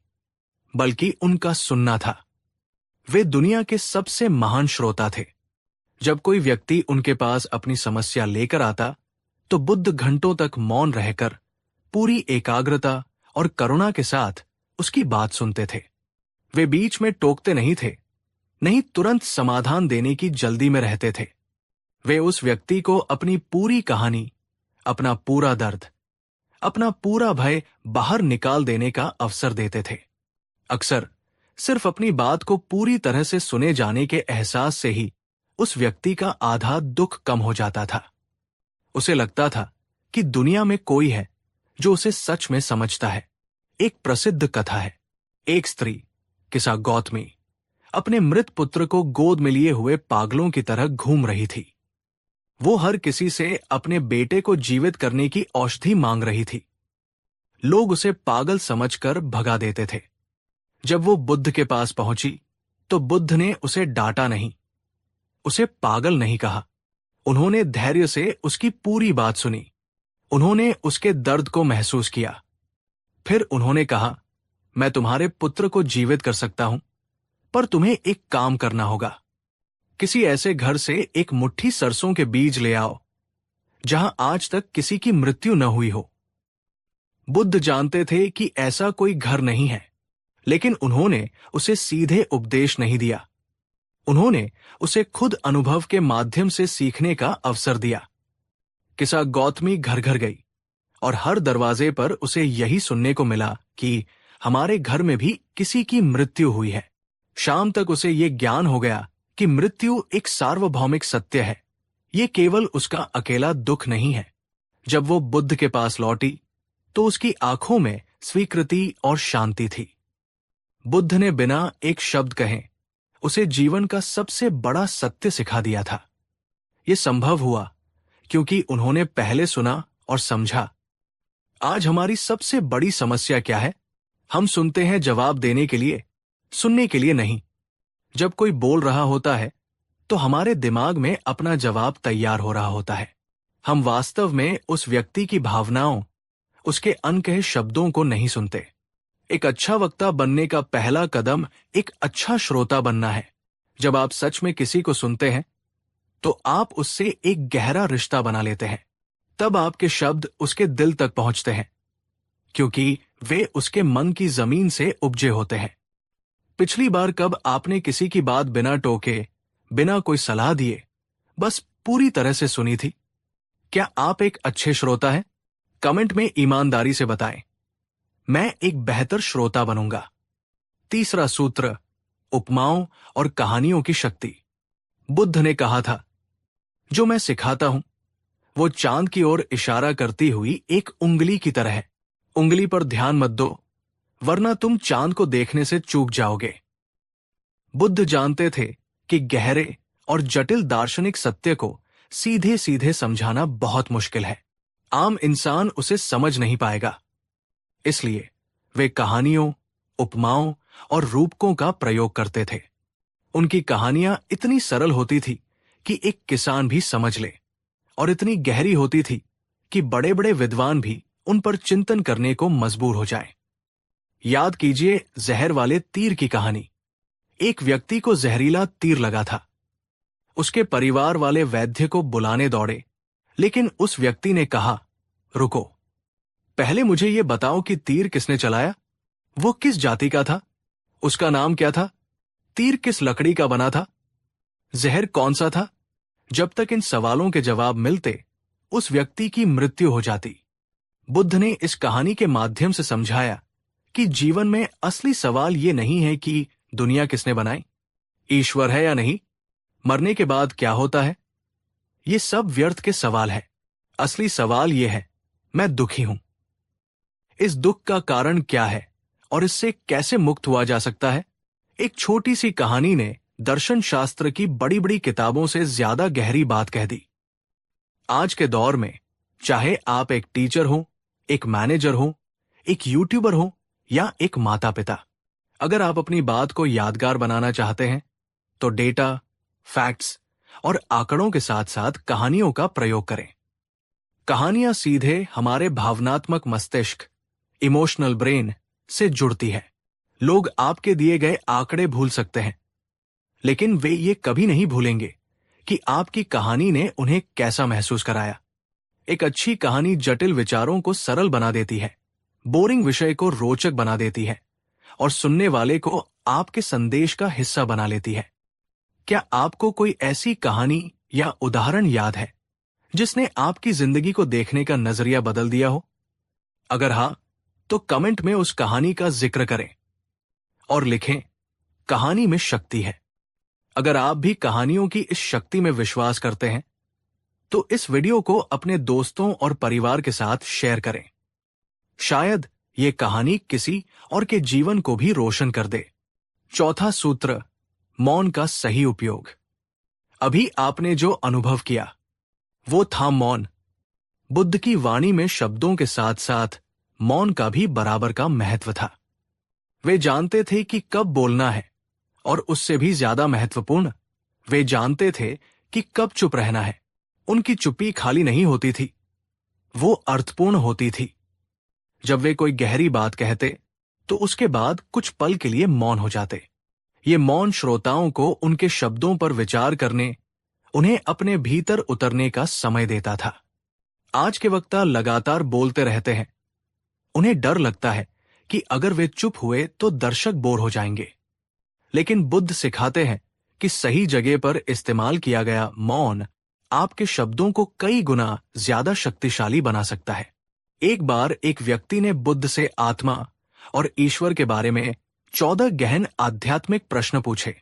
बल्कि उनका सुनना था। वे दुनिया के सबसे महान श्रोता थे। जब कोई व्यक्ति उनके पास अपनी समस्या लेकर आता, तो बुद्ध घंटों तक मौन रहकर पूरी एकाग्रता और करुणा के साथ उसकी बात सुनते थे। वे बीच में टोकते नहीं थे, नहीं तुरंत समाधान देने की जल्दी में रहते थे। वे उस व्यक्ति को अपनी पूरी कहानी, अपना पूरा दर्द, अपना पूरा भय बाहर निकाल देने का अवसर देते थे। अक्सर सिर्फ अपनी बात को पूरी तरह से सुने जाने के एहसास से ही उस व्यक्ति का आधा दुख कम हो जाता था। उसे लगता था कि दुनिया में कोई है जो उसे सच में समझता है। एक प्रसिद्ध कथा है। एक स्त्री, किसा गौतमी, अपने मृत पुत्र को गोद में लिए हुए पागलों की तरह घूम रही थी। वो हर किसी से अपने बेटे को जीवित करने की औषधि मांग रही थी। लोग उसे पागल समझकर भगा देते थे। जब वो बुद्ध के पास पहुंची, तो बुद्ध ने उसे डांटा नहीं, उसे पागल नहीं कहा। उन्होंने धैर्य से उसकी पूरी बात सुनी। उन्होंने उसके दर्द को महसूस किया। फिर उन्होंने कहा, मैं तुम्हारे पुत्र को जीवित कर सकता हूं, पर तुम्हें एक काम करना होगा। किसी ऐसे घर से एक मुट्ठी सरसों के बीज ले आओ जहां आज तक किसी की मृत्यु न हुई हो। बुद्ध जानते थे कि ऐसा कोई घर नहीं है, लेकिन उन्होंने उसे सीधे उपदेश नहीं दिया। उन्होंने उसे खुद अनुभव के माध्यम से सीखने का अवसर दिया। किसा गौतमी घर घर गई और हर दरवाजे पर उसे यही सुनने को मिला कि हमारे घर में भी किसी की मृत्यु हुई है। शाम तक उसे ये ज्ञान हो गया कि मृत्यु एक सार्वभौमिक सत्य है। ये केवल उसका अकेला दुख नहीं है। जब वो बुद्ध के पास लौटी, तो उसकी आंखों में स्वीकृति और शांति थी। बुद्ध ने बिना एक शब्द कहे उसे जीवन का सबसे बड़ा सत्य सिखा दिया था। ये संभव हुआ क्योंकि उन्होंने पहले सुना और समझा। आज हमारी सबसे बड़ी समस्या क्या है? हम सुनते हैं जवाब देने के लिए, सुनने के लिए नहीं। जब कोई बोल रहा होता है, तो हमारे दिमाग में अपना जवाब तैयार हो रहा होता है। हम वास्तव में उस व्यक्ति की भावनाओं, उसके अनकहे शब्दों को नहीं सुनते। एक अच्छा वक्ता बनने का पहला कदम एक अच्छा श्रोता बनना है। जब आप सच में किसी को सुनते हैं, तो आप उससे एक गहरा रिश्ता बना लेते हैं। तब आपके शब्द उसके दिल तक पहुंचते हैं, क्योंकि वे उसके मन की जमीन से उपजे होते हैं। पिछली बार कब आपने किसी की बात बिना टोके, बिना कोई सलाह दिए, बस पूरी तरह से सुनी थी? क्या आप एक अच्छे श्रोता हैं? कमेंट में ईमानदारी से बताएं। मैं एक बेहतर श्रोता बनूंगा। तीसरा सूत्र, उपमाओं और कहानियों की शक्ति। बुद्ध ने कहा था, जो मैं सिखाता हूं वो चांद की ओर इशारा करती हुई एक उंगली की तरह है। उंगली पर ध्यान मत दो, वरना तुम चांद को देखने से चूक जाओगे। बुद्ध जानते थे कि गहरे और जटिल दार्शनिक सत्य को सीधे सीधे समझाना बहुत मुश्किल है। आम इंसान उसे समझ नहीं पाएगा। इसलिए वे कहानियों, उपमाओं और रूपकों का प्रयोग करते थे। उनकी कहानियां इतनी सरल होती थी कि एक किसान भी समझ ले, और इतनी गहरी होती थी कि बड़े बड़े विद्वान भी उन पर चिंतन करने को मजबूर हो जाएं। याद कीजिए जहर वाले तीर की कहानी। एक व्यक्ति को जहरीला तीर लगा था। उसके परिवार वाले वैद्य को बुलाने दौड़े, लेकिन उस व्यक्ति ने कहा, रुको, पहले मुझे ये बताओ कि तीर किसने चलाया? वो किस जाति का था? उसका नाम क्या था? तीर किस लकड़ी का बना था? जहर कौन सा था? जब तक इन सवालों के जवाब मिलते, उस व्यक्ति की मृत्यु हो जाती। बुद्ध ने इस कहानी के माध्यम से समझाया कि जीवन में असली सवाल ये नहीं है कि दुनिया किसने बनाई, ईश्वर है या नहीं, मरने के बाद क्या होता है। ये सब व्यर्थ के सवाल है। असली सवाल ये है, मैं दुखी हूं। इस दुख का कारण क्या है और इससे कैसे मुक्त हुआ जा सकता है? एक छोटी सी कहानी ने दर्शन शास्त्र की बड़ी बड़ी किताबों से ज्यादा गहरी बात कह दी। आज के दौर में चाहे आप एक टीचर हो, एक मैनेजर हो, एक यूट्यूबर हो या एक माता पिता, अगर आप अपनी बात को यादगार बनाना चाहते हैं, तो डेटा, फैक्ट्स और आंकड़ों के साथ साथ कहानियों का प्रयोग करें। कहानियां सीधे हमारे भावनात्मक मस्तिष्क, इमोशनल ब्रेन से जुड़ती है। लोग आपके दिए गए आंकड़े भूल सकते हैं, लेकिन वे ये कभी नहीं भूलेंगे कि आपकी कहानी ने उन्हें कैसा महसूस कराया। एक अच्छी कहानी जटिल विचारों को सरल बना देती है, बोरिंग विषय को रोचक बना देती है और सुनने वाले को आपके संदेश का हिस्सा बना लेती है। क्या आपको कोई ऐसी कहानी या उदाहरण याद है जिसने आपकी जिंदगी को देखने का नजरिया बदल दिया हो? अगर हाँ, तो कमेंट में उस कहानी का जिक्र करें और लिखें, कहानी में शक्ति है। अगर आप भी कहानियों की इस शक्ति में विश्वास करते हैं, तो इस वीडियो को अपने दोस्तों और परिवार के साथ शेयर करें। शायद ये कहानी किसी और के जीवन को भी रोशन कर दे। चौथा सूत्र, मौन का सही उपयोग। अभी आपने जो अनुभव किया वो था मौन। बुद्ध की वाणी में शब्दों के साथ साथ मौन का भी बराबर का महत्व था। वे जानते थे कि कब बोलना है, और उससे भी ज्यादा महत्वपूर्ण, वे जानते थे कि कब चुप रहना है। उनकी चुप्पी खाली नहीं होती थी, वो अर्थपूर्ण होती थी। जब वे कोई गहरी बात कहते तो उसके बाद कुछ पल के लिए मौन हो जाते। ये मौन श्रोताओं को उनके शब्दों पर विचार करने, उन्हें अपने भीतर उतरने का समय देता था। आज के वक्ता लगातार बोलते रहते हैं। उन्हें डर लगता है कि अगर वे चुप हुए तो दर्शक बोर हो जाएंगे। लेकिन बुद्ध सिखाते हैं कि सही जगह पर इस्तेमाल किया गया मौन आपके शब्दों को कई गुना ज्यादा शक्तिशाली बना सकता है। एक बार एक व्यक्ति ने बुद्ध से आत्मा और ईश्वर के बारे में 14 गहन आध्यात्मिक प्रश्न पूछे।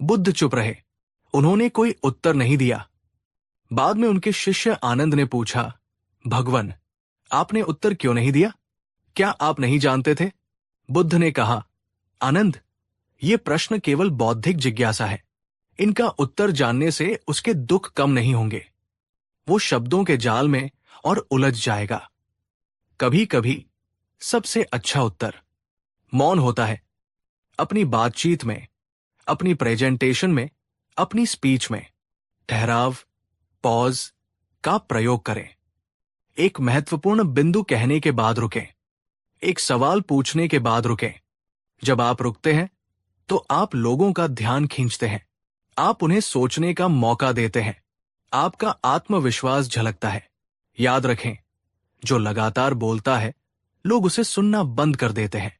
बुद्ध चुप रहे, उन्होंने कोई उत्तर नहीं दिया। बाद में उनके शिष्य आनंद ने पूछा, भगवन, आपने उत्तर क्यों नहीं दिया? क्या आप नहीं जानते थे? बुद्ध ने कहा, आनंद, ये प्रश्न केवल बौद्धिक जिज्ञासा है। इनका उत्तर जानने से उसके दुख कम नहीं होंगे। वो शब्दों के जाल में और उलझ जाएगा। कभी कभी सबसे अच्छा उत्तर मौन होता है। अपनी बातचीत में, अपनी प्रेजेंटेशन में, अपनी स्पीच में ठहराव, पॉज का प्रयोग करें। एक महत्वपूर्ण बिंदु कहने के बाद रुकें। एक सवाल पूछने के बाद रुकें। जब आप रुकते हैं तो आप लोगों का ध्यान खींचते हैं। आप उन्हें सोचने का मौका देते हैं। आपका आत्मविश्वास झलकता है। याद रखें, जो लगातार बोलता है लोग उसे सुनना बंद कर देते हैं,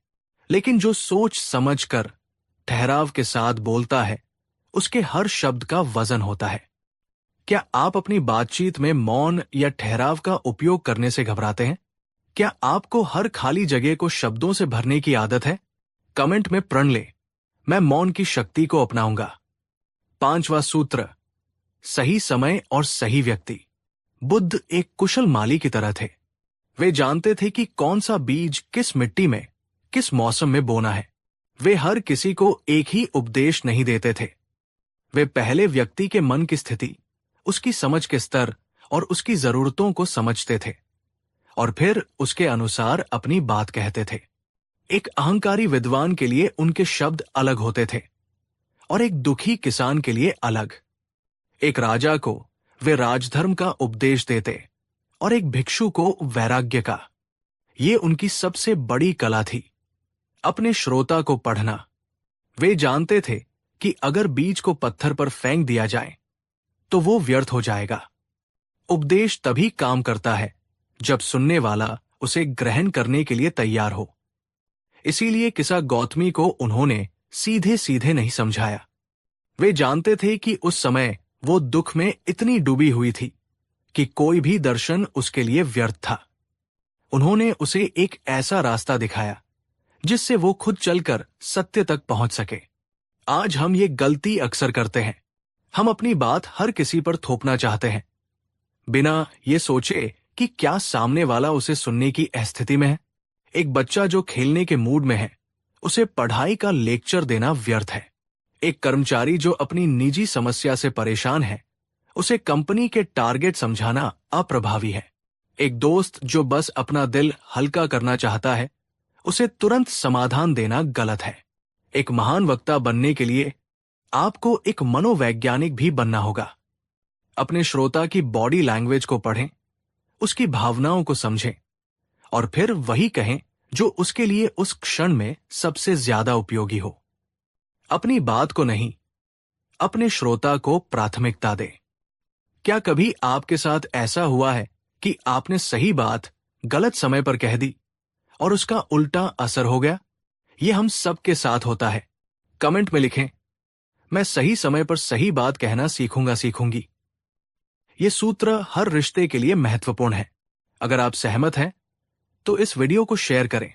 लेकिन जो सोच समझ कर ठहराव के साथ बोलता है उसके हर शब्द का वजन होता है। क्या आप अपनी बातचीत में मौन या ठहराव का उपयोग करने से घबराते हैं? क्या आपको हर खाली जगह को शब्दों से भरने की आदत है? कमेंट में प्रण लें, मैं मौन की शक्ति को अपनाऊंगा। पांचवा सूत्र, सही समय और सही व्यक्ति। बुद्ध एक कुशल माली की तरह थे। वे जानते थे कि कौन सा बीज किस मिट्टी में, किस मौसम में बोना है। वे हर किसी को एक ही उपदेश नहीं देते थे। वे पहले व्यक्ति के मन की स्थिति, उसकी समझ के स्तर और उसकी जरूरतों को समझते थे, और फिर उसके अनुसार अपनी बात कहते थे। एक अहंकारी विद्वान के लिए उनके शब्द अलग होते थे और एक दुखी किसान के लिए अलग। एक राजा को वे राजधर्म का उपदेश देते और एक भिक्षु को वैराग्य का। ये उनकी सबसे बड़ी कला थी, अपने श्रोता को पढ़ना। वे जानते थे कि अगर बीज को पत्थर पर फेंक दिया जाए तो वो व्यर्थ हो जाएगा। उपदेश तभी काम करता है जब सुनने वाला उसे ग्रहण करने के लिए तैयार हो। इसीलिए किसा गौतमी को उन्होंने सीधे सीधे नहीं समझाया। वे जानते थे कि उस समय वो दुख में इतनी डूबी हुई थी कि कोई भी दर्शन उसके लिए व्यर्थ था। उन्होंने उसे एक ऐसा रास्ता दिखाया जिससे वो खुद चलकर सत्य तक पहुंच सके। आज हम ये गलती अक्सर करते हैं। हम अपनी बात हर किसी पर थोपना चाहते हैं, बिना ये सोचे कि क्या सामने वाला उसे सुनने की स्थिति में है। एक बच्चा जो खेलने के मूड में है, उसे पढ़ाई का लेक्चर देना व्यर्थ है। एक कर्मचारी जो अपनी निजी समस्या से परेशान है, उसे कंपनी के टारगेट समझाना अप्रभावी है। एक दोस्त जो बस अपना दिल हल्का करना चाहता है, उसे तुरंत समाधान देना गलत है। एक महान वक्ता बनने के लिए आपको एक मनोवैज्ञानिक भी बनना होगा। अपने श्रोता की बॉडी लैंग्वेज को पढ़ें, उसकी भावनाओं को समझें और फिर वही कहें जो उसके लिए उस क्षण में सबसे ज्यादा उपयोगी हो। अपनी बात को नहीं, अपने श्रोता को प्राथमिकता दें। क्या कभी आपके साथ ऐसा हुआ है कि आपने सही बात गलत समय पर कह दी और उसका उल्टा असर हो गया? यह हम सबके साथ होता है। कमेंट में लिखें, मैं सही समय पर सही बात कहना सीखूंगी। यह सूत्र हर रिश्ते के लिए महत्वपूर्ण है। अगर आप सहमत हैं तो इस वीडियो को शेयर करें,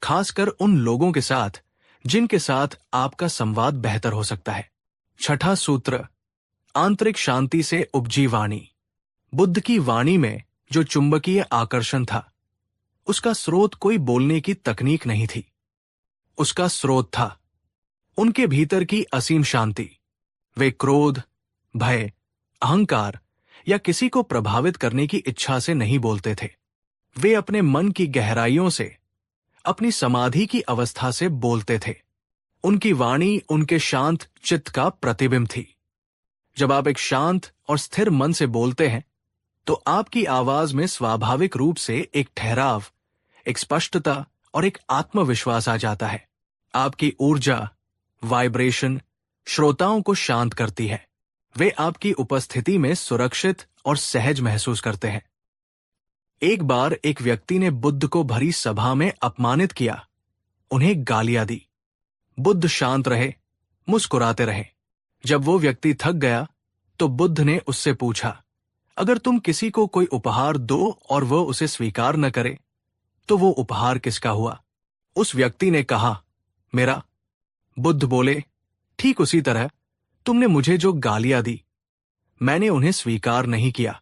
खासकर उन लोगों के साथ जिनके साथ आपका संवाद बेहतर हो सकता है। छठा सूत्र, आंतरिक शांति से उपजी वाणी। बुद्ध की वाणी में जो चुंबकीय आकर्षण था, उसका स्रोत कोई बोलने की तकनीक नहीं थी। उसका स्रोत था उनके भीतर की असीम शांति। वे क्रोध, भय, अहंकार या किसी को प्रभावित करने की इच्छा से नहीं बोलते थे। वे अपने मन की गहराइयों से, अपनी समाधि की अवस्था से बोलते थे। उनकी वाणी उनके शांत चित्त का प्रतिबिंब थी। जब आप एक शांत और स्थिर मन से बोलते हैं तो आपकी आवाज में स्वाभाविक रूप से एक ठहराव, एक स्पष्टता और एक आत्मविश्वास आ जाता है। आपकी ऊर्जा, वाइब्रेशन श्रोताओं को शांत करती है। वे आपकी उपस्थिति में सुरक्षित और सहज महसूस करते हैं। एक बार एक व्यक्ति ने बुद्ध को भरी सभा में अपमानित किया, उन्हें गालियां दी। बुद्ध शांत रहे, मुस्कुराते रहे। जब वो व्यक्ति थक गया तो बुद्ध ने उससे पूछा, अगर तुम किसी को कोई उपहार दो और वह उसे स्वीकार न करे तो वो उपहार किसका हुआ? उस व्यक्ति ने कहा, मेरा। बुद्ध बोले, ठीक उसी तरह तुमने मुझे जो गालियां दी, मैंने उन्हें स्वीकार नहीं किया,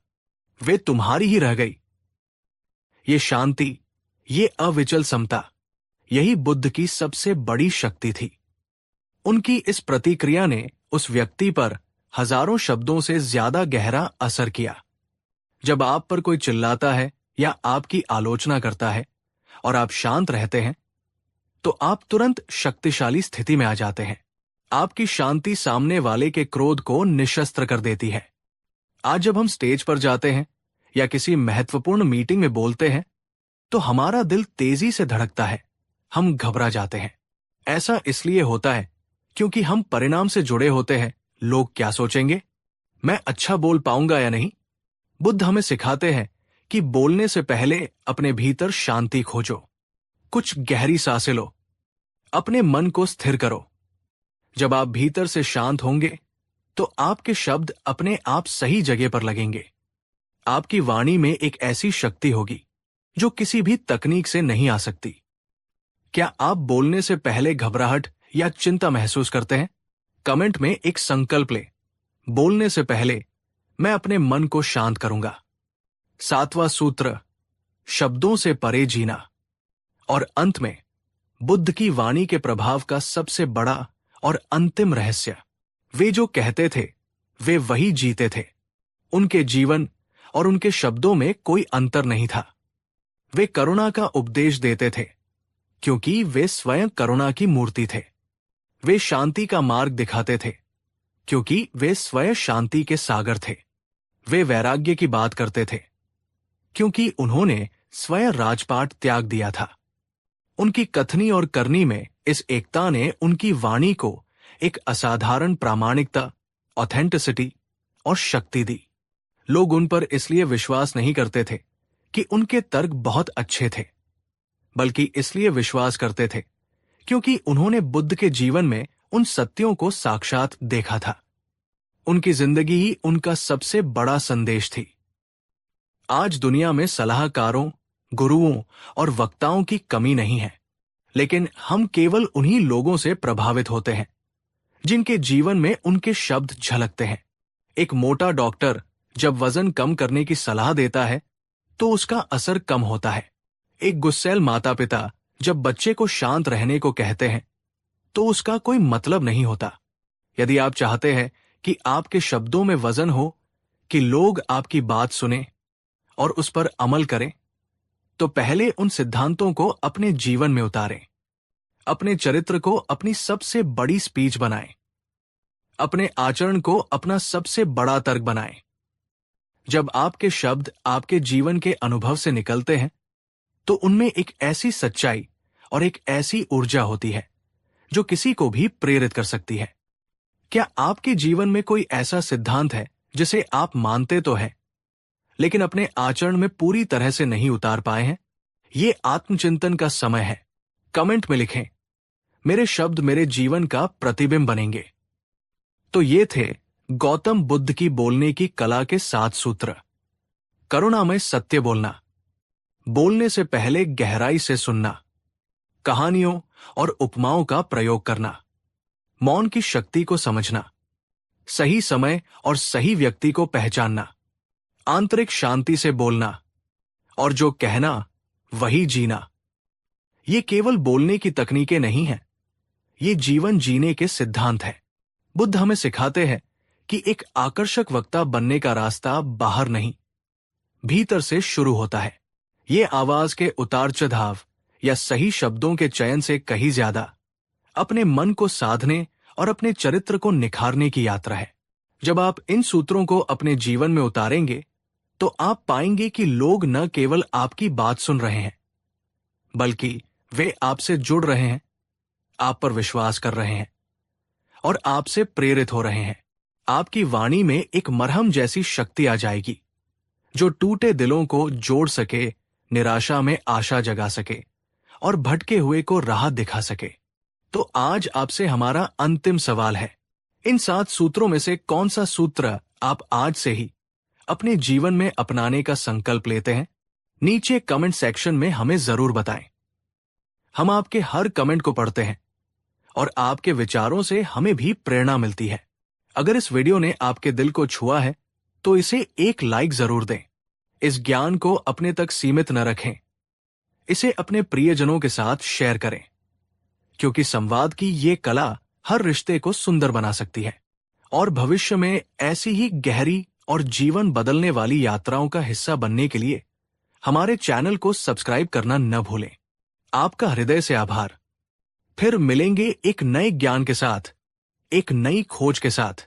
वे तुम्हारी ही रह गई। ये शांति, ये अविचल समता, यही बुद्ध की सबसे बड़ी शक्ति थी। उनकी इस प्रतिक्रिया ने उस व्यक्ति पर हजारों शब्दों से ज्यादा गहरा असर किया। जब आप पर कोई चिल्लाता है या आपकी आलोचना करता है और आप शांत रहते हैं तो आप तुरंत शक्तिशाली स्थिति में आ जाते हैं। आपकी शांति सामने वाले के क्रोध को निशस्त्र कर देती है। आज जब हम स्टेज पर जाते हैं या किसी महत्वपूर्ण मीटिंग में बोलते हैं तो हमारा दिल तेजी से धड़कता है, हम घबरा जाते हैं। ऐसा इसलिए होता है क्योंकि हम परिणाम से जुड़े होते हैं। लोग क्या सोचेंगे, मैं अच्छा बोल पाऊंगा या नहीं? बुद्ध हमें सिखाते हैं कि बोलने से पहले अपने भीतर शांति खोजो, कुछ गहरी सांसें लो, अपने मन को स्थिर करो। जब आप भीतर से शांत होंगे तो आपके शब्द अपने आप सही जगह पर लगेंगे। आपकी वाणी में एक ऐसी शक्ति होगी जो किसी भी तकनीक से नहीं आ सकती। क्या आप बोलने से पहले घबराहट या चिंता महसूस करते हैं? कमेंट में एक संकल्प ले, बोलने से पहले मैं अपने मन को शांत करूंगा। सातवां सूत्र, शब्दों से परे जीना। और अंत में बुद्ध की वाणी के प्रभाव का सबसे बड़ा और अंतिम रहस्य, वे जो कहते थे वे वही जीते थे। उनके जीवन और उनके शब्दों में कोई अंतर नहीं था। वे करुणा का उपदेश देते थे क्योंकि वे स्वयं करुणा की मूर्ति थे। वे शांति का मार्ग दिखाते थे क्योंकि वे स्वयं शांति के सागर थे। वे वैराग्य की बात करते थे क्योंकि उन्होंने स्वयं राजपाट त्याग दिया था। उनकी कथनी और करनी में इस एकता ने उनकी वाणी को एक असाधारण प्रामाणिकता, ऑथेंटिसिटी और शक्ति दी। लोग उन पर इसलिए विश्वास नहीं करते थे कि उनके तर्क बहुत अच्छे थे, बल्कि इसलिए विश्वास करते थे क्योंकि उन्होंने बुद्ध के जीवन में उन सत्यों को साक्षात देखा था। उनकी जिंदगी ही उनका सबसे बड़ा संदेश थी। आज दुनिया में सलाहकारों, गुरुओं और वक्ताओं की कमी नहीं है, लेकिन हम केवल उन्हीं लोगों से प्रभावित होते हैं जिनके जीवन में उनके शब्द झलकते हैं। एक मोटा डॉक्टर जब वजन कम करने की सलाह देता है तो उसका असर कम होता है। एक गुस्सैल माता पिता जब बच्चे को शांत रहने को कहते हैं तो उसका कोई मतलब नहीं होता। यदि आप चाहते हैं कि आपके शब्दों में वजन हो, कि लोग आपकी बात सुने और उस पर अमल करें, तो पहले उन सिद्धांतों को अपने जीवन में उतारें। अपने चरित्र को अपनी सबसे बड़ी स्पीच बनाएं। अपने आचरण को अपना सबसे बड़ा तर्क बनाएं। जब आपके शब्द आपके जीवन के अनुभव से निकलते हैं, तो उनमें एक ऐसी सच्चाई और एक ऐसी ऊर्जा होती है जो किसी को भी प्रेरित कर सकती है। क्या आपके जीवन में कोई ऐसा सिद्धांत है जिसे आप मानते तो हैं, लेकिन अपने आचरण में पूरी तरह से नहीं उतार पाए हैं? ये आत्मचिंतन का समय है। कमेंट में लिखें, मेरे शब्द मेरे जीवन का प्रतिबिंब बनेंगे। तो ये थे गौतम बुद्ध की बोलने की कला के 7 सूत्र। करुणामय सत्य बोलना, बोलने से पहले गहराई से सुनना, कहानियों और उपमाओं का प्रयोग करना, मौन की शक्ति को समझना, सही समय और सही व्यक्ति को पहचानना, आंतरिक शांति से बोलना, और जो कहना वही जीना। ये केवल बोलने की तकनीकें नहीं हैं, ये जीवन जीने के सिद्धांत हैं। बुद्ध हमें सिखाते हैं कि एक आकर्षक वक्ता बनने का रास्ता बाहर नहीं, भीतर से शुरू होता है। ये आवाज के उतार चढ़ाव या सही शब्दों के चयन से कहीं ज्यादा अपने मन को साधने और अपने चरित्र को निखारने की यात्रा है। जब आप इन सूत्रों को अपने जीवन में उतारेंगे, तो आप पाएंगे कि लोग न केवल आपकी बात सुन रहे हैं, बल्कि वे आपसे जुड़ रहे हैं, आप पर विश्वास कर रहे हैं और आपसे प्रेरित हो रहे हैं। आपकी वाणी में एक मरहम जैसी शक्ति आ जाएगी जो टूटे दिलों को जोड़ सके, निराशा में आशा जगा सके और भटके हुए को राह दिखा सके। तो आज आपसे हमारा अंतिम सवाल है, इन 7 सूत्रों में से कौन सा सूत्र आप आज से ही अपने जीवन में अपनाने का संकल्प लेते हैं? नीचे कमेंट सेक्शन में हमें जरूर बताएं। हम आपके हर कमेंट को पढ़ते हैं और आपके विचारों से हमें भी प्रेरणा मिलती है। अगर इस वीडियो ने आपके दिल को छुआ है, तो इसे एक लाइक जरूर दें। इस ज्ञान को अपने तक सीमित न रखें, इसे अपने प्रियजनों के साथ शेयर करें, क्योंकि संवाद की ये कला हर रिश्ते को सुंदर बना सकती है। और भविष्य में ऐसी ही गहरी और जीवन बदलने वाली यात्राओं का हिस्सा बनने के लिए हमारे चैनल को सब्सक्राइब करना न भूलें। आपका हृदय से आभार। फिर मिलेंगे एक नए ज्ञान के साथ, एक नई खोज के साथ।